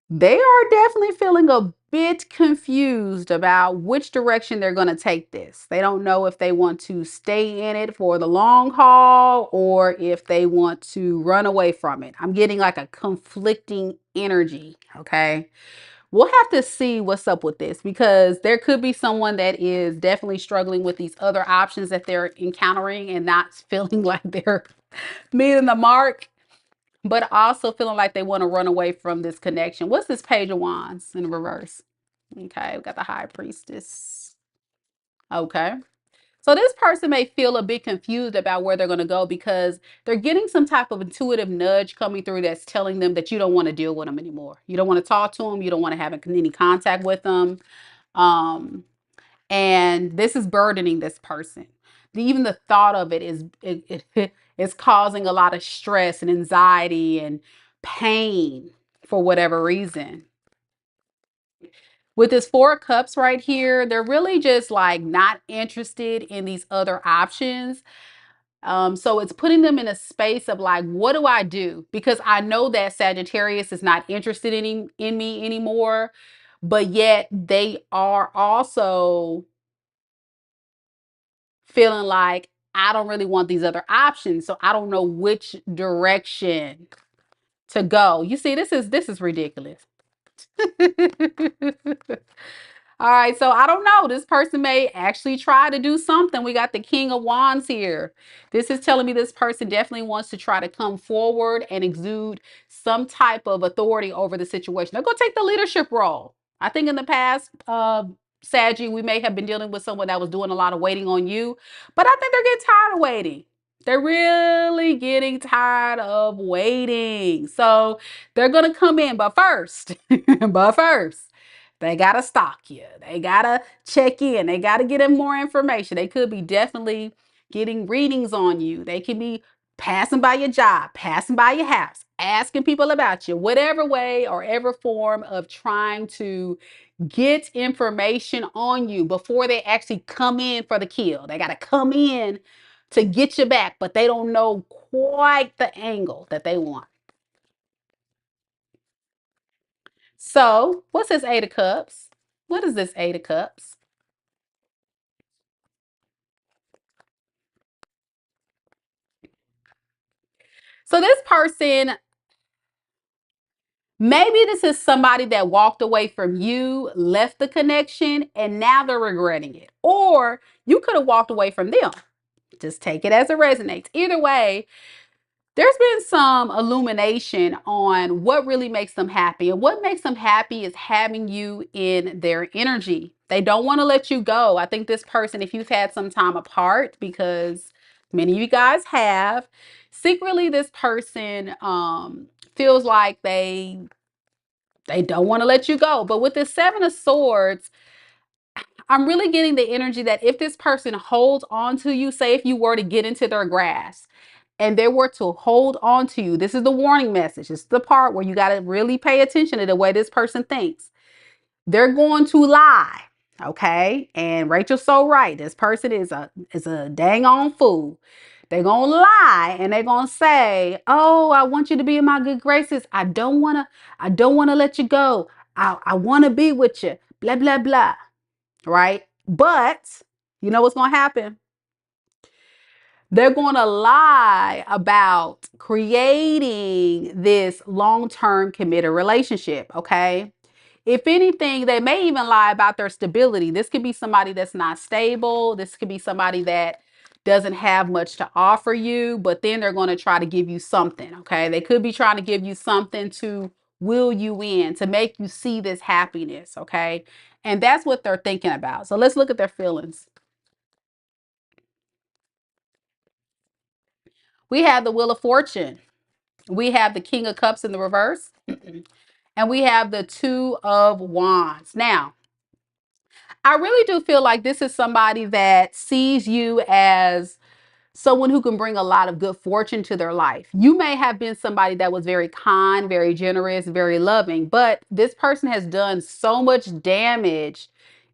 they are definitely feeling a bit confused about which direction they're going to take this. They don't know if they want to stay in it for the long haul or if they want to run away from it. I'm getting like a conflicting energy. Okay. We'll have to see what's up with this because there could be someone that is definitely struggling with these other options that they're encountering and not feeling like they're meeting the mark, but also feeling like they want to run away from this connection. What's this Page of Wands in reverse? Okay, we got the High Priestess. Okay. So this person may feel a bit confused about where they're going to go because they're getting some type of intuitive nudge coming through that's telling them that you don't want to deal with them anymore. You don't want to talk to them. You don't want to have any contact with them. Um, and this is burdening this person. Even the thought of it is causing a lot of stress and anxiety and pain for whatever reason. With this Four of Cups right here, they're really just like not interested in these other options. So it's putting them in a space of like, what do I do? Because I know that Sagittarius is not interested in me anymore, but yet they are also feeling like I don't really want these other options. So I don't know which direction to go. You see, this is ridiculous. All right, so I don't know. This person may actually try to do something. We got the King of Wands here. This is telling me this person definitely wants to try to come forward and exude some type of authority over the situation. They're going to take the leadership role. I think in the past, Saggy, we may have been dealing with someone that was doing a lot of waiting on you, but I think they're getting tired of waiting. They're really getting tired of waiting. So they're going to come in, but first, but first, they got to stalk you. They got to check in. They got to get in more information. They could be definitely getting readings on you. They could be passing by your job, passing by your house, asking people about you, whatever way or ever form of trying to get information on you before they actually come in for the kill. They got to come in to get you back, but they don't know quite the angle that they want. So, what's this Eight of Cups? What is this Eight of Cups? So, this person, maybe this is somebody that walked away from you, left the connection, and now they're regretting it. Or you could have walked away from them. Just take it as it resonates. Either way, there's been some illumination on what really makes them happy. And what makes them happy is having you in their energy. They don't want to let you go. I think this person, if you've had some time apart, because many of you guys have, secretly this person feels like they don't want to let you go. But with the Seven of Swords, I'm really getting the energy that if this person holds on to you, say if you were to get into their grasp, and they were to hold on to you, this is the warning message. This is the part where you got to really pay attention to the way this person thinks. They're going to lie. Okay. And Rachel's so right. This person is a dang on fool. They're going to lie and they're going to say, "Oh, I want you to be in my good graces. I don't want to let you go. I want to be with you." Blah, blah, blah. Right? But you know what's going to happen? They're going to lie about creating this long-term committed relationship. Okay. If anything, they may even lie about their stability. This could be somebody that's not stable. This could be somebody that doesn't have much to offer you, but then they're going to try to give you something. Okay. They could be trying to give you something to will you in, to make you see this happiness. Okay. And that's what they're thinking about. So let's look at their feelings. We have the Wheel of Fortune. We have the King of Cups in the reverse. And we have the Two of Wands. Now, I really do feel like this is somebody that sees you as someone who can bring a lot of good fortune to their life. You may have been somebody that was very kind, very generous, very loving, but this person has done so much damage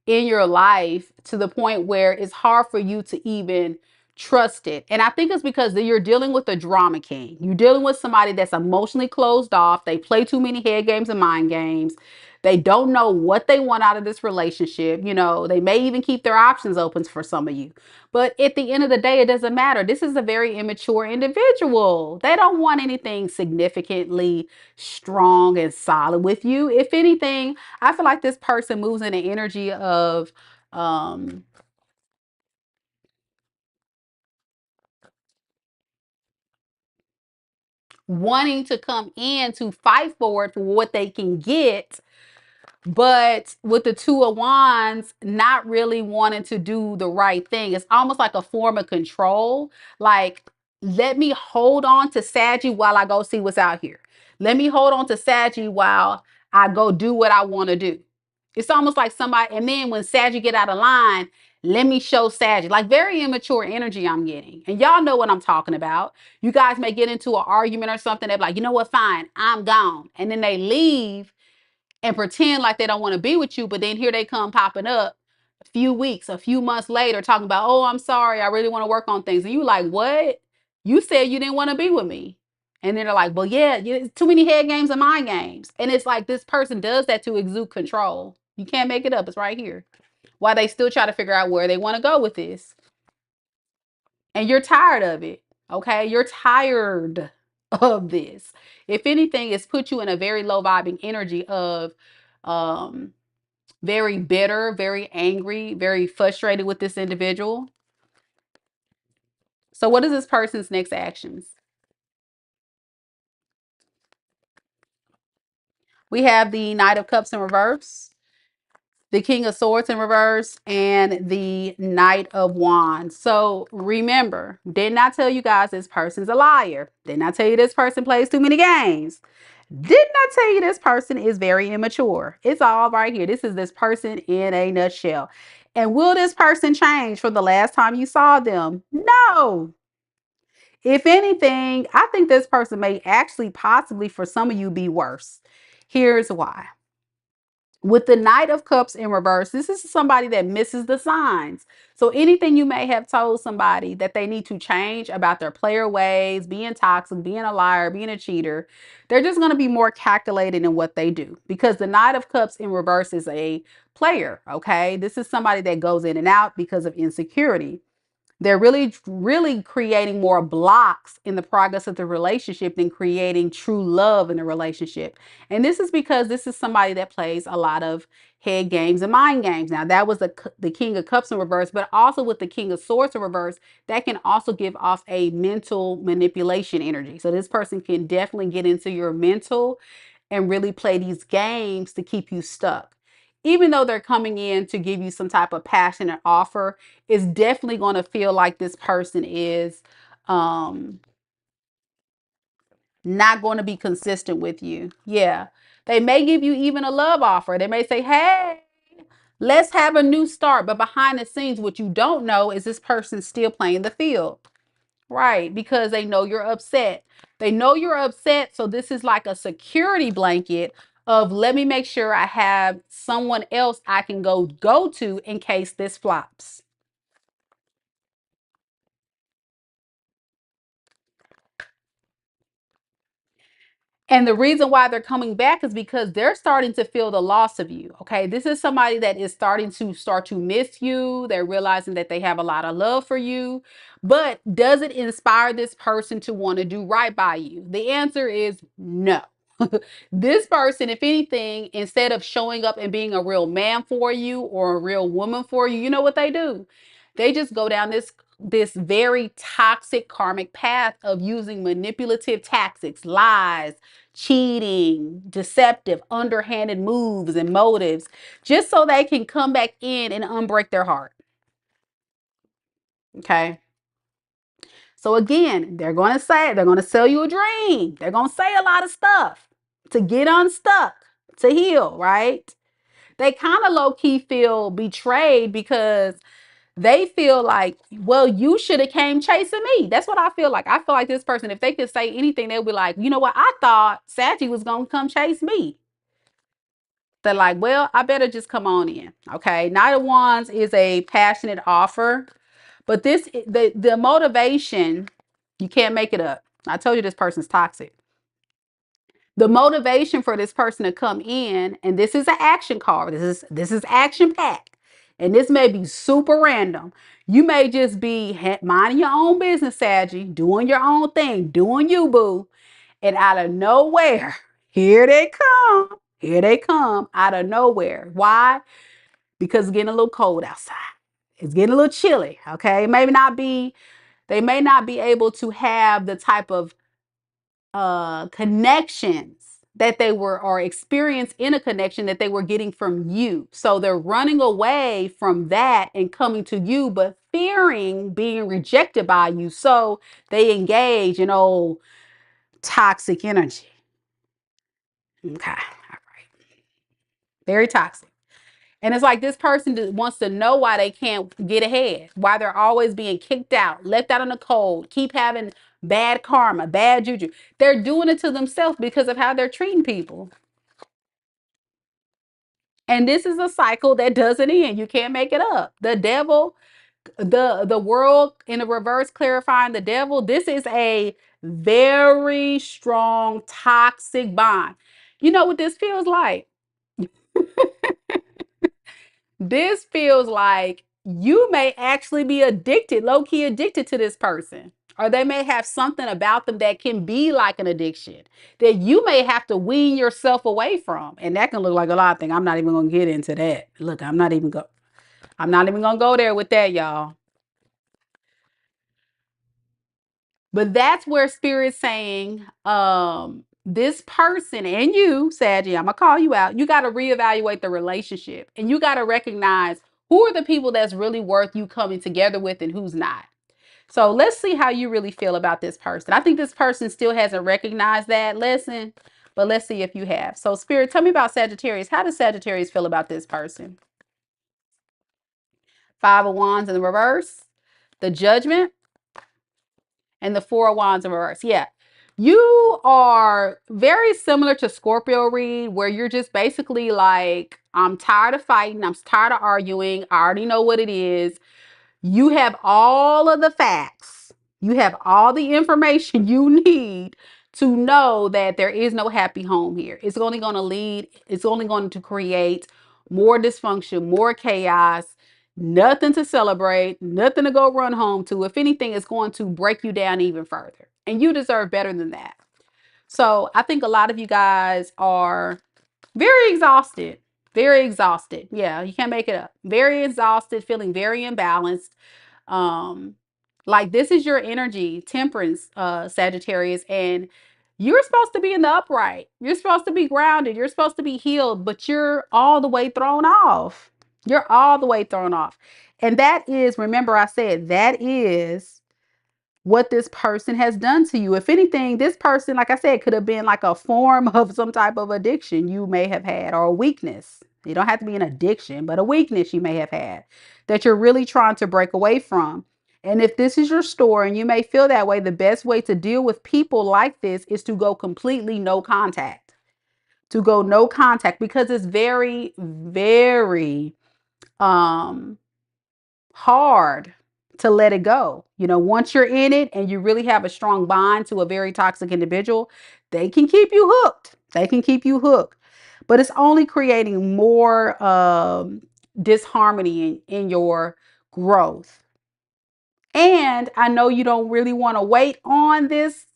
in your life to the point where it's hard for you to even trust it. And I think it's because you're dealing with a drama king. You're dealing with somebody that's emotionally closed off. They play too many head games and mind games. They don't know what they want out of this relationship. You know, they may even keep their options open for some of you. But at the end of the day, it doesn't matter. This is a very immature individual. They don't want anything significantly strong and solid with you. If anything, I feel like this person moves in an energy of um, wanting to come in to fight for it for what they can get, but with the Two of Wands, not really wanting to do the right thing. It's almost like a form of control. Like, let me hold on to Saggy while I go see what's out here. Let me hold on to Saggy while I go do what I want to do. It's almost like somebody, and then when Saggy get out of line, let me show Saggy. Like, very immature energy I'm getting. And y'all know what I'm talking about. You guys may get into an argument or something. They're like, you know what, fine, I'm gone. And then they leave and pretend like they don't want to be with you, but then here they come popping up a few weeks, a few months later, talking about, "Oh, I'm sorry, I really want to work on things." And you like, "What? You said you didn't want to be with me." And then they're like, "Well, yeah, too many head games and mind games." And it's like this person does that to exude control. You can't make it up. It's right here. While they still try to figure out where they want to go with this. And you're tired of it. Okay. You're tired of this. If anything, it's put you in a very low vibing energy of um very bitter, very angry, very frustrated with this individual. So what is this person's next actions? We have the Knight of Cups in reverse, the King of Swords in reverse, and the Knight of Wands. So remember, did not tell you guys this person's a liar. Did not tell you this person plays too many games. Did not tell you this person is very immature. It's all right here. This is this person in a nutshell. And will this person change from the last time you saw them? No. If anything, I think this person may actually possibly for some of you be worse. Here's why. With the Knight of Cups in reverse, this is somebody that misses the signs. So anything you may have told somebody that they need to change about their player ways, being toxic, being a liar, being a cheater, they're just going to be more calculated in what they do, because the Knight of Cups in reverse is a player. Okay. This is somebody that goes in and out because of insecurity. They're really creating more blocks in the progress of the relationship than creating true love in the relationship. And this is because this is somebody that plays a lot of head games and mind games. Now, that was the King of Cups in reverse, but also with the King of Swords in reverse, that can also give off a mental manipulation energy. So this person can definitely get into your mental and really play these games to keep you stuck. Even though they're coming in to give you some type of passionate offer, it's definitely going to feel like this person is um, not going to be consistent with you. Yeah. They may give you even a love offer. They may say, "Hey, let's have a new start." But behind the scenes, what you don't know is this person still playing the field. Right, because they know you're upset. They know you're upset, so this is like a security blanket of, let me make sure I have someone else I can go to in case this flops. And the reason why they're coming back is because they're starting to feel the loss of you. Okay. This is somebody that is starting to miss you. They're realizing that they have a lot of love for you. But does it inspire this person to want to do right by you? The answer is no. This person, if anything, instead of showing up and being a real man for you or a real woman for you, you know what they do? They just go down this very toxic karmic path of using manipulative tactics, lies, cheating, deceptive, underhanded moves and motives, just so they can come back in and unbreak their heart. Okay. So again, they're going to sell you a dream. They're going to say a lot of stuff to get unstuck, to heal, right? They kind of low key feel betrayed because they feel like, well, you should have came chasing me. That's what I feel like. I feel like this person, if they could say anything, they'll be like, you know what? I thought Saggy was going to come chase me. They're like, well, I better just come on in. Okay. Knight of Wands is a passionate offer, but the motivation, you can't make it up. I told you this person's toxic. The motivation for this person to come in, and this is an action card. This is action packed, and this may be super random. You may just be minding your own business, Saggy, doing your own thing, doing you, boo, and out of nowhere, here they come. Here they come out of nowhere. Why? Because it's getting a little cold outside. It's getting a little chilly. Okay, maybe not be. They may not be able to have the type of connections that they were, or experience in a connection that they were getting from you. So they're running away from that and coming to you, but fearing being rejected by you. So they engage in old toxic energy. Okay. All right. Very toxic. And it's like this person wants to know why they can't get ahead, why they're always being kicked out, left out in the cold, keep having bad karma, bad juju. They're doing it to themselves because of how they're treating people. And this is a cycle that doesn't end. You can't make it up. The devil, the world in the reverse clarifying the devil, this is a very strong toxic bond. You know what this feels like? This feels like you may actually be addicted, low key addicted to this person. Or they may have something about them that can be like an addiction that you may have to wean yourself away from. And that can look like a lot of things. I'm not even going to get into that. Look, I'm not even going to go there with that, y'all. But that's where Spirit's saying, this person and you, Saggy, I'm gonna call you out. You got to reevaluate the relationship, and you got to recognize who are the people that's really worth you coming together with and who's not. So let's see how you really feel about this person. I think this person still hasn't recognized that lesson, but let's see if you have. So Spirit, tell me about Sagittarius. How does Sagittarius feel about this person? Five of Wands in the reverse, the Judgment, and the Four of Wands in reverse. Yeah. You are very similar to Scorpio read, where you're just basically like, I'm tired of fighting. I'm tired of arguing. I already know what it is. You have all of the facts. You have all the information you need to know that there is no happy home here. It's only going to lead, it's only going to create more dysfunction, more chaos, nothing to celebrate, nothing to go run home to. If anything, it's going to break you down even further. And you deserve better than that. So I think a lot of you guys are very exhausted. Very exhausted. Yeah, you can't make it up. Very exhausted, feeling very imbalanced. Um, like this is your energy, Temperance, Sagittarius, and you're supposed to be in the upright. You're supposed to be grounded. You're supposed to be healed, but you're all the way thrown off. You're all the way thrown off. And that is, remember I said, that is what this person has done to you. If anything, this person, like I said, could have been like a form of some type of addiction you may have had, or a weakness. You don't have to be an addiction, but a weakness you may have had that you're really trying to break away from. And if this is your story and you may feel that way, the best way to deal with people like this is to go completely no contact. To go no contact, because it's very, very hard to let it go. You know, once you're in it and you really have a strong bond to a very toxic individual, they can keep you hooked. They can keep you hooked. But it's only creating more disharmony in your growth. And I know you don't really want to wait on this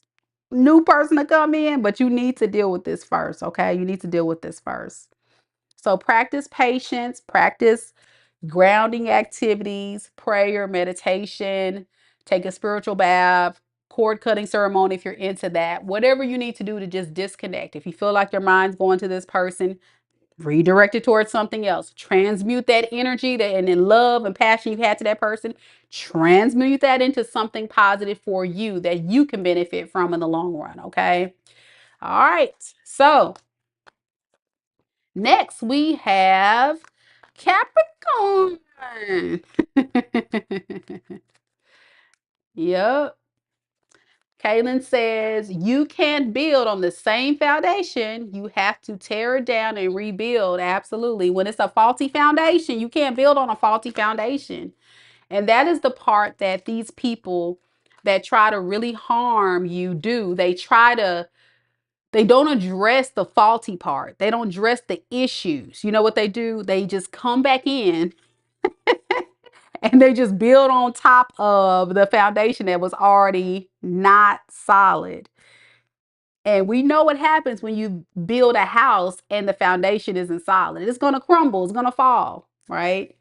new person to come in, but you need to deal with this first, okay? You need to deal with this first. So practice patience, practice grounding activities, prayer, meditation, take a spiritual bath, cord cutting ceremony if you're into that. Whatever you need to do to just disconnect. If you feel like your mind's going to this person, redirect it towards something else. Transmute that energy that and in love and passion you've had to that person. Transmute that into something positive for you that you can benefit from in the long run. Okay. All right. So next we have Capricorn. Yep. Kaylin says, you can't build on the same foundation. You have to tear it down and rebuild. Absolutely. When it's a faulty foundation, you can't build on a faulty foundation. And that is the part that these people that try to really harm you do. They don't address the faulty part. They don't address the issues. You know what they do? They just come back in and they just build on top of the foundation that was already not solid. And we know what happens when you build a house and the foundation isn't solid. It's going to crumble, it's going to fall, right?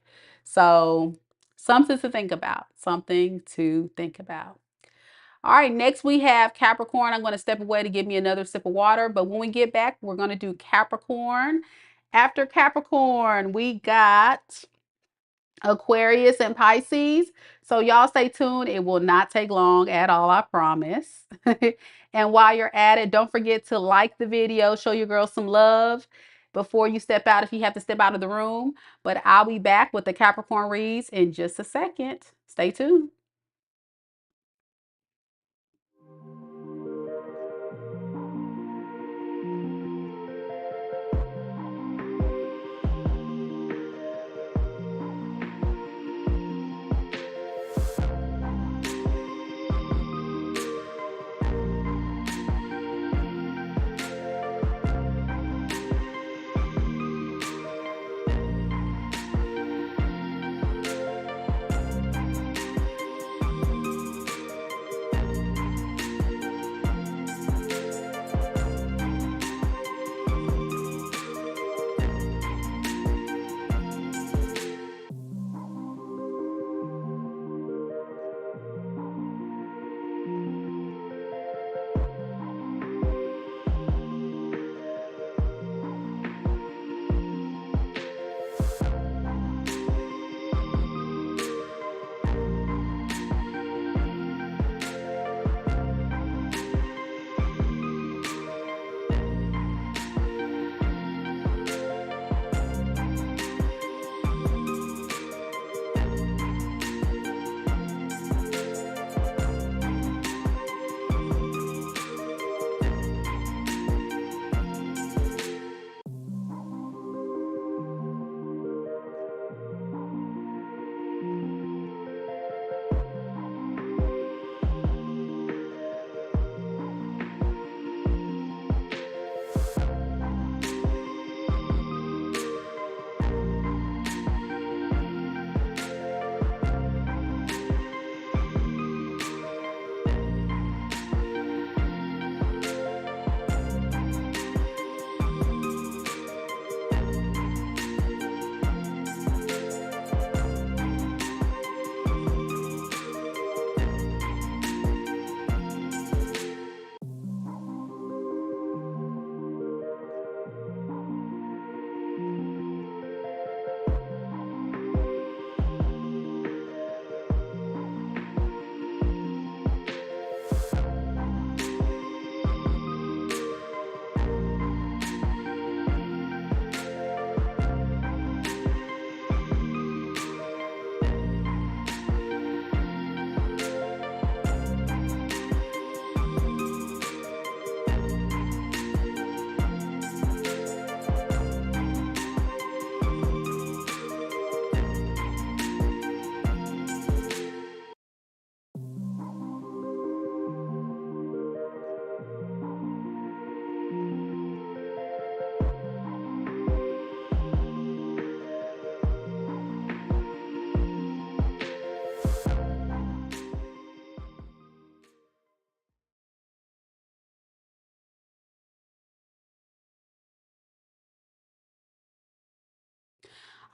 So, something to think about. Something to think about. All right, next we have Capricorn. I'm going to step away to give me another sip of water. But when we get back, we're going to do Capricorn. After Capricorn, we got Aquarius and Pisces. So y'all stay tuned. It will not take long at all, I promise. And while you're at it, don't forget to like the video, show your girl some love before you step out if you have to step out of the room. But I'll be back with the Capricorn reads in just a second. Stay tuned.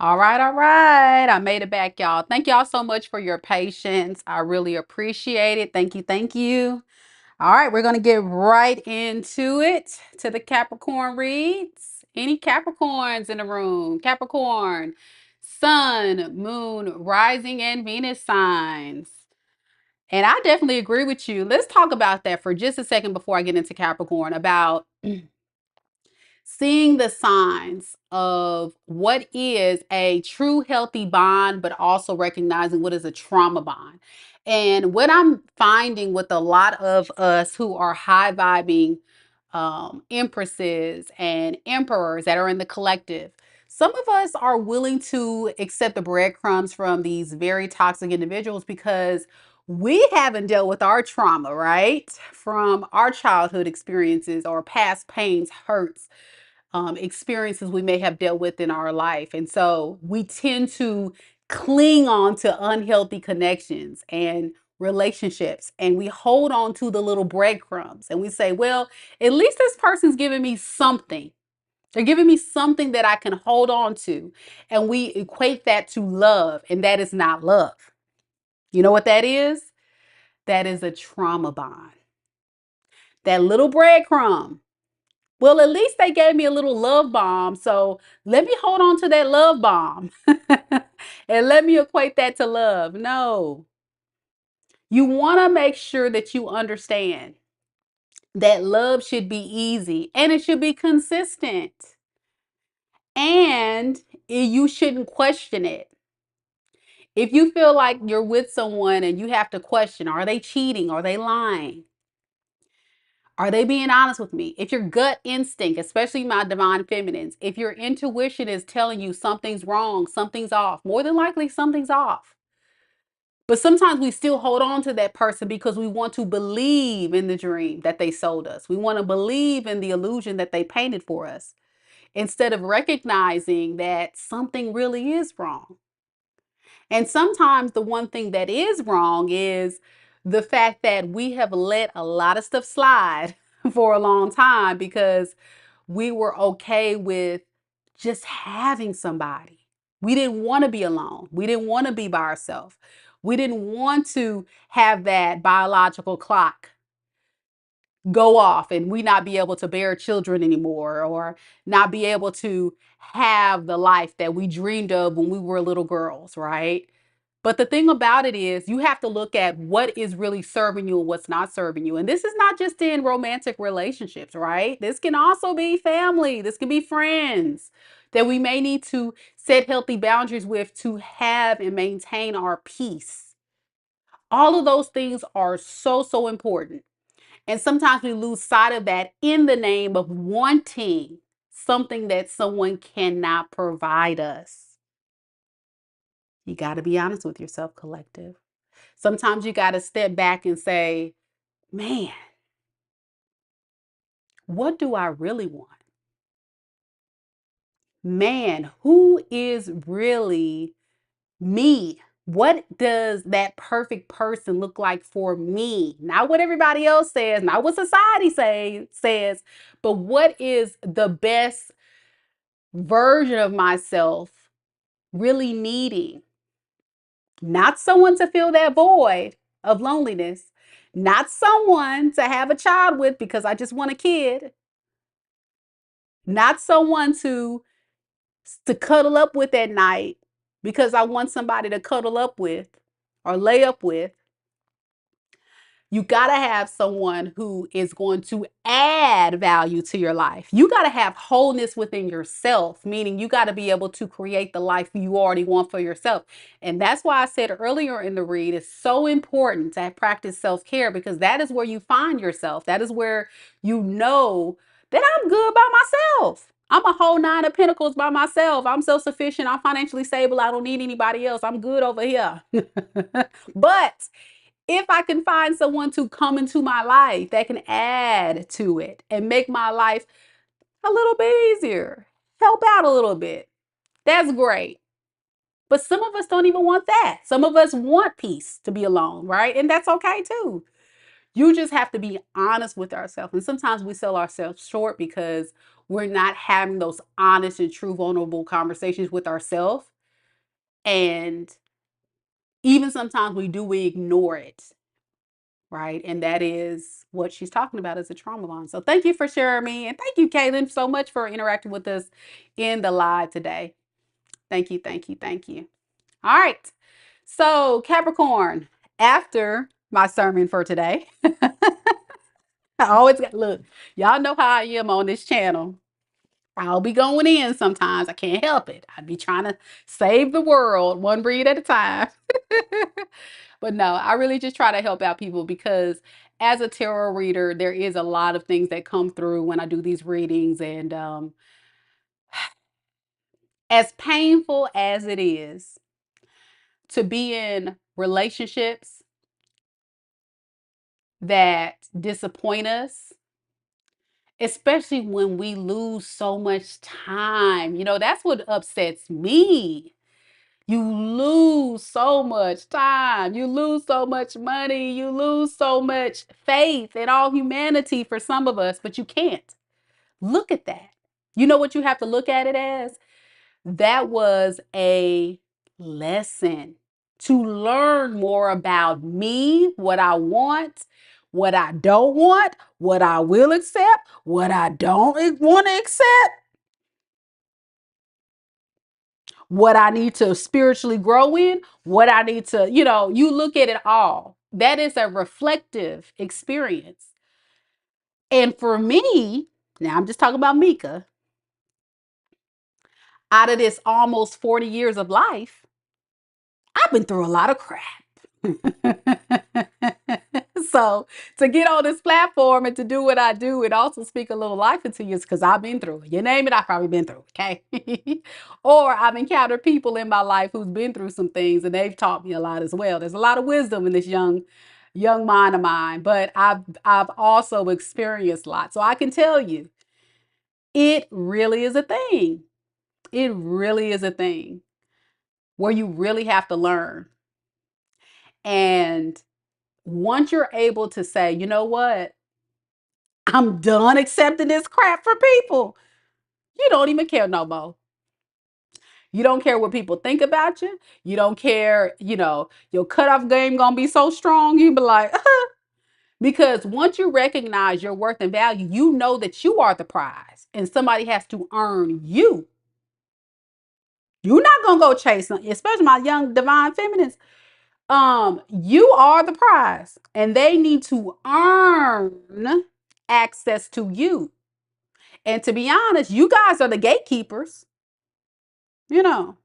All right, all right. I made it back, y'all. Thank y'all so much for your patience. I really appreciate it. Thank you. Thank you. All right, we're going to get right into it, to the Capricorn reads. Any Capricorns in the room? Capricorn, Sun, Moon, Rising, and Venus signs. And I definitely agree with you. Let's talk about that for just a second before I get into Capricorn, about seeing the signs of what is a true healthy bond, but also recognizing what is a trauma bond. And what I'm finding with a lot of us who are high vibing empresses and emperors that are in the collective, some of us are willing to accept the breadcrumbs from these very toxic individuals because we haven't dealt with our trauma, right? From our childhood experiences or past pains, hurts, experiences we may have dealt with in our life. And so we tend to cling on to unhealthy connections and relationships, and we hold on to the little breadcrumbs and we say, well, at least this person's giving me something. They're giving me something that I can hold on to. And we equate that to love, and that is not love. You know what that is? That is a trauma bond. That little breadcrumb, well, at least they gave me a little love bomb. So let me hold on to that love bomb and let me equate that to love. No, you want to make sure that you understand that love should be easy and it should be consistent. And you shouldn't question it. If you feel like you're with someone and you have to question, are they cheating? Are they lying? Are they being honest with me? If your gut instinct, especially my divine feminines, if your intuition is telling you something's wrong, something's off, more than likely something's off. But sometimes we still hold on to that person because we want to believe in the dream that they sold us. We want to believe in the illusion that they painted for us, instead of recognizing that something really is wrong. And sometimes the one thing that is wrong is the fact that we have let a lot of stuff slide for a long time because we were okay with just having somebody. We didn't want to be alone. We didn't want to be by ourselves. We didn't want to have that biological clock go off and we not be able to bear children anymore, or not be able to have the life that we dreamed of when we were little girls, right? But the thing about it is, you have to look at what is really serving you and what's not serving you. And this is not just in romantic relationships, right? This can also be family. This can be friends that we may need to set healthy boundaries with to have and maintain our peace. All of those things are so, so important. And sometimes we lose sight of that in the name of wanting something that someone cannot provide us. You got to be honest with yourself, collective. Sometimes you got to step back and say, man, what do I really want? Man, who is really me? What does that perfect person look like for me? Not what everybody else says, not what society says, but what is the best version of myself really needing? Not someone to fill that void of loneliness, not someone to have a child with because I just want a kid, not someone to cuddle up with at night because I want somebody to cuddle up with or lay up with. You got to have someone who is going to add value to your life. You got to have wholeness within yourself, meaning you got to be able to create the life you already want for yourself. And that's why I said earlier in the read, it's so important to practice self-care, because that is where you find yourself. That is where you know that I'm good by myself. I'm a whole nine of pentacles by myself. I'm self-sufficient. I'm financially stable. I don't need anybody else. I'm good over here. But if I can find someone to come into my life that can add to it and make my life a little bit easier, help out a little bit, that's great. But some of us don't even want that. Some of us want peace, to be alone, right? And that's okay too. You just have to be honest with ourselves. And sometimes we sell ourselves short because we're not having those honest and true vulnerable conversations with ourselves. And even sometimes we ignore it, right? And that is what she's talking about as a trauma bond. So thank you for sharing me. And thank you, Kaylin, so much for interacting with us in the live today. Thank you, thank you, thank you. All right. So, Capricorn, after my sermon for today, I always got, look, y'all know how I am on this channel. I'll be going in sometimes. I can't help it. I'd be trying to save the world one breed at a time. But no, I really just try to help out people because as a tarot reader, there is a lot of things that come through when I do these readings. And as painful as it is to be in relationships that disappoint us, especially when we lose so much time, that's what upsets me. You lose so much time. You lose so much money. You lose so much faith in all humanity for some of us, but you can't. Look at that. You know what you have to look at it as? That was a lesson to learn more about me, what I want, what I don't want, what I will accept, what I don't want to accept, what I need to spiritually grow in, what I need to, you look at it all. That is a reflective experience. And for me, now I'm just talking about Meka, out of this almost 40 years of life, I've been through a lot of crap. So to get on this platform and to do what I do and also speak a little life into you is because I've been through it. You name it, I've probably been through it, okay? Or I've encountered people in my life who's been through some things and they've taught me a lot as well. There's a lot of wisdom in this young mind of mine, but I've also experienced a lot. So I can tell you, it really is a thing. It really is a thing where you really have to learn. And once you're able to say, you know what, I'm done accepting this crap for people, you don't even care no more. You don't care what people think about you. You don't care, your cutoff game gonna be so strong, you be like, because once you recognize your worth and value, you know that you are the prize and somebody has to earn you. You're not gonna go chase them, especially my young divine feminines. You are the prize and they need to earn access to you. And to be honest, you guys are the gatekeepers. You know,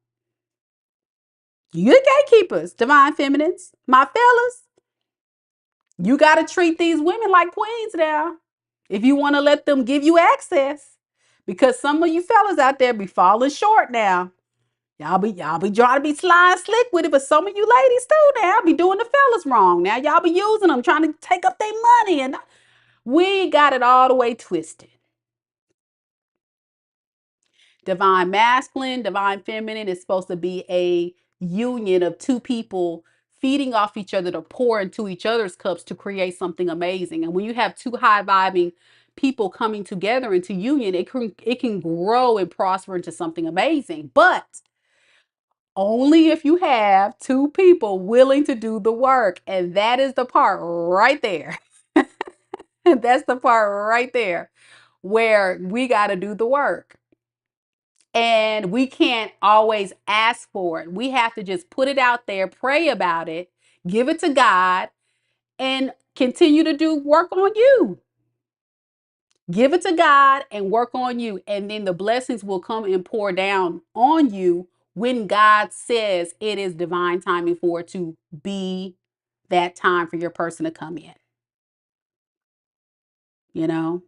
you the gatekeepers, divine feminines. My fellas, you got to treat these women like queens now if you want to let them give you access. Because some of you fellas out there be falling short now. Y'all be trying to be sly and slick with it, but some of you ladies too now be doing the fellas wrong. Now y'all be using them, trying to take up their money, and we got it all the way twisted. Divine masculine, divine feminine is supposed to be a union of two people feeding off each other to pour into each other's cups to create something amazing. And when you have two high vibing people coming together into union, it can grow and prosper into something amazing. But only if you have two people willing to do the work. And that is the part right there. That's the part right there where we got to do the work. And we can't always ask for it. We have to just put it out there, pray about it, give it to God, and continue to do work on you. Give it to God and work on you. And then the blessings will come and pour down on you when God says it is divine timing for it to be that time for your person to come in. You know?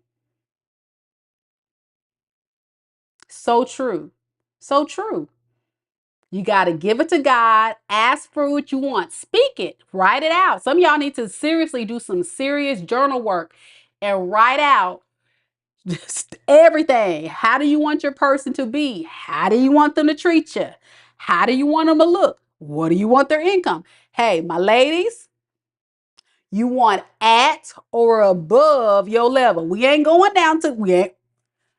So true. So true. You got to give it to God, ask for what you want, speak it, write it out. Some of y'all need to seriously do some serious journal work and write out just everything. How do you want your person to be? How do you want them to treat you? How do you want them to look? What do you want their income? Hey, my ladies, you want at or above your level. We ain't going down to,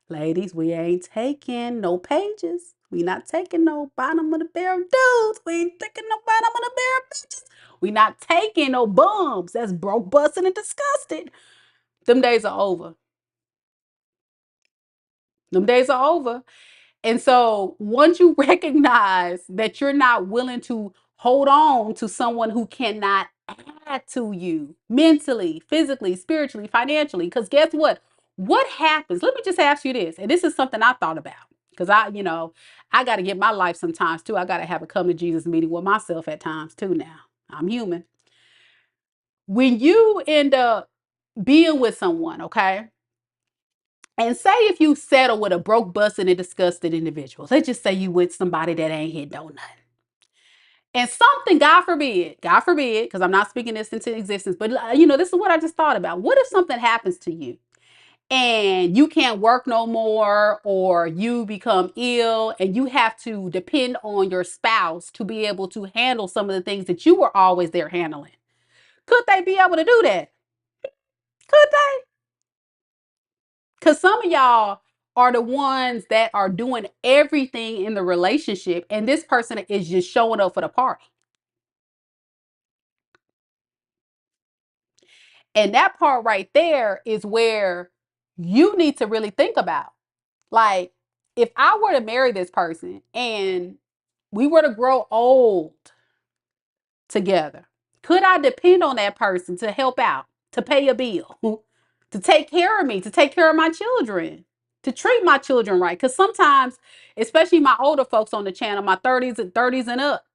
Ladies, we ain't taking no pages. We not taking no bottom of the barrel dudes. We ain't taking no bottom of the barrel bitches. We not taking no bums that's broke, busted, and disgusted. Them days are over. Them days are over. And so once you recognize that you're not willing to hold on to someone who cannot add to you mentally, physically, spiritually, financially, because guess what? What happens? Let me just ask you this. And this is something I thought about because I got to get my life sometimes too. I got to have a come to Jesus meeting with myself at times too now. I'm human. When you end up being with someone, okay? And say if you settle with a broke, busted, and disgusted individual, let's just say you with somebody that ain't hit no nothing. And something, God forbid, because I'm not speaking this into existence, but this is what I just thought about. What if something happens to you and you can't work no more, or you become ill and you have to depend on your spouse to be able to handle some of the things that you were always there handling? Could they be able to do that? Could they? Because some of y'all are the ones that are doing everything in the relationship, and this person is just showing up for the party. And that part right there is where you need to really think about. Like, if I were to marry this person and we were to grow old together, could I depend on that person to help out, to pay a bill, to take care of me, to take care of my children, to treat my children right? Because sometimes, especially my older folks on the channel, my 30s and up,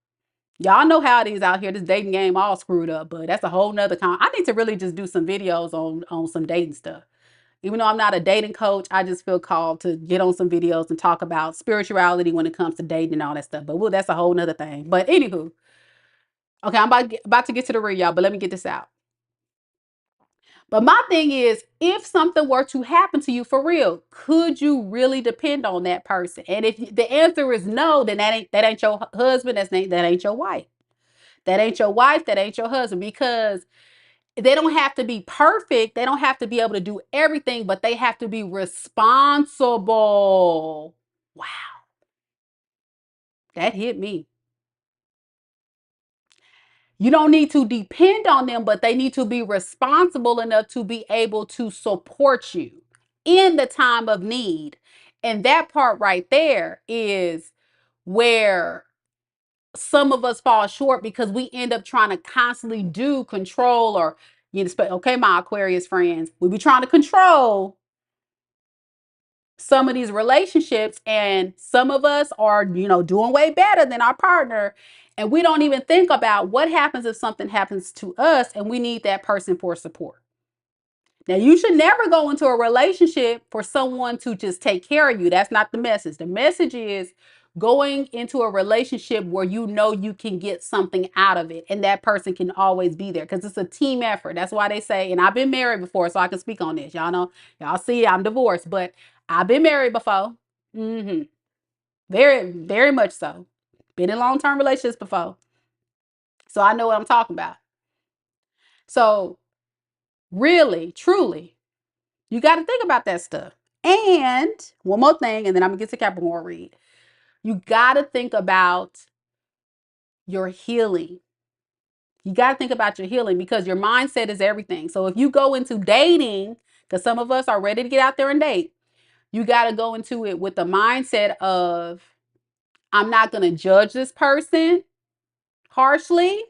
y'all know how it is out here. This dating game all screwed up, but that's a whole nother I need to really just do some videos on some dating stuff. Even though I'm not a dating coach, I just feel called to get on some videos and talk about spirituality when it comes to dating and all that stuff. But well, that's a whole nother thing. But anywho, okay, I'm about to get to the real, y'all, but let me get this out. But my thing is, if something were to happen to you for real, could you really depend on that person? And if the answer is no, then that ain't your husband, that ain't your wife. That ain't your wife, that ain't your husband, because they don't have to be perfect. They don't have to be able to do everything, but they have to be responsible. Wow, that hit me. You don't need to depend on them, but they need to be responsible enough to be able to support you in the time of need. And that part right there is where some of us fall short, because we end up trying to constantly do control, or okay, my Aquarius friends, we be trying to control some of these relationships, and some of us are doing way better than our partner, and we don't even think about what happens if something happens to us and we need that person for support. Now, you should never go into a relationship for someone to just take care of you. That's not the message. The message is going into a relationship where you can get something out of it, and that person can always be there, because it's a team effort. That's why they say, and I've been married before, so I can speak on this. Y'all know, y'all see, I'm divorced, but I've been married before. Very, very much so. Been in long-term relationships before. So I know what I'm talking about. So really, truly, you got to think about that stuff. And one more thing, and then I'm going to get to Capricorn read. You got to think about your healing. You got to think about your healing, because your mindset is everything. So if you go into dating, because some of us are ready to get out there and date, you got to go into it with the mindset of, I'm not going to judge this person harshly.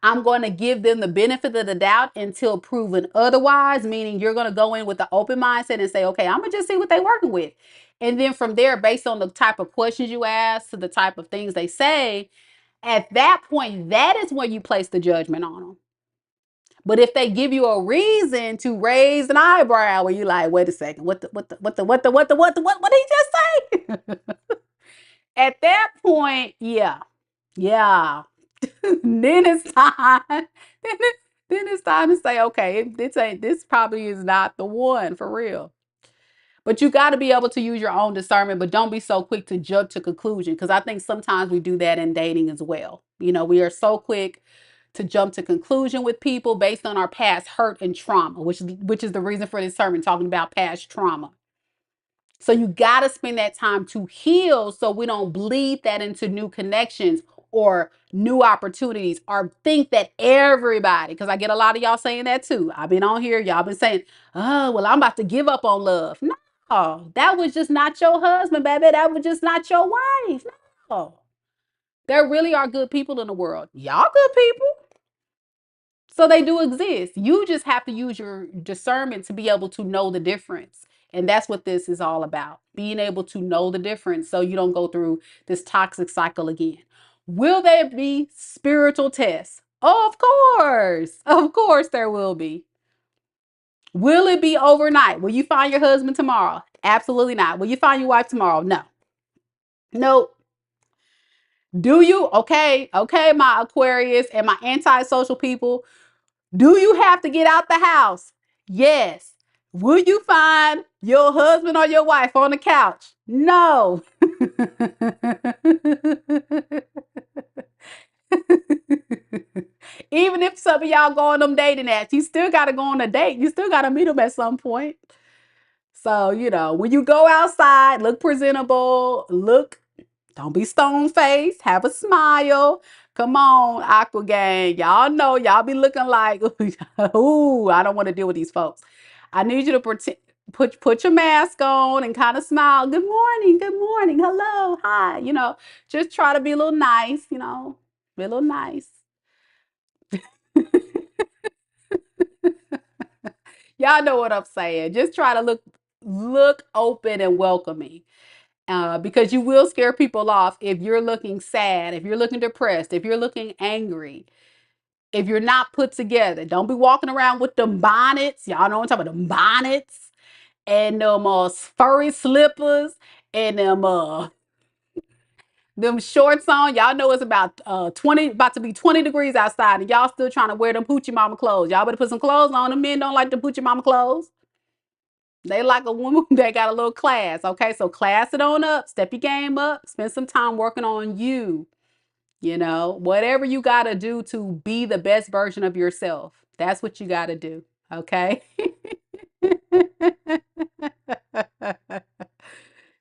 I'm going to give them the benefit of the doubt until proven otherwise, meaning you're going to go in with the open mindset and say, okay, I'm going to just see what they're working with. And then from there, based on the type of questions you ask, to the type of things they say, at that point, that is when you place the judgment on them. But if they give you a reason to raise an eyebrow, where you like, wait a second, what did he just say? At that point, yeah. Then it's time. Then it's time to say, okay, this probably is not the one for real. But you got to be able to use your own discernment, but don't be so quick to jump to conclusion, because I think sometimes we do that in dating as well. We are so quick to jump to conclusion with people based on our past hurt and trauma, which is the reason for this sermon, talking about past trauma. So you got to spend that time to heal so we don't bleed that into new connections or new opportunities or think that everybody, because I get a lot of y'all saying that too. I've been on here, y'all been saying, oh, well, I'm about to give up on love. No, that was just not your husband, baby. That was just not your wife. No. There really are good people in the world. Y'all good people. So they do exist. You just have to use your discernment to be able to know the difference. And that's what this is all about. Being able to know the difference so you don't go through this toxic cycle again. Will there be spiritual tests? Of course. Of course there will be. Will it be overnight? Will you find your husband tomorrow? Absolutely not. Will you find your wife tomorrow? No. Nope. Do you? Okay. Okay, my Aquarius and my antisocial people. Do you have to get out the house? Yes. Will you find your husband or your wife on the couch? No. Even if some of y'all go on them dating apps, you still got to go on a date. You still got to meet them at some point. So, when you go outside, look presentable, don't be stone faced, have a smile. Come on, Aqua Gang. Y'all know y'all be looking like, ooh, I don't want to deal with these folks. I need you to pretend, put your mask on and kind of smile. Good morning, hello, hi. Just try to be a little nice, be a little nice. Y'all know what I'm saying. Just try to look open and welcoming. Because you will scare people off if you're looking sad, if you're looking depressed, if you're looking angry, if you're not put together. Don't be walking around with them bonnets. Y'all know what I'm talking about, them bonnets and them furry slippers and them shorts on. Y'all know it's about about to be 20 degrees outside, and y'all still trying to wear them hoochie mama clothes. Y'all better put some clothes on. The men don't like the hoochie mama clothes. They like a woman that got a little class. Okay, so class it on up, step your game up, spend some time working on you. Whatever you got to do to be the best version of yourself. That's what you got to do. Okay.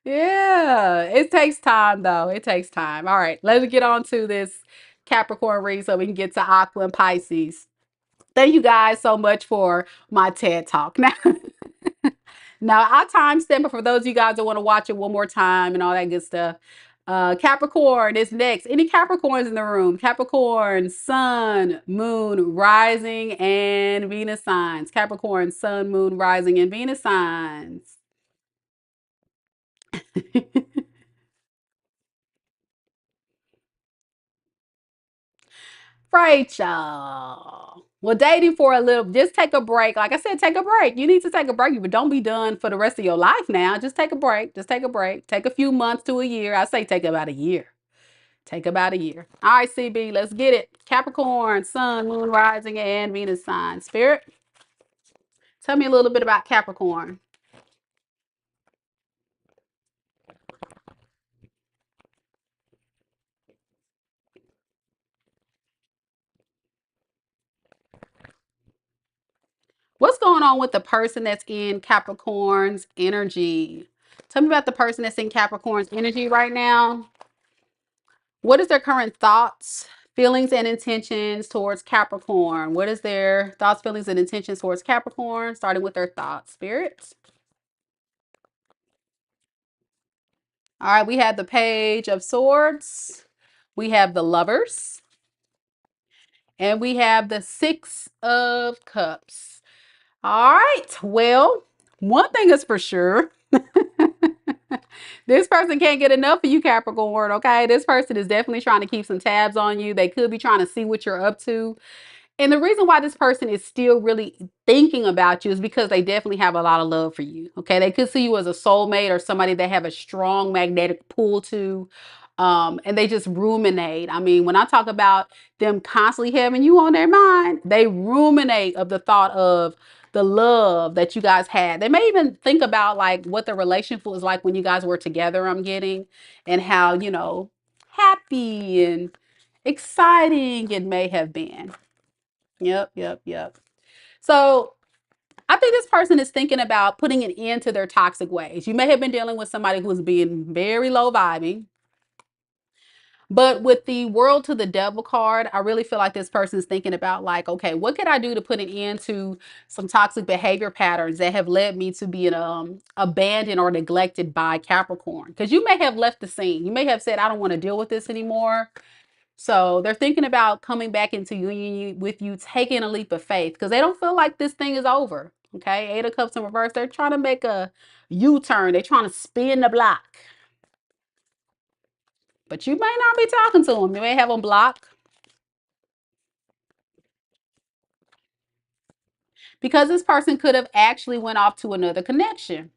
Yeah, it takes time though. It takes time. All right, let's get on to this Capricorn read so we can get to Aqua and Pisces. Thank you guys so much for my TED Talk. Now I timestamp it for those of you guys that want to watch it one more time and all that good stuff. Capricorn is next. Any Capricorns in the room? Capricorn, Sun, Moon, Rising, and Venus signs. Capricorn, Sun, Moon, Rising, and Venus signs. Rachel. Well, dating for a little, just take a break. Like I said, take a break. You need to take a break, but don't be done for the rest of your life now. Just take a break. Just take a break. Take a few months to a year. I say take about a year. Take about a year. All right, CB, let's get it. Capricorn, Sun, Moon, Rising, and Venus sign. Spirit, tell me a little bit about Capricorn. What's going on with the person that's in Capricorn's energy? Tell me about the person that's in Capricorn's energy right now. What is their current thoughts, feelings, and intentions towards Capricorn? What is their thoughts, feelings, and intentions towards Capricorn, starting with their thoughts? Spirits. All right, we have the Page of Swords. We have the Lovers. And we have the Six of Cups. All right, well, one thing is for sure. This person can't get enough of you, Capricorn, okay? This person is definitely trying to keep some tabs on you. They could be trying to see what you're up to. And the reason why this person is still really thinking about you is because they definitely have a lot of love for you. Okay. They could see you as a soulmate or somebody they have a strong magnetic pull to. And they just ruminate. I mean, when I talk about them constantly having you on their mind, they ruminate of the thought of the love that you guys had. They may even think about like what the relationship was like when you guys were together, I'm getting, and how, happy and exciting it may have been. Yep. So I think this person is thinking about putting an end to their toxic ways. You may have been dealing with somebody who was being very low vibing. But with the world to the devil card, I really feel like this person is thinking about like, okay, what could I do to put an end to some toxic behavior patterns that have led me to being abandoned or neglected by Capricorn? Because you may have left the scene. You may have said, I don't want to deal with this anymore. So they're thinking about coming back into union with you, taking a leap of faith because they don't feel like this thing is over. Okay. Eight of Cups in reverse. They're trying to make a U-turn. They're trying to spin the block. But you may not be talking to them. You may have them blocked. Because this person could have actually went off to another connection.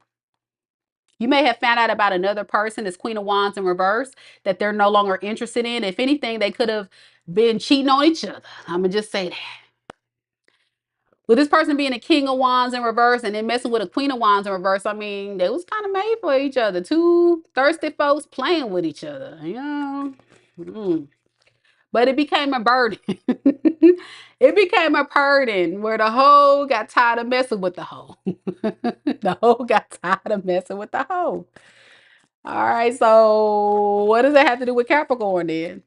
You may have found out about another person, this Queen of Wands in reverse, that they're no longer interested in. If anything, they could have been cheating on each other. I'm going to just say that. With this person being a King of Wands in reverse and then messing with a Queen of Wands in reverse, I mean, they was kind of made for each other. Two thirsty folks playing with each other, you know. But it became a burden. It became a burden where the hoe got tired of messing with the hoe. The hoe got tired of messing with the hoe. All right, so what does that have to do with Capricorn then?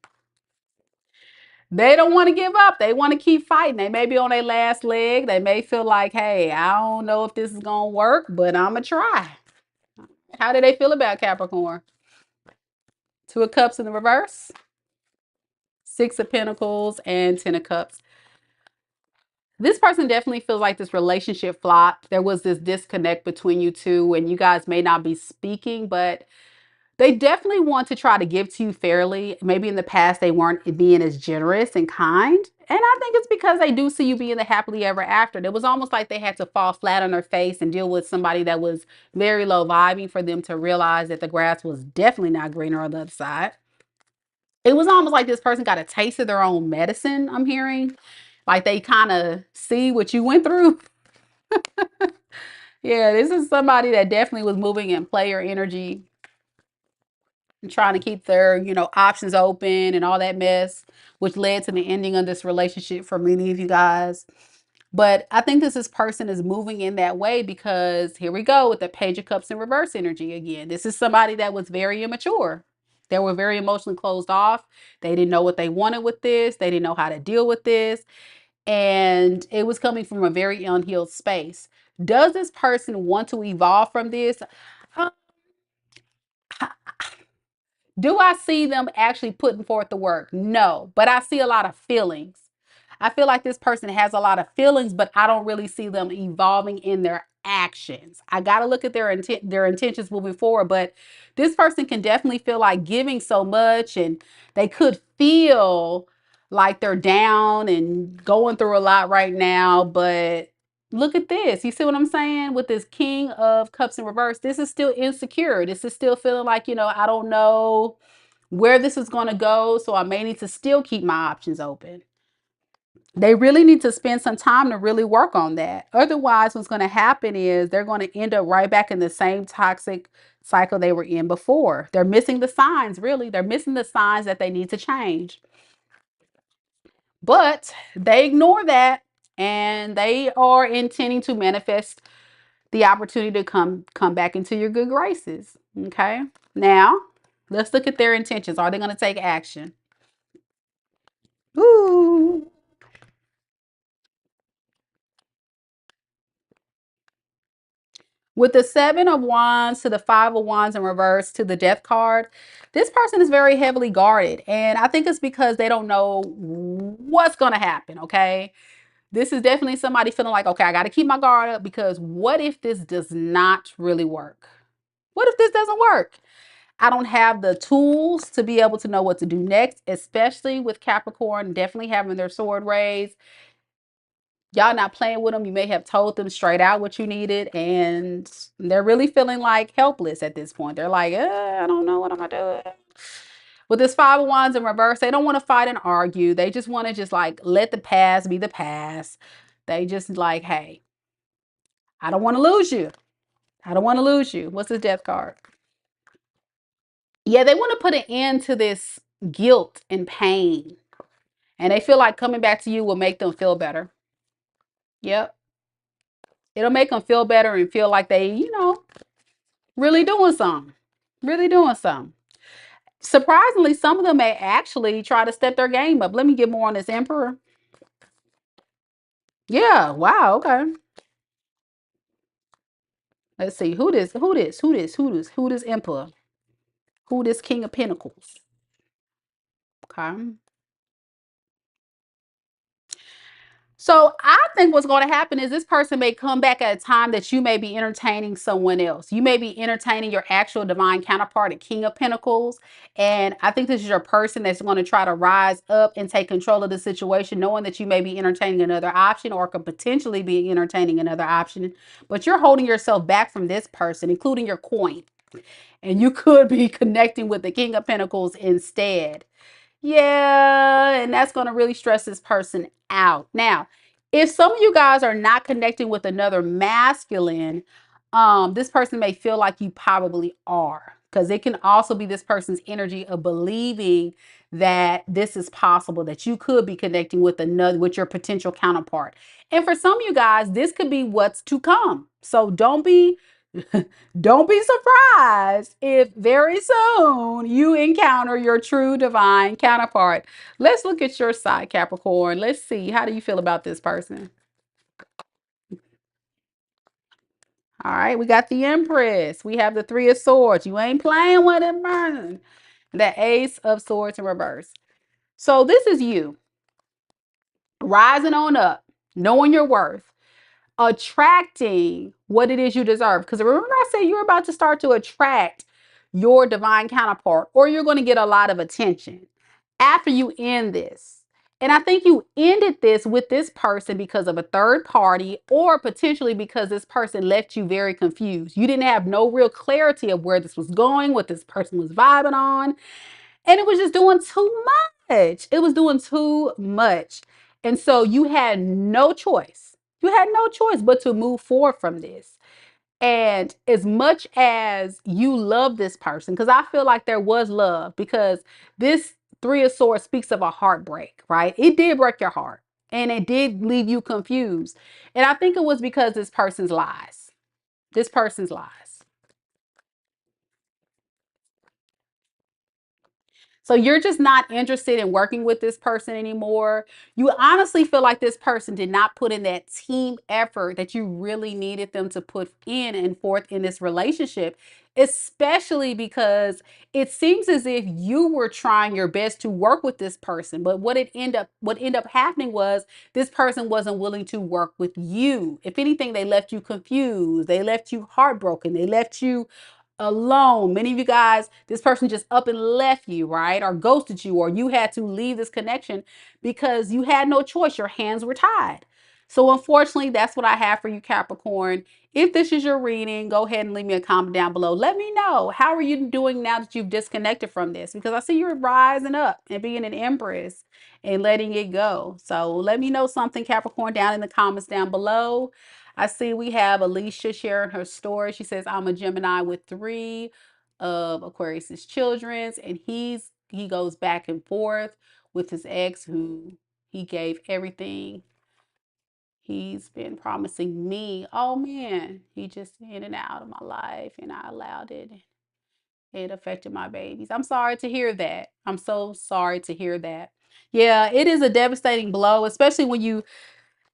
They don't want to give up. They want to keep fighting. They may be on their last leg. They may feel like, hey, I don't know if this is going to work, but I'm going to try. How do they feel about Capricorn? Two of Cups in the reverse. Six of Pentacles and Ten of Cups. This person definitely feels like this relationship flopped. There was this disconnect between you two, and you guys may not be speaking, but they definitely want to try to give to you fairly. Maybe in the past they weren't being as generous and kind. And I think it's because they do see you being the happily ever after. It was almost like they had to fall flat on their face and deal with somebody that was very low vibing for them to realize that the grass was definitely not greener on the other side. It was almost like this person got a taste of their own medicine, I'm hearing. Like they kind of see what you went through. Yeah, this is somebody that definitely was moving in player energy and trying to keep their, options open and all that mess, which led to the ending of this relationship for many of you guys. But I think this person is moving in that way because here we go with the Page of Cups in reverse energy again. This is somebody that was very immature. They were very emotionally closed off. They didn't know what they wanted with this. They didn't know how to deal with this. And it was coming from a very unhealed space. Does this person want to evolve from this? Uh, Do I see them actually putting forth the work? No, but I see a lot of feelings. I feel like this person has a lot of feelings, but I don't really see them evolving in their actions. I got to look at their intentions moving forward, but this person can definitely feel like giving so much, and they could feel like they're down and going through a lot right now, but look at this. You see what I'm saying? With this King of Cups in reverse, this is still insecure. This is still feeling like, I don't know where this is going to go, so I may need to still keep my options open. They really need to spend some time to really work on that. Otherwise, what's going to happen is they're going to end up right back in the same toxic cycle they were in before. They're missing the signs, really. They're missing the signs that they need to change. But they ignore that, and they are intending to manifest the opportunity to come back into your good graces. Okay. Now, let's look at their intentions. Are they going to take action? Ooh. With the Seven of Wands to the Five of Wands in reverse to the Death card, this person is very heavily guarded. And I think it's because they don't know what's going to happen, okay? This is definitely somebody feeling like, okay, I got to keep my guard up because what if this does not really work? What if this doesn't work? I don't have the tools to be able to know what to do next, especially with Capricorn definitely having their sword raised. Y'all not playing with them. You may have told them straight out what you needed, and they're really feeling like helpless at this point. They're like, I don't know what I'm gonna do. With this Five of Wands in reverse, they don't want to fight and argue. They just want to just like let the past be the past. They just like, hey, I don't want to lose you. I don't want to lose you. What's this Death card? Yeah, they want to put an end to this guilt and pain. And they feel like coming back to you will make them feel better. Yep. It'll make them feel better and feel like they, really doing something. Really doing something. Surprisingly, some of them may actually try to step their game up. Let me get more on this Emperor. Yeah, wow, okay. Let's see. Who this Emperor? Who this King of Pentacles? Okay. So I think what's going to happen is this person may come back at a time that you may be entertaining someone else. You may be entertaining your actual divine counterpart, a King of Pentacles. And I think this is your person that's going to try to rise up and take control of the situation, knowing that you may be entertaining another option or could potentially be entertaining another option. But you're holding yourself back from this person, including your coin. And you could be connecting with the King of Pentacles instead. Yeah, and that's going to really stress this person out. Now, if some of you guys are not connecting with another masculine, this person may feel like you probably are, because it can also be this person's energy of believing that this is possible, that you could be connecting with your potential counterpart. And for some of you guys, this could be what's to come. So don't be don't be surprised if very soon you encounter your true divine counterpart. Let's look at your side, Capricorn. Let's see. How do you feel about this person? All right, we got the Empress. We have the Three of Swords. You ain't playing with it, man. The Ace of Swords in reverse. So this is you rising on up, knowing your worth, attracting what it is you deserve. Because remember, I said you're about to start to attract your divine counterpart, or you're going to get a lot of attention after you end this. And I think you ended this with this person because of a third party, or potentially because this person left you very confused. You didn't have no real clarity of where this was going, what this person was vibing on. And it was just doing too much. It was doing too much. And so you had no choice. You had no choice but to move forward from this. And as much as you love this person, because I feel like there was love, because this Three of Swords speaks of a heartbreak, right? It did break your heart and it did leave you confused. And I think it was because this person's lies. This person's lies. So you're just not interested in working with this person anymore. You honestly feel like this person did not put in that team effort that you really needed them to put in and forth in this relationship, especially because it seems as if you were trying your best to work with this person, but what ended up happening was this person wasn't willing to work with you. If anything, they left you confused, they left you heartbroken, they left you alone. Many of you guys, this person just up and left you, right? Or ghosted you, or you had to leave this connection because you had no choice. Your hands were tied. So unfortunately, that's what I have for you, Capricorn. If this is your reading, go ahead and leave me a comment down below. Let me know, how are you doing now that you've disconnected from this? Because I see you're rising up and being an empress and letting it go. So let me know something, Capricorn, down in the comments down below. I see we have Alicia sharing her story. She says, I'm a Gemini with 3 of Aquarius's children, and he goes back and forth with his ex, who he gave everything he's been promising me. Oh man, he just in and out of my life, and I allowed it. It affected my babies. I'm sorry to hear that. I'm so sorry to hear that. Yeah, it is a devastating blow, especially when you,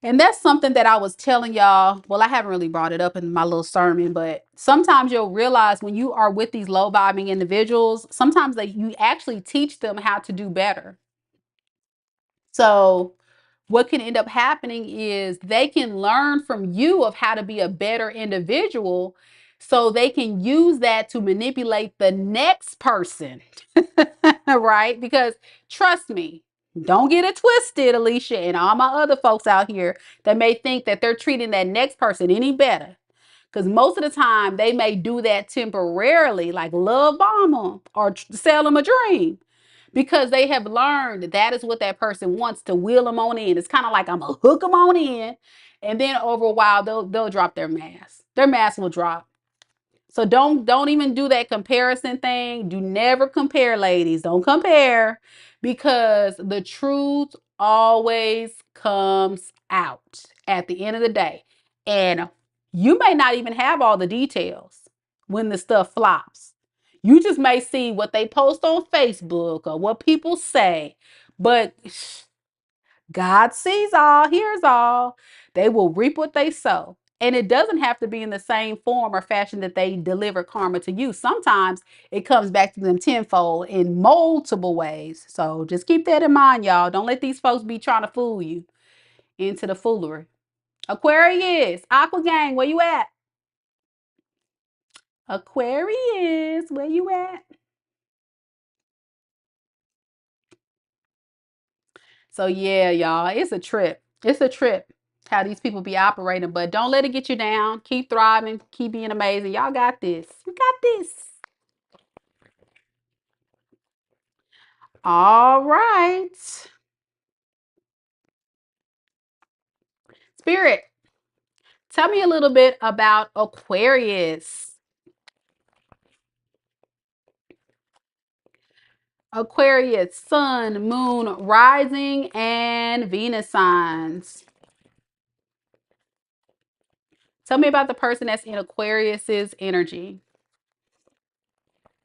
and that's something that I was telling y'all. Well, I haven't really brought it up in my little sermon, but sometimes you'll realize when you are with these low vibing individuals, sometimes you actually teach them how to do better. So what can end up happening is they can learn from you of how to be a better individual, so they can use that to manipulate the next person. Right? Because trust me, don't get it twisted, Alicia, and all my other folks out here that may think that they're treating that next person any better. Because most of the time they may do that temporarily, like love bomb them or sell them a dream, because they have learned that is what that person wants, to wheel them on in. It's kind of like, I'm gonna hook them on in, and then over a while they'll drop their mask. Their mask will drop. So don't even do that comparison thing. Do never compare, ladies. Don't compare, because the truth always comes out at the end of the day. And You may not even have all the details when the stuff flops. You just may see what they post on Facebook or what people say, but God sees all, hears all. They will reap what they sow. And it doesn't have to be in the same form or fashion that they deliver karma to you. Sometimes it comes back to them tenfold in multiple ways. So just keep that in mind, y'all. Don't let these folks be trying to fool you into the foolery. Aquarius, Aqua Gang, where you at? Aquarius, where you at? So yeah, y'all, it's a trip. It's a trip how these people be operating, but don't let it get you down. Keep thriving, keep being amazing. Y'all got this. We got this. All right. Spirit, tell me a little bit about Aquarius. Aquarius, sun, moon, rising, and Venus signs. Tell me about the person that's in Aquarius's energy.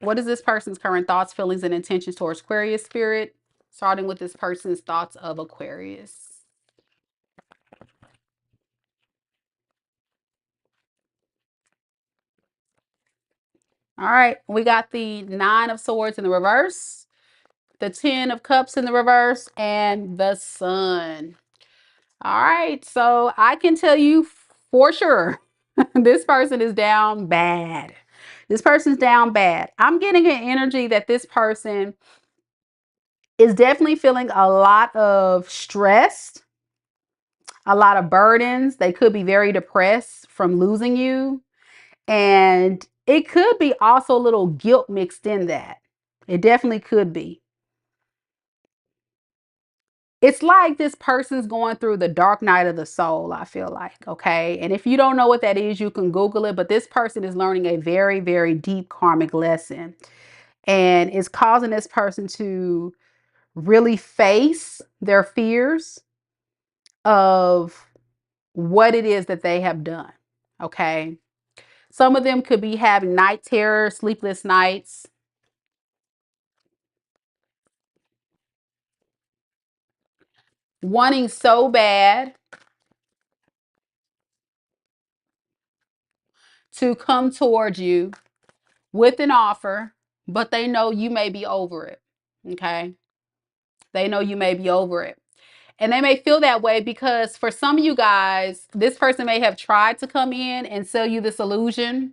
What is this person's current thoughts, feelings, and intentions towards Aquarius, spirit? Starting with this person's thoughts of Aquarius. All right, we got the Nine of Swords in the reverse, the Ten of Cups in the reverse, and the Sun. All right, so I can tell you for sure this person is down bad. This person's down bad. I'm getting an energy that this person is definitely feeling a lot of stress, a lot of burdens. They could be very depressed from losing you. And it could be also a little guilt mixed in that. It definitely could be. It's like this person's going through the dark night of the soul, I feel like. Okay. And if you don't know what that is, you can Google it. But this person is learning a very, very deep karmic lesson. And it's causing this person to really face their fears of what it is that they have done. Okay. Some of them could be having night terror, sleepless nights, wanting so bad to come towards you with an offer, but they know you may be over it. Okay. They know you may be over it. And they may feel that way because for some of you guys, this person may have tried to come in and sell you this illusion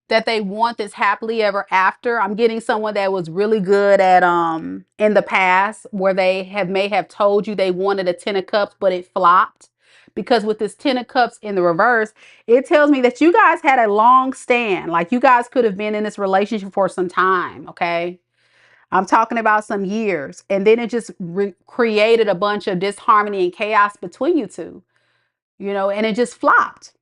that they want this happily ever after. I'm getting someone that was really good at in the past where they may have told you they wanted a 10 of cups, but it flopped. Because with this 10 of cups in the reverse, it tells me that you guys had a long stand. Like you guys could have been in this relationship for some time. Okay. I'm talking about some years. And then it just created a bunch of disharmony and chaos between you two, and it just flopped.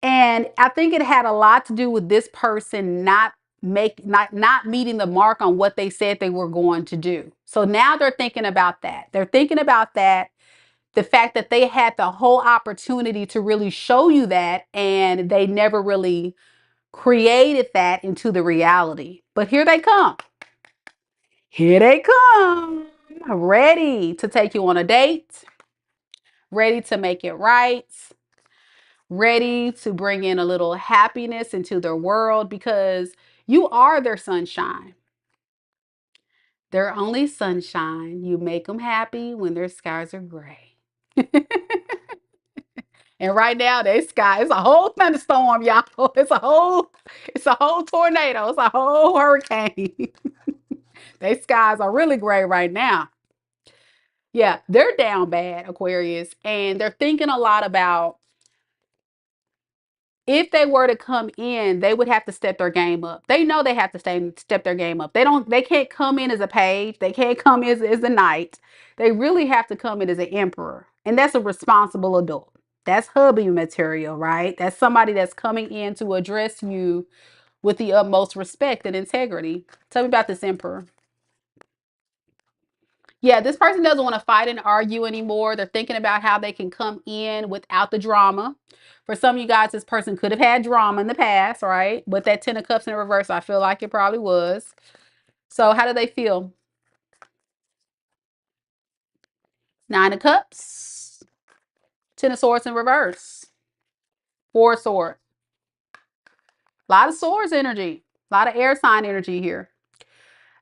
And I think it had a lot to do with this person not meeting the mark on what they said they were going to do. So now they're thinking about that. They're thinking about that, the fact that they had the whole opportunity to really show you that and they never really created that into the reality. But here they come. Here they come. Ready to take you on a date, ready to make it right, ready to bring in a little happiness into their world because you are their sunshine. They're only sunshine. You make them happy when their skies are gray. And right now, their sky is a whole thunderstorm, y'all. It's a whole tornado. It's a whole hurricane. Their skies are really gray right now. Yeah, they're down bad, Aquarius, and they're thinking a lot about if they were to come in, they would have to step their game up. They know they have to step their game up. They can't come in as a page. They can't come in as a knight. They really have to come in as an emperor. And that's a responsible adult. That's hubby material, right? That's somebody that's coming in to address you with the utmost respect and integrity. Tell me about this emperor. Yeah, this person doesn't want to fight and argue anymore. They're thinking about how they can come in without the drama. For some of you guys, this person could have had drama in the past, right? But that 10 of Cups in reverse, I feel like it probably was. So how do they feel? 9 of Cups, 10 of Swords in reverse, 4 of Swords. A lot of swords energy, a lot of air sign energy here.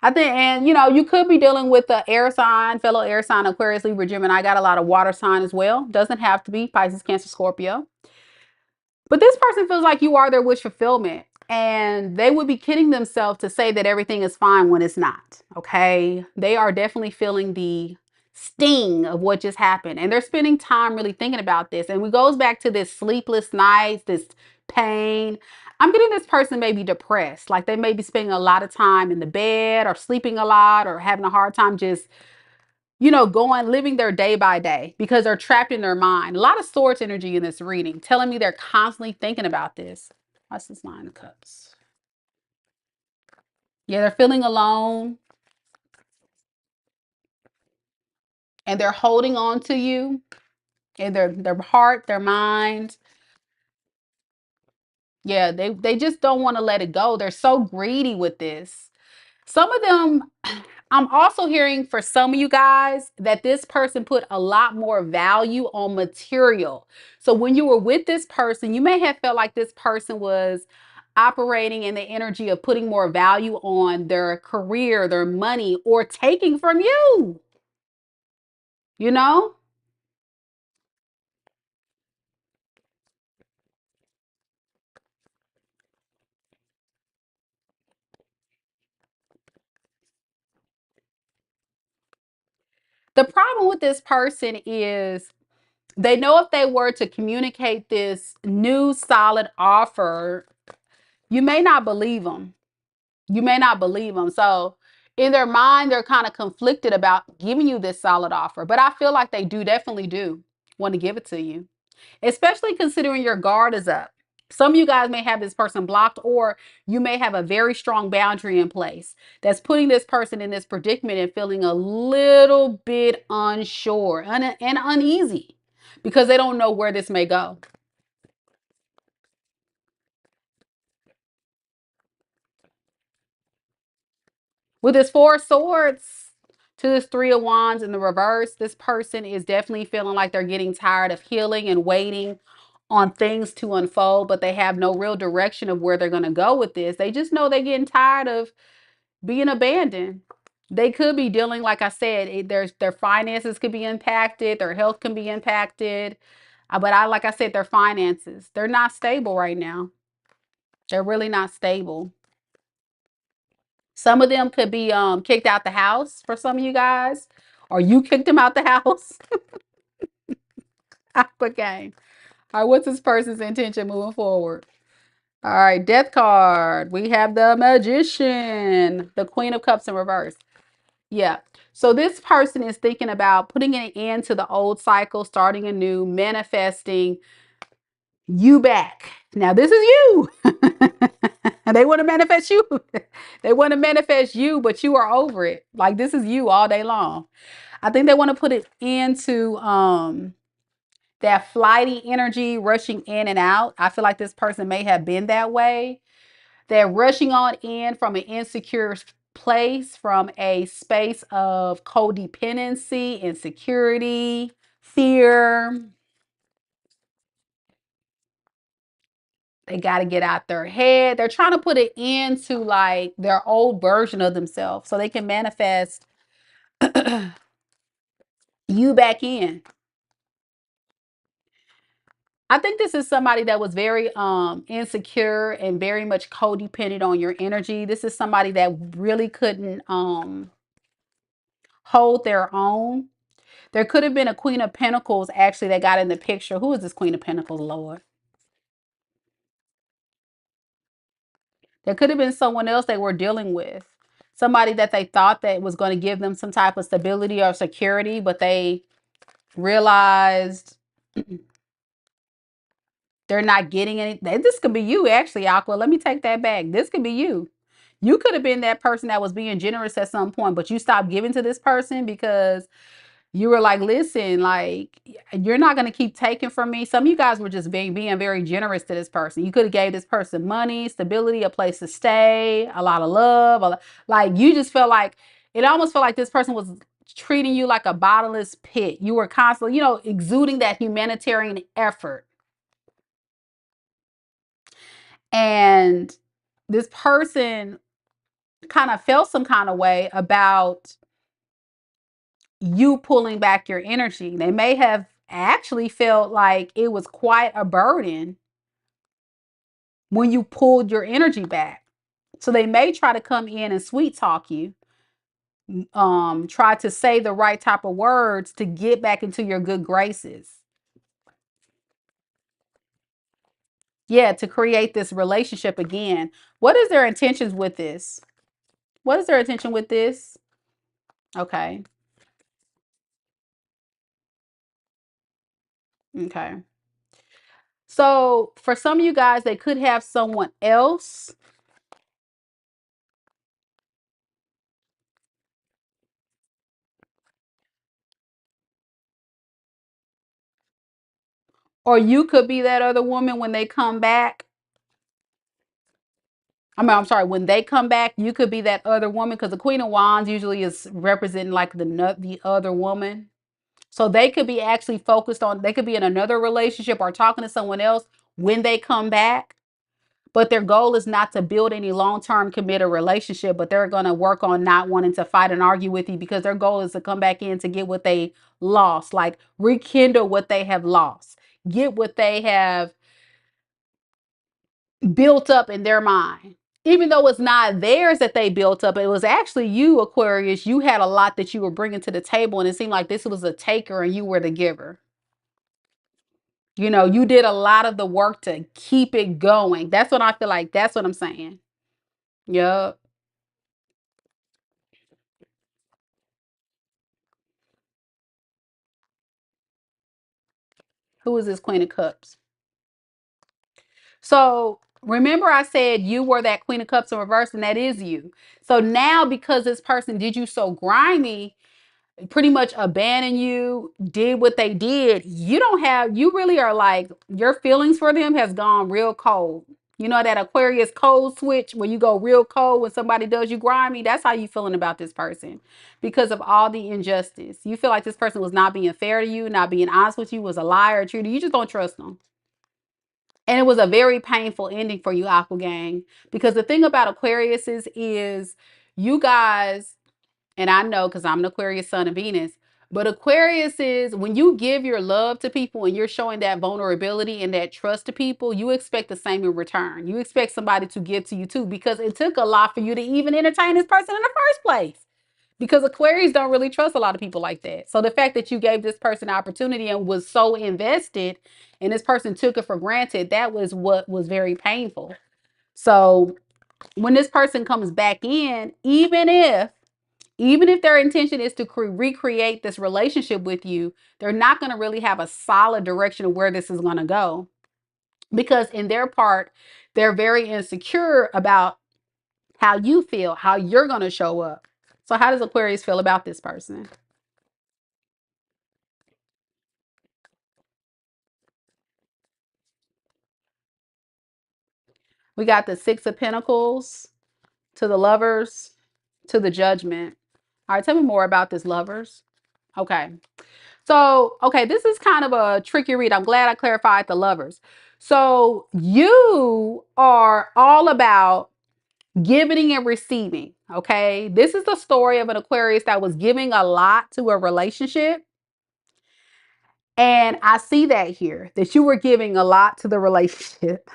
I think, and you know, you could be dealing with the air sign, fellow air sign, Aquarius, Libra, Gemini. I got a lot of water sign as well. Doesn't have to be Pisces, Cancer, Scorpio. But this person feels like you are their wish fulfillment. And they would be kidding themselves to say that everything is fine when it's not. Okay. They are definitely feeling the sting of what just happened. And they're spending time really thinking about this. And it goes back to this sleepless nights, this pain. I'm getting this person may be depressed. Like they may be spending a lot of time in the bed or sleeping a lot or having a hard time just, you know, living their day by day because they're trapped in their mind. A lot of swords energy in this reading, telling me they're constantly thinking about this. What's this 9 of Cups? Yeah, they're feeling alone and they're holding on to you in their heart, their mind. Yeah, they just don't want to let it go. They're so greedy with this. Some of them, I'm also hearing for some of you guys that this person put a lot more value on material. So when you were with this person, you may have felt like this person was operating in the energy of putting more value on their career, their money, or taking from you, you know? The problem with this person is they know if they were to communicate this new solid offer, you may not believe them. You may not believe them. So in their mind, they're kind of conflicted about giving you this solid offer. But I feel like they definitely do want to give it to you, especially considering your guard is up. Some of you guys may have this person blocked, or you may have a very strong boundary in place that's putting this person in this predicament and feeling a little bit unsure and uneasy because they don't know where this may go. With this 4 of Swords to this 3 of Wands in the reverse, this person is definitely feeling like they're getting tired of healing and waiting on things to unfold, but they have no real direction of where they're going to go with this. They just know they're getting tired of being abandoned. They could be dealing, like I said, their finances could be impacted, their health can be impacted. But like I said, their finances, they're not stable right now. They're really not stable. Some of them could be kicked out the house for some of you guys, or you kicked them out the house. Okay. All right, what's this person's intention moving forward? All right, Death card. We have the Magician, the Queen of Cups in reverse. Yeah. So this person is thinking about putting an end to the old cycle, starting anew, manifesting you back. Now, this is you. They want to manifest you. They want to manifest you, but you are over it. Like this is you all day long. I think they want to put it into that flighty energy, rushing in and out. I feel like this person may have been that way. They're rushing on in from an insecure place, from a space of codependency, insecurity, fear. They got to get out their head. They're trying to put it into like their old version of themselves so they can manifest you back in. I think this is somebody that was very insecure and very much codependent on your energy. This is somebody that really couldn't hold their own. There could have been a Queen of Pentacles actually that got in the picture. Who is this Queen of Pentacles, Lord? There could have been someone else they were dealing with. Somebody that they thought that was going to give them some type of stability or security, but they realized they're not getting any. This could be you, actually, Aqua. Let me take that back. This could be you. You could have been that person that was being generous at some point, but you stopped giving to this person because you were like, listen, like, you're not going to keep taking from me. Some of you guys were just being very generous to this person. You could have gave this person money, stability, a place to stay, a lot of love. Like, you just felt like, it almost felt like this person was treating you like a bottomless pit. You were constantly, exuding that humanitarian effort. And this person kind of felt some kind of way about you pulling back your energy. They may have actually felt like it was quite a burden when you pulled your energy back. So they may try to come in and sweet talk you, try to say the right type of words to get back into your good graces. Yeah, to create this relationship again. What is their intentions with this? What is their intention with this? Okay. Okay. So for some of you guys, they could have someone else. Or you could be that other woman when they come back. I'm sorry, when they come back, you could be that other woman, because the Queen of Wands usually is representing like the other woman. So they could be actually focused on, they could be in another relationship or talking to someone else when they come back. But their goal is not to build any long-term committed relationship, but they're going to work on not wanting to fight and argue with you, because their goal is to come back in to get what they lost, like rekindle what they have lost, get what they have built up in their mind. Even though it's not theirs that they built up, it was actually you, Aquarius. You had a lot that you were bringing to the table, and it seemed like this was a taker and you were the giver. You did a lot of the work to keep it going. That's what I feel like. That's what I'm saying. Yep. Who is this Queen of Cups? So remember I said you were that Queen of Cups in reverse, and that is you. So now, because this person did you so grimy, pretty much abandon you, did what they did, you really are like, your feelings for them has gone real cold. You know that Aquarius cold switch where you go real cold when somebody does you grimy? That's how you feeling about this person, because of all the injustice. You feel like this person was not being fair to you, not being honest with you, was a liar, true. You just don't trust them. And it was a very painful ending for you, Aqua Gang, because the thing about Aquarius is you guys, and I know because I'm an Aquarius Sun and Venus, but Aquarius is, when you give your love to people and you're showing that vulnerability and that trust to people, you expect the same in return. You expect somebody to give to you too, because it took a lot for you to even entertain this person in the first place. Because Aquarius don't really trust a lot of people like that. So the fact that you gave this person an opportunity and was so invested, and this person took it for granted, that was what was very painful. So when this person comes back in, even if their intention is to recreate this relationship with you, they're not going to really have a solid direction of where this is going to go, because in their part, they're very insecure about how you feel, how you're going to show up. So how does Aquarius feel about this person? We got the Six of Pentacles to the Lovers to the Judgment. All right, tell me more about this, Lovers. Okay. So, okay, this is kind of a tricky read. I'm glad I clarified the Lovers. So you are all about giving and receiving. Okay. This is the story of an Aquarius that was giving a lot to a relationship. And I see that here, that you were giving a lot to the relationship.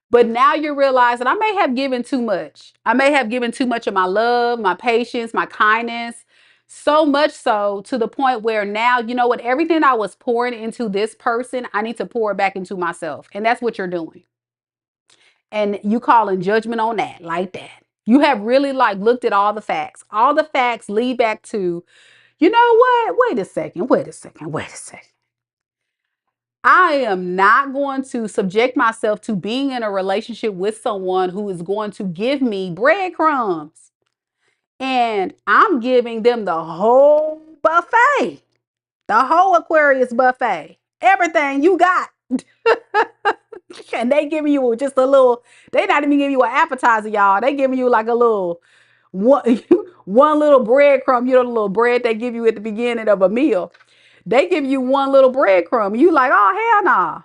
But now you're realizing, I may have given too much. I may have given too much of my love, my patience, my kindness. So much so to the point where now, you know what, everything I was pouring into this person, I need to pour it back into myself. And that's what you're doing. And you calling judgment on that, like that. You have really like looked at all the facts. All the facts lead back to, you know what? Wait a second. Wait a second. Wait a second. I am not going to subject myself to being in a relationship with someone who is going to give me breadcrumbs. And I'm giving them the whole buffet, the whole Aquarius buffet, everything you got. And they giving you just a little, they not even giving you an appetizer, y'all. They giving you like a little, one, one little breadcrumb, you know, the little bread they give you at the beginning of a meal. They give you one little breadcrumb. You like, oh, hell nah.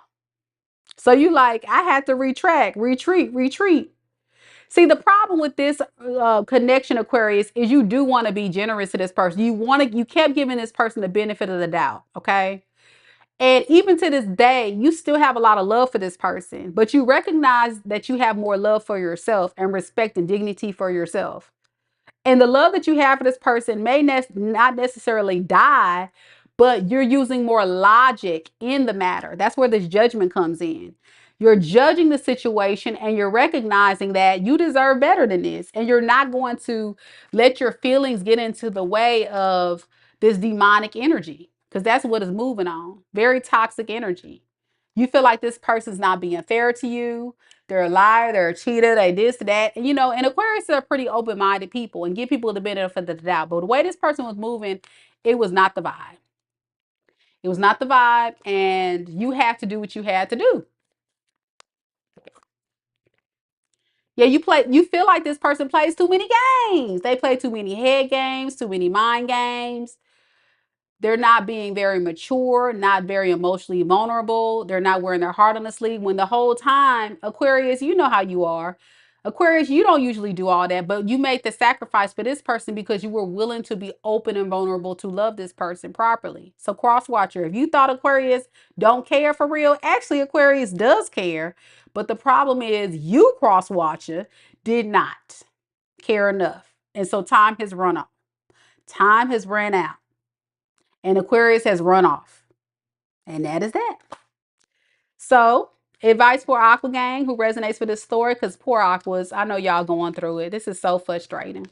So you like, I had to retract, retreat. See, the problem with this connection, Aquarius, is you do want to be generous to this person. You kept giving this person the benefit of the doubt, okay? And even to this day, you still have a lot of love for this person, but you recognize that you have more love for yourself and respect and dignity for yourself. And the love that you have for this person may not necessarily die, but you're using more logic in the matter. That's where this judgment comes in. You're judging the situation and you're recognizing that you deserve better than this. And you're not going to let your feelings get into the way of this demonic energy, because that's what is moving on. Very toxic energy. You feel like this person's not being fair to you. They're a liar, they're a cheater, they this, that. And, you know, and Aquarius are pretty open-minded people and give people the benefit of the doubt. But the way this person was moving, it was not the vibe. It was not the vibe, and you have to do what you had to do. Yeah, you feel like this person plays too many games. They play too many head games, too many mind games. They're not being very mature, not very emotionally vulnerable. They're not wearing their heart on the sleeve when the whole time, Aquarius, you know how you are. Aquarius, you don't usually do all that, but you made the sacrifice for this person because you were willing to be open and vulnerable to love this person properly. So cross watcher, if you thought Aquarius don't care for real, actually Aquarius does care. But the problem is you, cross watcher, did not care enough. And so time has run out. Time has ran out. And Aquarius has run off. And that is that. So, advice for Aqua Gang who resonates with this story, because poor Aquas, I know y'all going through it. This is so frustrating.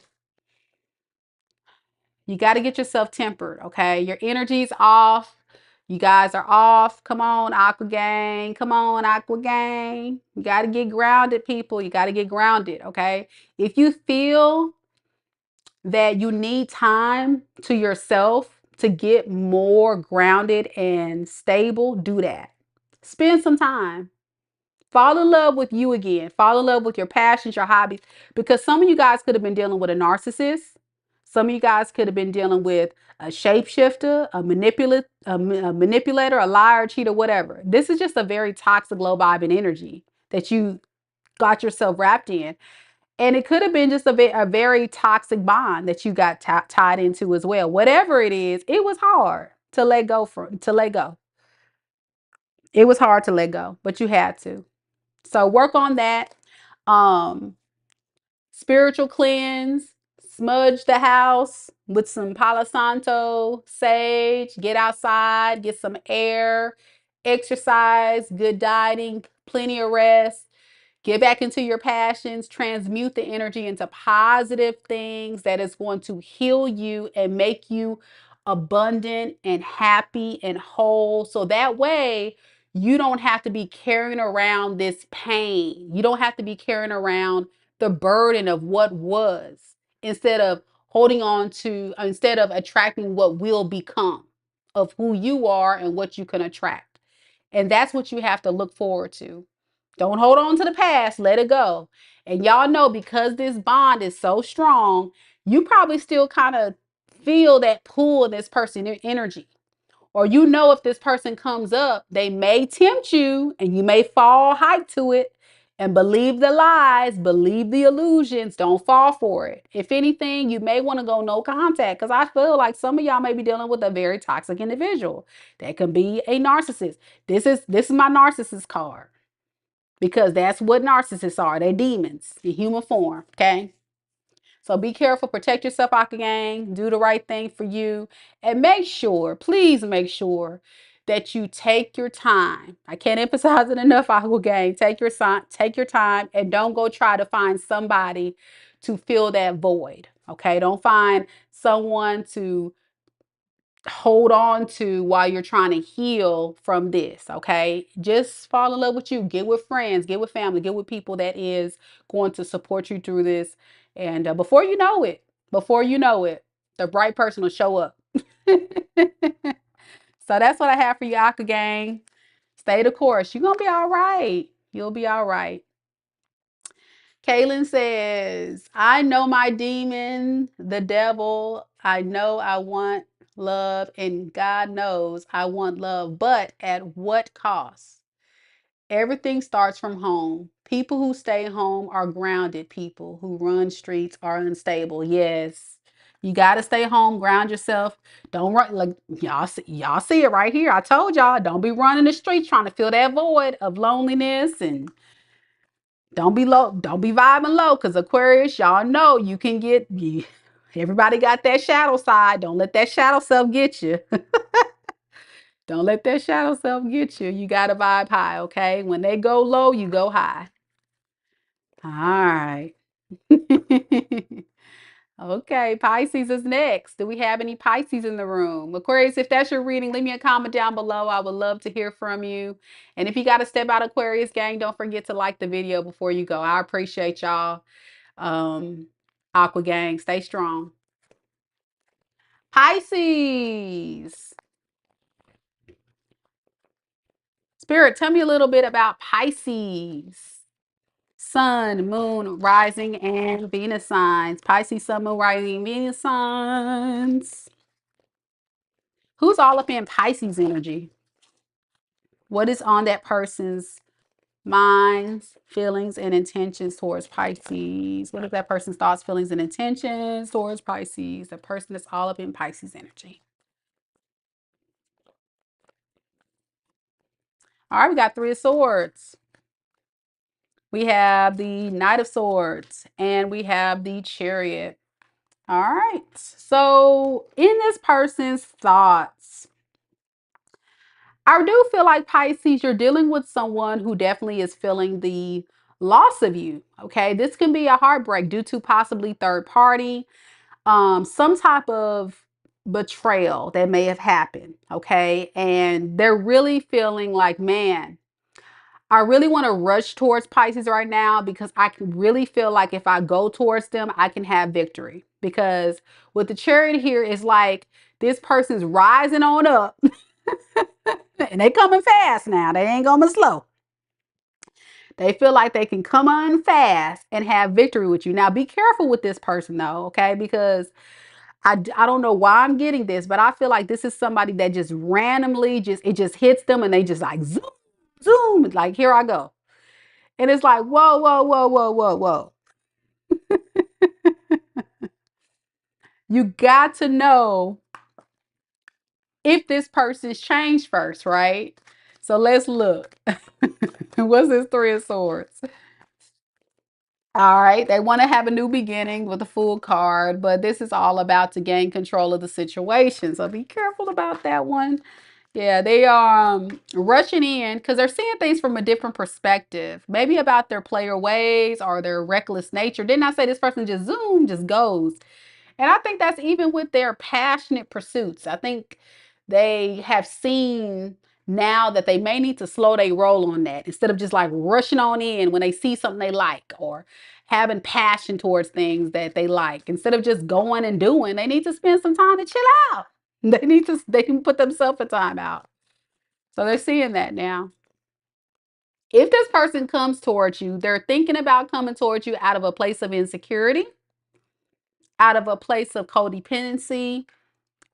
You got to get yourself tempered, okay? Your energy's off. You guys are off. Come on, Aqua Gang. Come on, Aqua Gang. You got to get grounded, people. You got to get grounded, okay? If you feel that you need time to yourself to get more grounded and stable, do that. Spend some time. Fall in love with you again. Fall in love with your passions, your hobbies, because some of you guys could have been dealing with a narcissist. Some of you guys could have been dealing with a shapeshifter, a manipulator, a liar, cheater, whatever. This is just a very toxic, low vibing energy that you got yourself wrapped in. And it could have been just a very toxic bond that you got tied into as well. Whatever it is, it was hard to let go to let go. It was hard to let go, but you had to. So work on that. Um, Spiritual cleanse, smudge the house with some Palo Santo, sage, get outside, get some air, exercise, good dieting, plenty of rest. Get back into your passions, transmute the energy into positive things that is going to heal you and make you abundant and happy and whole. So that way, you don't have to be carrying around this pain. You don't have to be carrying around the burden of what was, instead of instead of attracting what will become of who you are and what you can attract. And that's what you have to look forward to. Don't hold on to the past, let it go. And y'all know, because this bond is so strong, you probably still kind of feel that pull of this person's energy. Or you know, if this person comes up, they may tempt you and you may fall hype to it and believe the lies, believe the illusions, don't fall for it. If anything, you may want to go no contact, because I feel like some of y'all may be dealing with a very toxic individual. That can be a narcissist. This is my narcissist card, because that's what narcissists are. They're demons in human form, okay? So be careful, protect yourself, Aqua Gang, do the right thing for you, and make sure, please make sure that you take your time. I can't emphasize it enough, Aqua Gang. Take your time, and don't go try to find somebody to fill that void, okay? Don't find someone to hold on to while you're trying to heal from this. Okay, just fall in love with you, get with friends, get with family, get with people that is going to support you through this. And before you know it, the right person will show up. So that's what I have for you, Aqua Gang. Stay the course. You're gonna be all right. You'll be all right. Kaylin says, I know my demon, the devil. I know I want love, and God knows I want love, but at what cost? Everything starts from home. People who stay home are grounded. People who run streets are unstable. Yes. You got to stay home, ground yourself. Don't run like y'all see it right here. I told y'all, don't be running the streets trying to fill that void of loneliness, and don't be low, don't be vibing low, because Aquarius, y'all know you can get you. Everybody got that shadow side. Don't let that shadow self get you. Don't let that shadow self get you. You got to vibe high, okay? When they go low, you go high. All right. Okay, Pisces is next. Do we have any Pisces in the room? Aquarius, if that's your reading, leave me a comment down below. I would love to hear from you. And if you got to step out, Aquarius gang, don't forget to like the video before you go. I appreciate y'all. Aqua gang, stay strong. Pisces. Spirit, tell me a little bit about Pisces. Sun, moon, rising, and Venus signs. Pisces, sun, moon, rising, Venus signs. Who's all up in Pisces energy? What is on that person's minds, feelings, and intentions towards Pisces? What is that person's thoughts, feelings, and intentions towards Pisces? The person that's all up in Pisces energy. All right, we got Three of Swords. We have the Knight of Swords, and we have the Chariot. All right. So in this person's thoughts, I do feel like, Pisces, you're dealing with someone who definitely is feeling the loss of you. Okay. This can be a heartbreak due to possibly third party, some type of betrayal that may have happened. Okay. And they're really feeling like, man, I really want to rush towards Pisces right now, because I can really feel like if I go towards them, I can have victory. Because with the Chariot here, it's like this person's rising on up and they coming fast now. They ain't coming slow. They feel like they can come on fast and have victory with you. Now, be careful with this person though, okay? Because I don't know why I'm getting this, but I feel like this is somebody that just randomly it just hits them, and they just like zoom, zoom, like here I go. And it's like, whoa, whoa, whoa, whoa, whoa, whoa. You got to know if this person's changed first, right? So let's look. What's this Three of Swords? All right, they want to have a new beginning with a full card, but this is all about to gain control of the situation. So be careful about that one. Yeah, they are rushing in because they're seeing things from a different perspective, maybe about their player ways or their reckless nature. Didn't I say this person just zoom, just goes? And I think that's even with their passionate pursuits. I think they have seen now that they may need to slow their roll on that, instead of just like rushing on in when they see something they like, or having passion towards things that they like. Instead of just going and doing, they need to spend some time to chill out. They can put themselves a time out. So they're seeing that now. If this person comes towards you, they're thinking about coming towards you out of a place of insecurity, out of a place of codependency,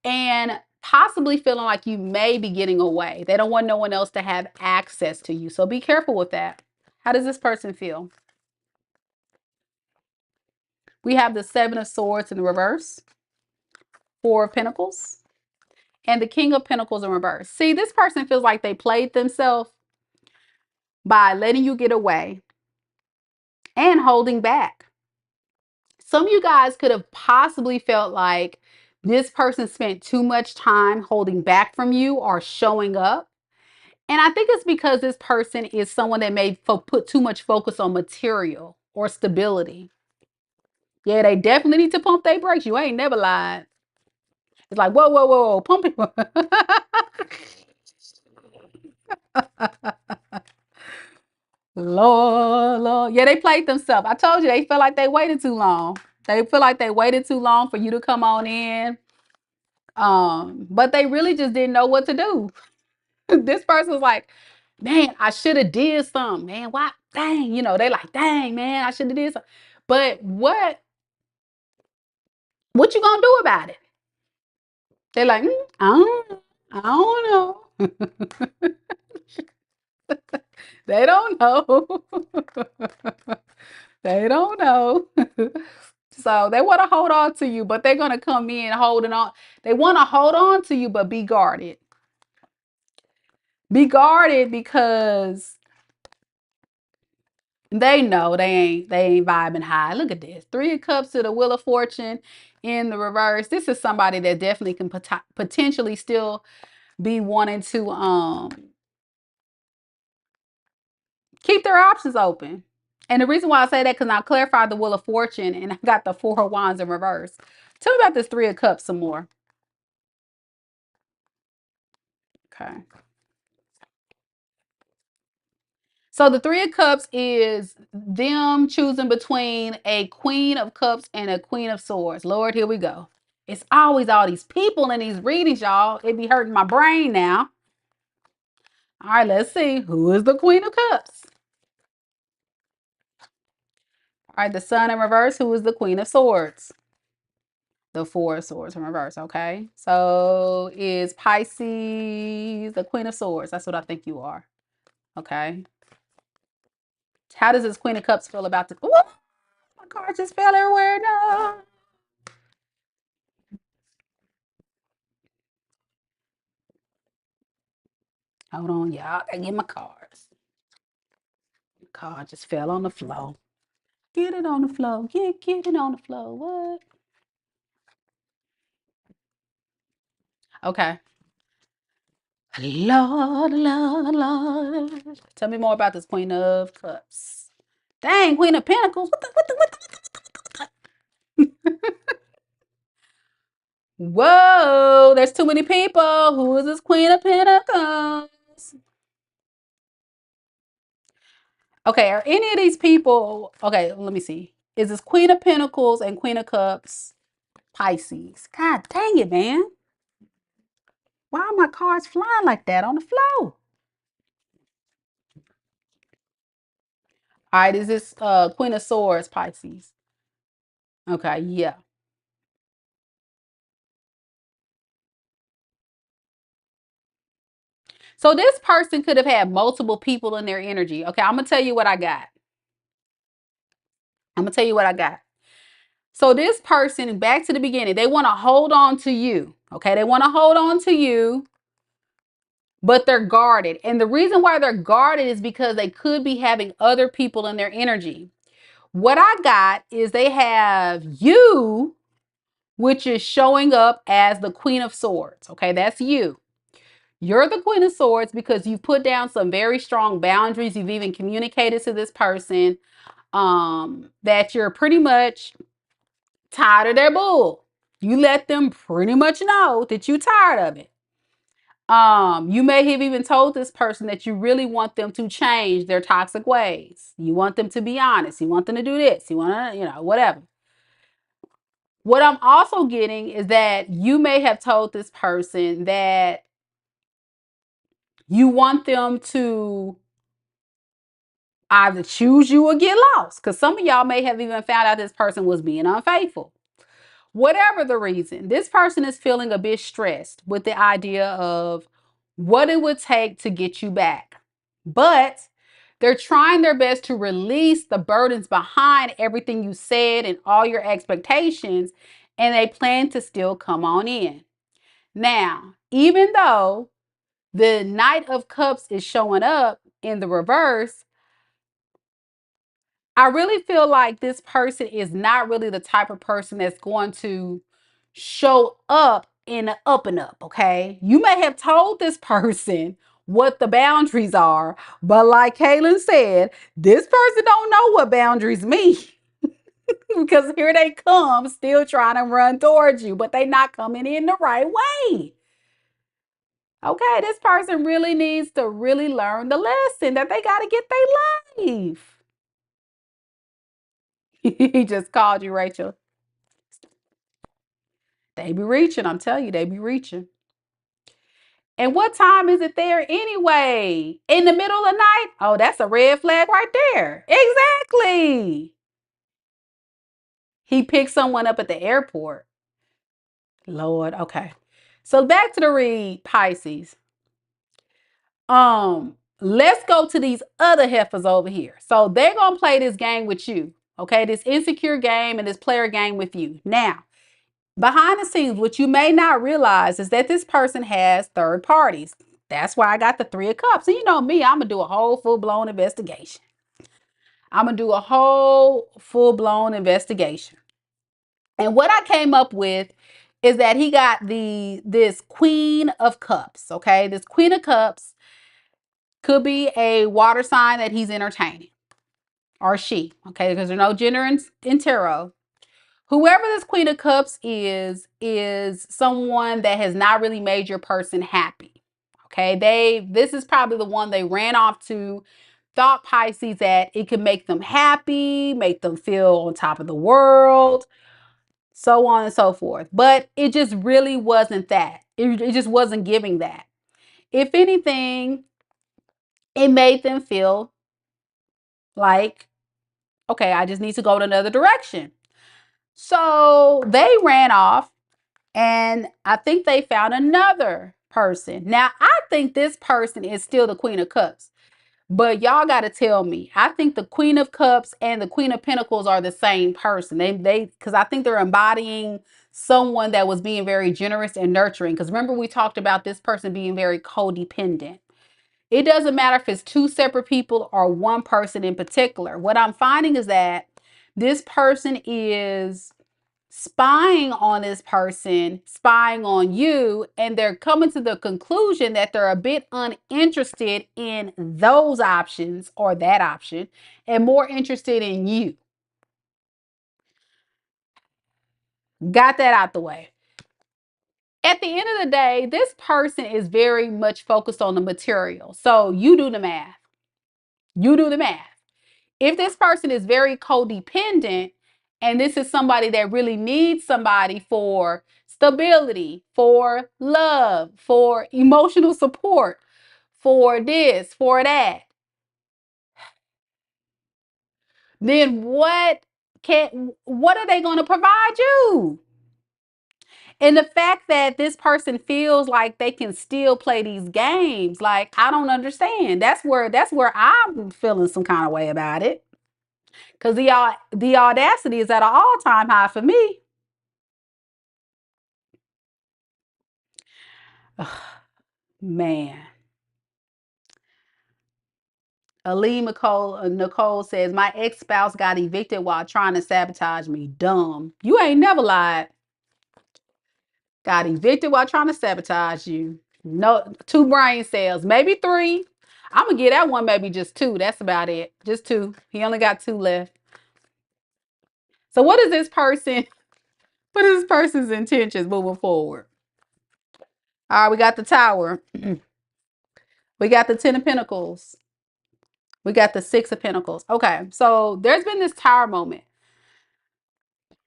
and possibly feeling like you may be getting away. They don't want no one else to have access to you. So be careful with that. How does this person feel? We have the Seven of Swords in the reverse, Four of Pentacles, and the King of Pentacles in reverse. See, this person feels like they played themselves by letting you get away and holding back. Some of you guys could have possibly felt like this person spent too much time holding back from you or showing up. And I think it's because this person is someone that may put too much focus on material or stability. Yeah, they definitely need to pump their brakes. You ain't never lied. It's like, whoa, whoa, whoa, whoa, pump it. Lord, Lord. Yeah, they played themselves. I told you they feel like they waited too long. They feel like they waited too long for you to come on in. But they really just didn't know what to do. This person was like, man, I should have did something, man. Why? Dang, they like, dang, man, I should have did something. But what you gonna do about it? They're like, I don't know. They don't know. They don't know. So they want to hold on to you, but they're gonna come in holding on. They want to hold on to you, but be guarded. Be guarded because they know they ain't vibing high. Look at this. 3 of Cups to the Wheel of Fortune in the reverse. This is somebody that definitely can potentially still be wanting to keep their options open. And the reason why I say that, because I clarified the Wheel of Fortune and I got the 4 of Wands in reverse. Tell me about this 3 of Cups some more. Okay. So the 3 of Cups is them choosing between a Queen of Cups and a Queen of Swords. Lord, here we go. It's always all these people in these readings, y'all. It be hurting my brain now. All right, let's see. Who is the Queen of Cups? All right, the Sun in reverse. Who is the Queen of Swords? The 4 of Swords in reverse, okay? So is Pisces the Queen of Swords? That's what I think you are. Okay. How does this Queen of Cups feel about the... Ooh, my card just fell everywhere. No. Hold on, y'all. I get my cards. The card just fell on the floor. Get it on the floor. Get it on the floor. What? Okay. Lord, Lord, Lord. Tell me more about this Queen of Cups. Dang, Queen of Pentacles. What the? Whoa, there's too many people. Who is this Queen of Pentacles? Okay, are any of these people, okay, let me see. Is this Queen of Pentacles and Queen of Cups Pisces? God dang it, man. Why are my cards flying like that on the floor? All right, is this Queen of Swords Pisces? Okay, yeah. So this person could have had multiple people in their energy. Okay, I'm going to tell you what I got. I'm going to tell you what I got. So this person, back to the beginning, they want to hold on to you. Okay, they want to hold on to you, but they're guarded. And the reason why they're guarded is because they could be having other people in their energy. What I got is they have you, which is showing up as the Queen of Swords. Okay, that's you. You're the Queen of Swords because you've put down some very strong boundaries. You've even communicated to this person that you're pretty much tired of their bull. You let them pretty much know that you're tired of it. You may have even told this person that you really want them to change their toxic ways. You want them to be honest. You want them to do this. You want to, whatever. What I'm also getting is that you may have told this person that you want them to either choose you or get lost. Because some of y'all may have even found out this person was being unfaithful. Whatever the reason, this person is feeling a bit stressed with the idea of what it would take to get you back. But they're trying their best to release the burdens behind everything you said and all your expectations, and they plan to still come on in. Now, even though the Knight of Cups is showing up in the reverse, I really feel like this person is not really the type of person that's going to show up in the up and up, okay? You may have told this person what the boundaries are, but like Kaylin said, this person don't know what boundaries mean. Because here they come, still trying to run towards you, but they not coming in the right way. Okay, this person really needs to really learn the lesson that they got to get their life. He just called you, Rachel. They be reaching. I'm telling you, they be reaching. And what time is it there anyway? In the middle of the night? Oh, that's a red flag right there. Exactly. He picked someone up at the airport. Lord, okay. So back to the read, Pisces. Let's go to these other heifers over here. So they're gonna play this game with you. Okay, this insecure game and this player game with you. Now, behind the scenes, what you may not realize is that this person has third parties. That's why I got the Three of Cups. And you know me, I'm gonna do a whole full-blown investigation. I'm gonna do a whole full-blown investigation. And what I came up with is that he got this Queen of Cups. Okay, this Queen of Cups could be a water sign that he's entertaining, or she. Okay, because there's no gender in tarot. Whoever this Queen of Cups is someone that has not really made your person happy. Okay, this is probably the one they ran off to, thought Pisces that it could make them happy, make them feel on top of the world, so on and so forth. But it just really wasn't that. It just wasn't giving that. If anything, it made them feel like, okay, I just need to go in another direction. So they ran off, and I think they found another person. Now, I think this person is still the Queen of Cups, but y'all got to tell me. I think the Queen of Cups and the Queen of Pentacles are the same person. Because I think they're embodying someone that was being very generous and nurturing. Because remember, we talked about this person being very codependent. It doesn't matter if it's two separate people or one person in particular. What I'm finding is that this person is spying on this person, spying on you, and they're coming to the conclusion that they're a bit uninterested in those options or that option and more interested in you. Got that out the way. At the end of the day, this person is very much focused on the material. So you do the math. You do the math. If this person is very codependent, and this is somebody that really needs somebody for stability, for love, for emotional support, for this, for that, then what are they going to provide you? And the fact that this person feels like they can still play these games, like, I don't understand. That's where I'm feeling some kind of way about it. Because the audacity is at an all-time high for me. Man. Nicole says, my ex-spouse got evicted while trying to sabotage me. Dumb. You ain't never lied. Got evicted while trying to sabotage you. No, 2 brain cells, maybe 3. I'm gonna give that one maybe just 2. That's about it. Just 2. He only got 2 left. So what is this person's intentions moving forward? All right, we got the Tower. We got the 10 of Pentacles. We got the 6 of Pentacles. Okay, so there's been this Tower moment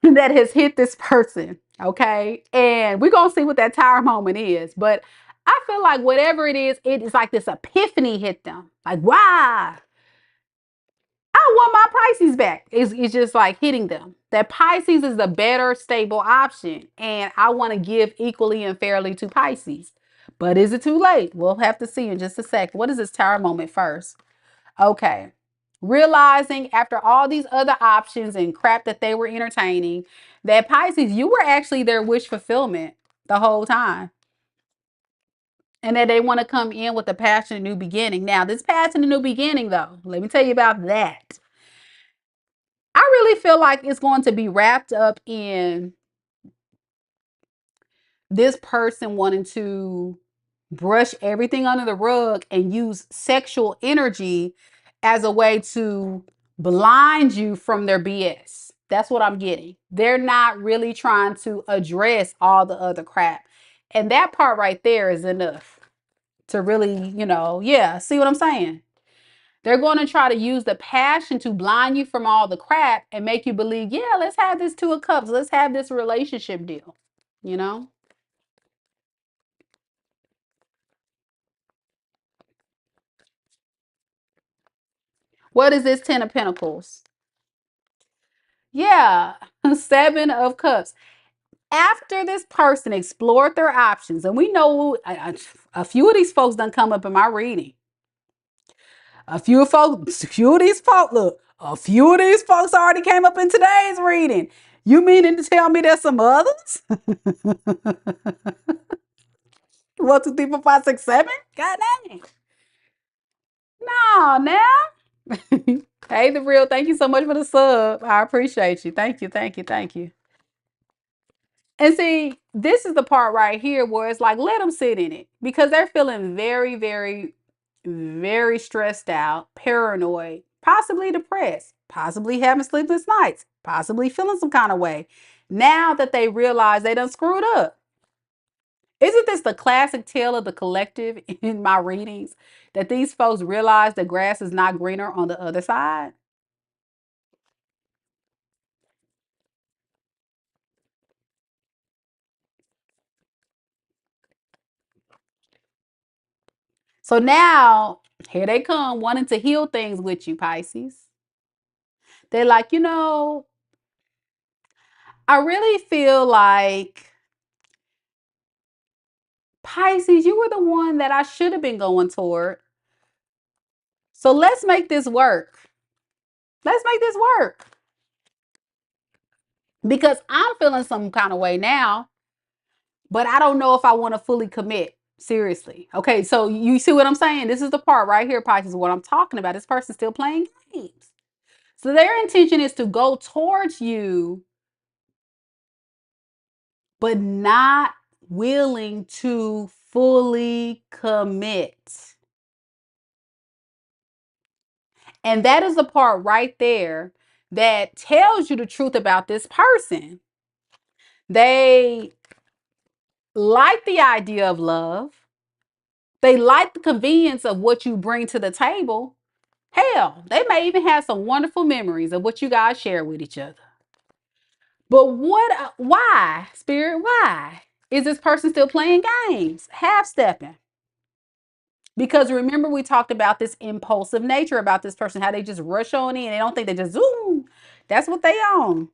that has hit this person. Okay, and we're gonna see what that Tower moment is. But I feel like whatever it is like this epiphany hit them. Like, wow, I want my Pisces back. It's just like hitting them. That Pisces is the better, stable option. And I want to give equally and fairly to Pisces. But is it too late? We'll have to see in just a sec. What is this Tower moment first? Okay. Realizing after all these other options and crap that they were entertaining, that Pisces, you were actually their wish fulfillment the whole time. And that they want to come in with a passionate new beginning. Now, this passionate new beginning, though, let me tell you about that. I really feel like it's going to be wrapped up in this person wanting to brush everything under the rug and use sexual energy as a way to blind you from their BS. That's what I'm getting. They're not really trying to address all the other crap. And that part right there is enough to really, yeah, see what I'm saying? They're going to try to use the passion to blind you from all the crap and make you believe, yeah, let's have this Two of Cups. Let's have this relationship deal. You know? What is this Ten of Pentacles? Yeah, Seven of Cups. After this person explored their options, and we know a few of these folks done come up in my reading. A few of these folks already came up in today's reading. You meaning to tell me there's some others? 1, 2, 3, 4, 5, 6, 7? God dang. No, now. Hey, the real. Thank you so much for the sub. I appreciate you. Thank you. Thank you. Thank you. And see, this is the part right here where it's like, let them sit in it because they're feeling very, very, very stressed out, paranoid, possibly depressed, possibly having sleepless nights, possibly feeling some kind of way. Now that they realize they done screwed up. Isn't this the classic tale of the collective in my readings? That these folks realize the grass is not greener on the other side? So now, here they come wanting to heal things with you, Pisces. They're like, I really feel like, Pisces, you were the one that I should have been going toward. So let's make this work. Let's make this work. Because I'm feeling some kind of way now, but I don't know if I want to fully commit. Seriously. Okay, so you see what I'm saying? This is the part right here, Pisces, what I'm talking about. This person's still playing games. So their intention is to go towards you, but not willing to fully commit. And that is the part right there that tells you the truth about this person. They like the idea of love. They like the convenience of what you bring to the table. Hell, they may even have some wonderful memories of what you guys share with each other. But why, Spirit, why is this person still playing games, half stepping? Because remember, we talked about this impulsive nature about this person, how they just rush on in. They don't think they just zoom. That's what they own.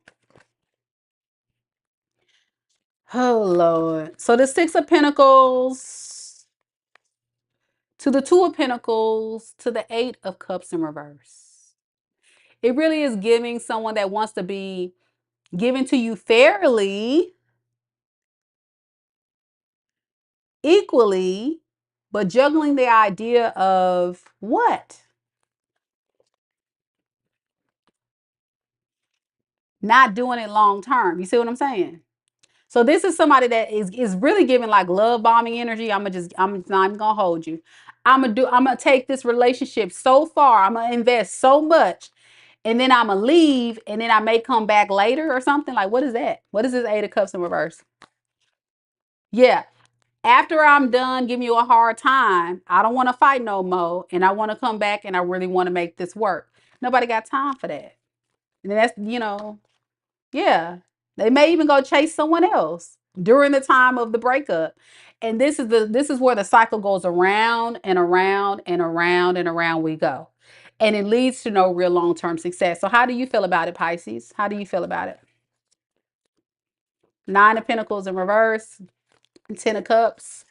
Oh, Lord. So the Six of Pentacles to the Two of Pentacles to the Eight of Cups in reverse. It really is giving someone that wants to be given to you fairly, equally, but juggling the idea of what? Not doing it long term. You see what I'm saying? So this is somebody that is really giving like love bombing energy. I'm not even gonna hold you. I'm gonna take this relationship so far. I'm gonna invest so much, and then I'm gonna leave, and then I may come back later or something. Like, what is that? What is this Eight of Cups in reverse? Yeah. After I'm done giving you a hard time, I don't want to fight no more, and I want to come back, and I really want to make this work. Nobody got time for that. And that's, yeah. They may even go chase someone else during the time of the breakup. And this is where the cycle goes around and around and around and around we go. And it leads to no real long-term success. So how do you feel about it, Pisces? How do you feel about it? Nine of Pentacles in reverse, Ten of Cups,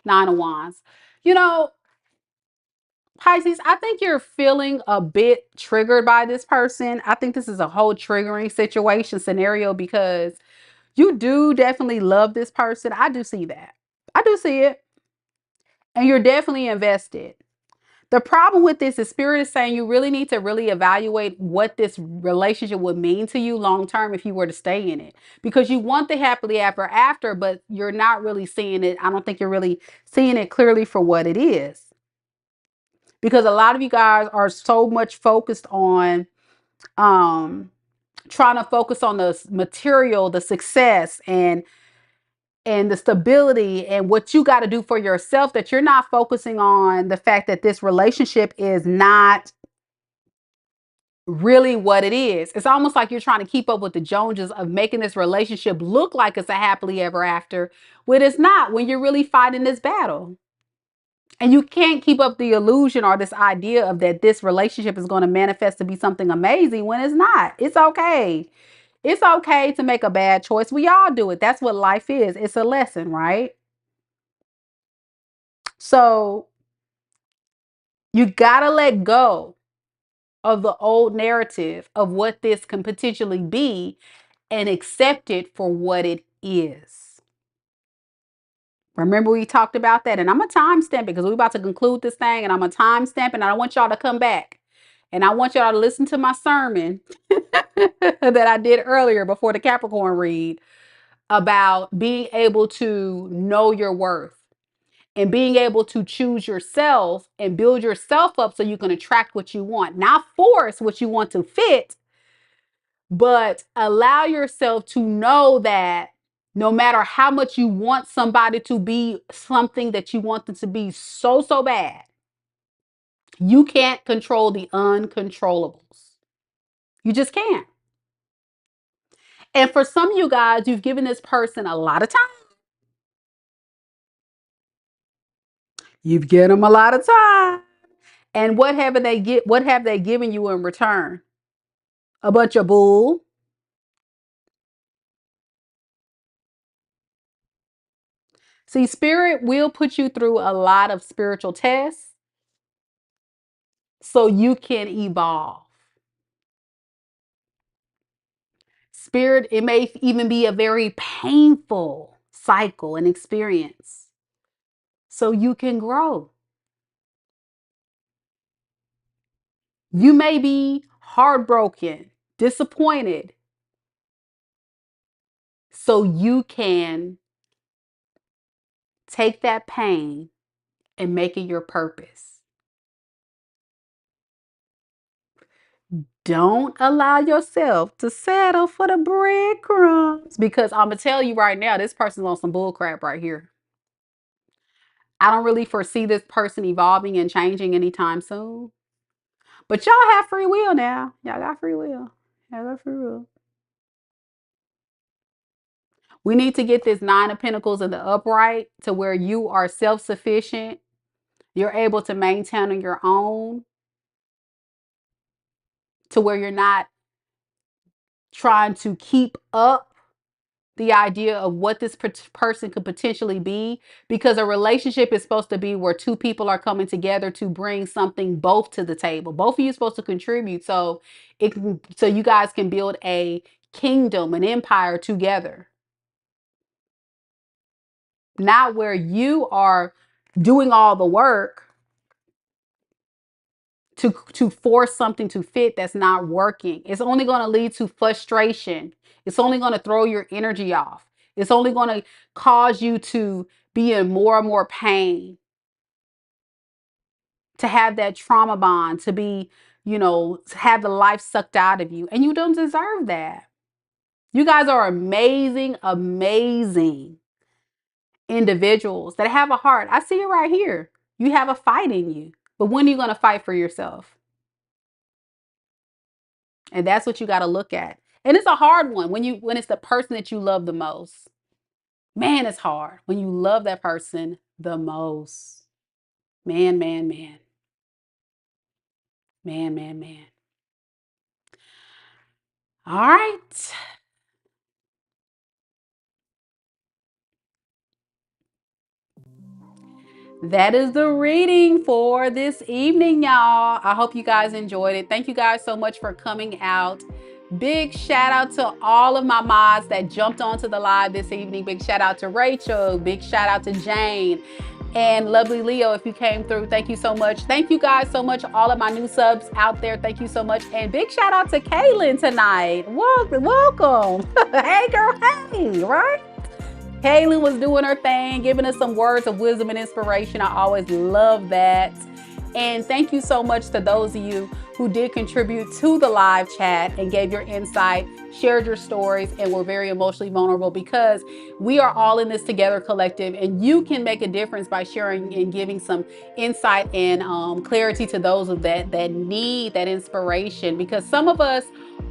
Nine of Wands. You know, Pisces, I think you're feeling a bit triggered by this person. I think this is a whole triggering situation scenario because you do definitely love this person. I do see that. I do see it. And you're definitely invested. The problem with this is Spirit is saying you really need to really evaluate what this relationship would mean to you long term if you were to stay in it. Because you want the happily ever after, but you're not really seeing it. I don't think you're really seeing it clearly for what it is. Because a lot of you guys are so much focused on trying to focus on the material, the success, and the stability and what you got to do for yourself, that you're not focusing on the fact that this relationship is not really what it is. It's almost like you're trying to keep up with the Joneses of making this relationship look like it's a happily ever after, when it's not, when you're really fighting this battle. And you can't keep up the illusion or this idea of that this relationship is going to manifest to be something amazing when it's not. It's okay. It's okay to make a bad choice. We all do it. That's what life is. It's a lesson, right? So you got to let go of the old narrative of what this can potentially be and accept it for what it is. Remember we talked about that, and I'm going to timestamp it because we're about to conclude this thing, and I'm going to timestamp it, and I want y'all to come back. And I want y'all to listen to my sermon that I did earlier before the Capricorn read about being able to know your worth and being able to choose yourself and build yourself up so you can attract what you want. Not force what you want to fit, but allow yourself to know that no matter how much you want somebody to be something that you want them to be so, so bad, you can't control the uncontrollables. You just can't. And for some of you guys, you've given this person a lot of time. You've given them a lot of time. And what have they given you in return? A bunch of bull. See, spirit will put you through a lot of spiritual tests so you can evolve. Spirit, it may even be a very painful cycle and experience so you can grow. You may be heartbroken, disappointed, so you can take that pain and make it your purpose. Don't allow yourself to settle for the breadcrumbs, because I'm going to tell you right now, this person's on some bull crap right here. I don't really foresee this person evolving and changing anytime soon. But y'all have free will now. Y'all got free will. Y'all got free will. We need to get this Nine of Pentacles in the upright to where you are self-sufficient. You're able to maintain on your own, to where you're not trying to keep up the idea of what this person could potentially be, because a relationship is supposed to be where two people are coming together to bring something both to the table. Both of you are supposed to contribute so you guys can build a kingdom, an empire together. Not where you are doing all the work to force something to fit that's not working. It's only going to lead to frustration. It's only going to throw your energy off. It's only going to cause you to be in more and more pain, to have that trauma bond, to be, to have the life sucked out of you. And you don't deserve that. You guys are amazing, amazing individuals that have a heart. I see it right here. You have a fight in you. But when are you going to fight for yourself? And that's what you got to look at. And it's a hard one when it's the person that you love the most. Man, it's hard when you love that person the most. Man, man, man. Man, man, man. All right. That is the reading for this evening, y'all. I hope you guys enjoyed it. Thank you guys so much for coming out. Big shout out to all of my mods that jumped onto the live this evening. Big shout out to Rachel. Big shout out to Jane. And lovely Leo, if you came through, thank you so much. Thank you guys so much. All of my new subs out there, thank you so much. And big shout out to Kaylin tonight. Welcome. Hey girl, hey, right? Kaylin was doing her thing, giving us some words of wisdom and inspiration. I always love that. And thank you so much to those of you who did contribute to the live chat and gave your insight, shared your stories, and were very emotionally vulnerable, because we are all in this together collective, and you can make a difference by sharing and giving some insight and clarity to those of that need that inspiration, because some of us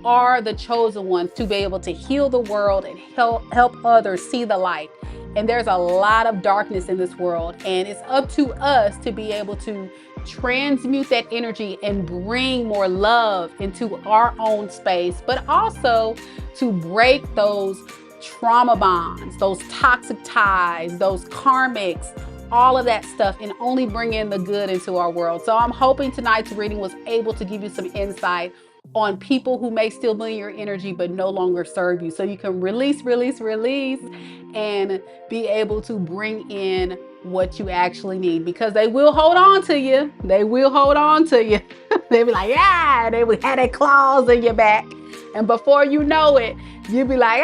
are the chosen ones to be able to heal the world and help others see the light. And there's a lot of darkness in this world, and it's up to us to be able to transmute that energy and bring more love into our own space, but also to break those trauma bonds, those toxic ties, those karmics, all of that stuff, and only bring in the good into our world. So I'm hoping tonight's reading was able to give you some insight on people who may still be in your energy but no longer serve you, so you can release and be able to bring in what you actually need, because they will hold on to you. They will hold on to you. They be like, yeah, they would have their claws in your back, and before you know it, you'll be like,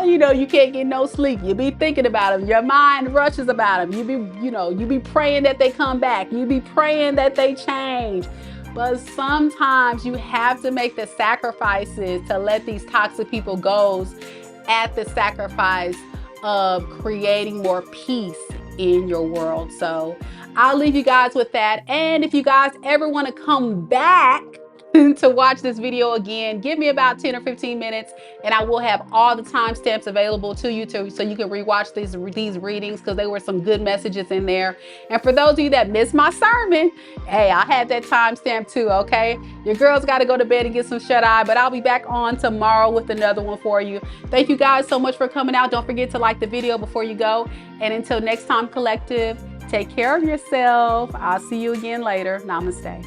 you can't get no sleep. You be thinking about them. Your mind rushes about them. You be praying that they come back. You be praying that they change. But sometimes you have to make the sacrifices to let these toxic people go at the sacrifice of creating more peace in your world. So I'll leave you guys with that. And if you guys ever want to come back to watch this video again, give me about 10 or 15 minutes and I will have all the timestamps available to you so you can rewatch these readings, because there were some good messages in there. And for those of you that missed my sermon, hey, I had that timestamp too, okay? Your girl's got to go to bed and get some shut-eye, but I'll be back on tomorrow with another one for you. Thank you guys so much for coming out. Don't forget to like the video before you go. And until next time, collective, take care of yourself. I'll see you again later. Namaste.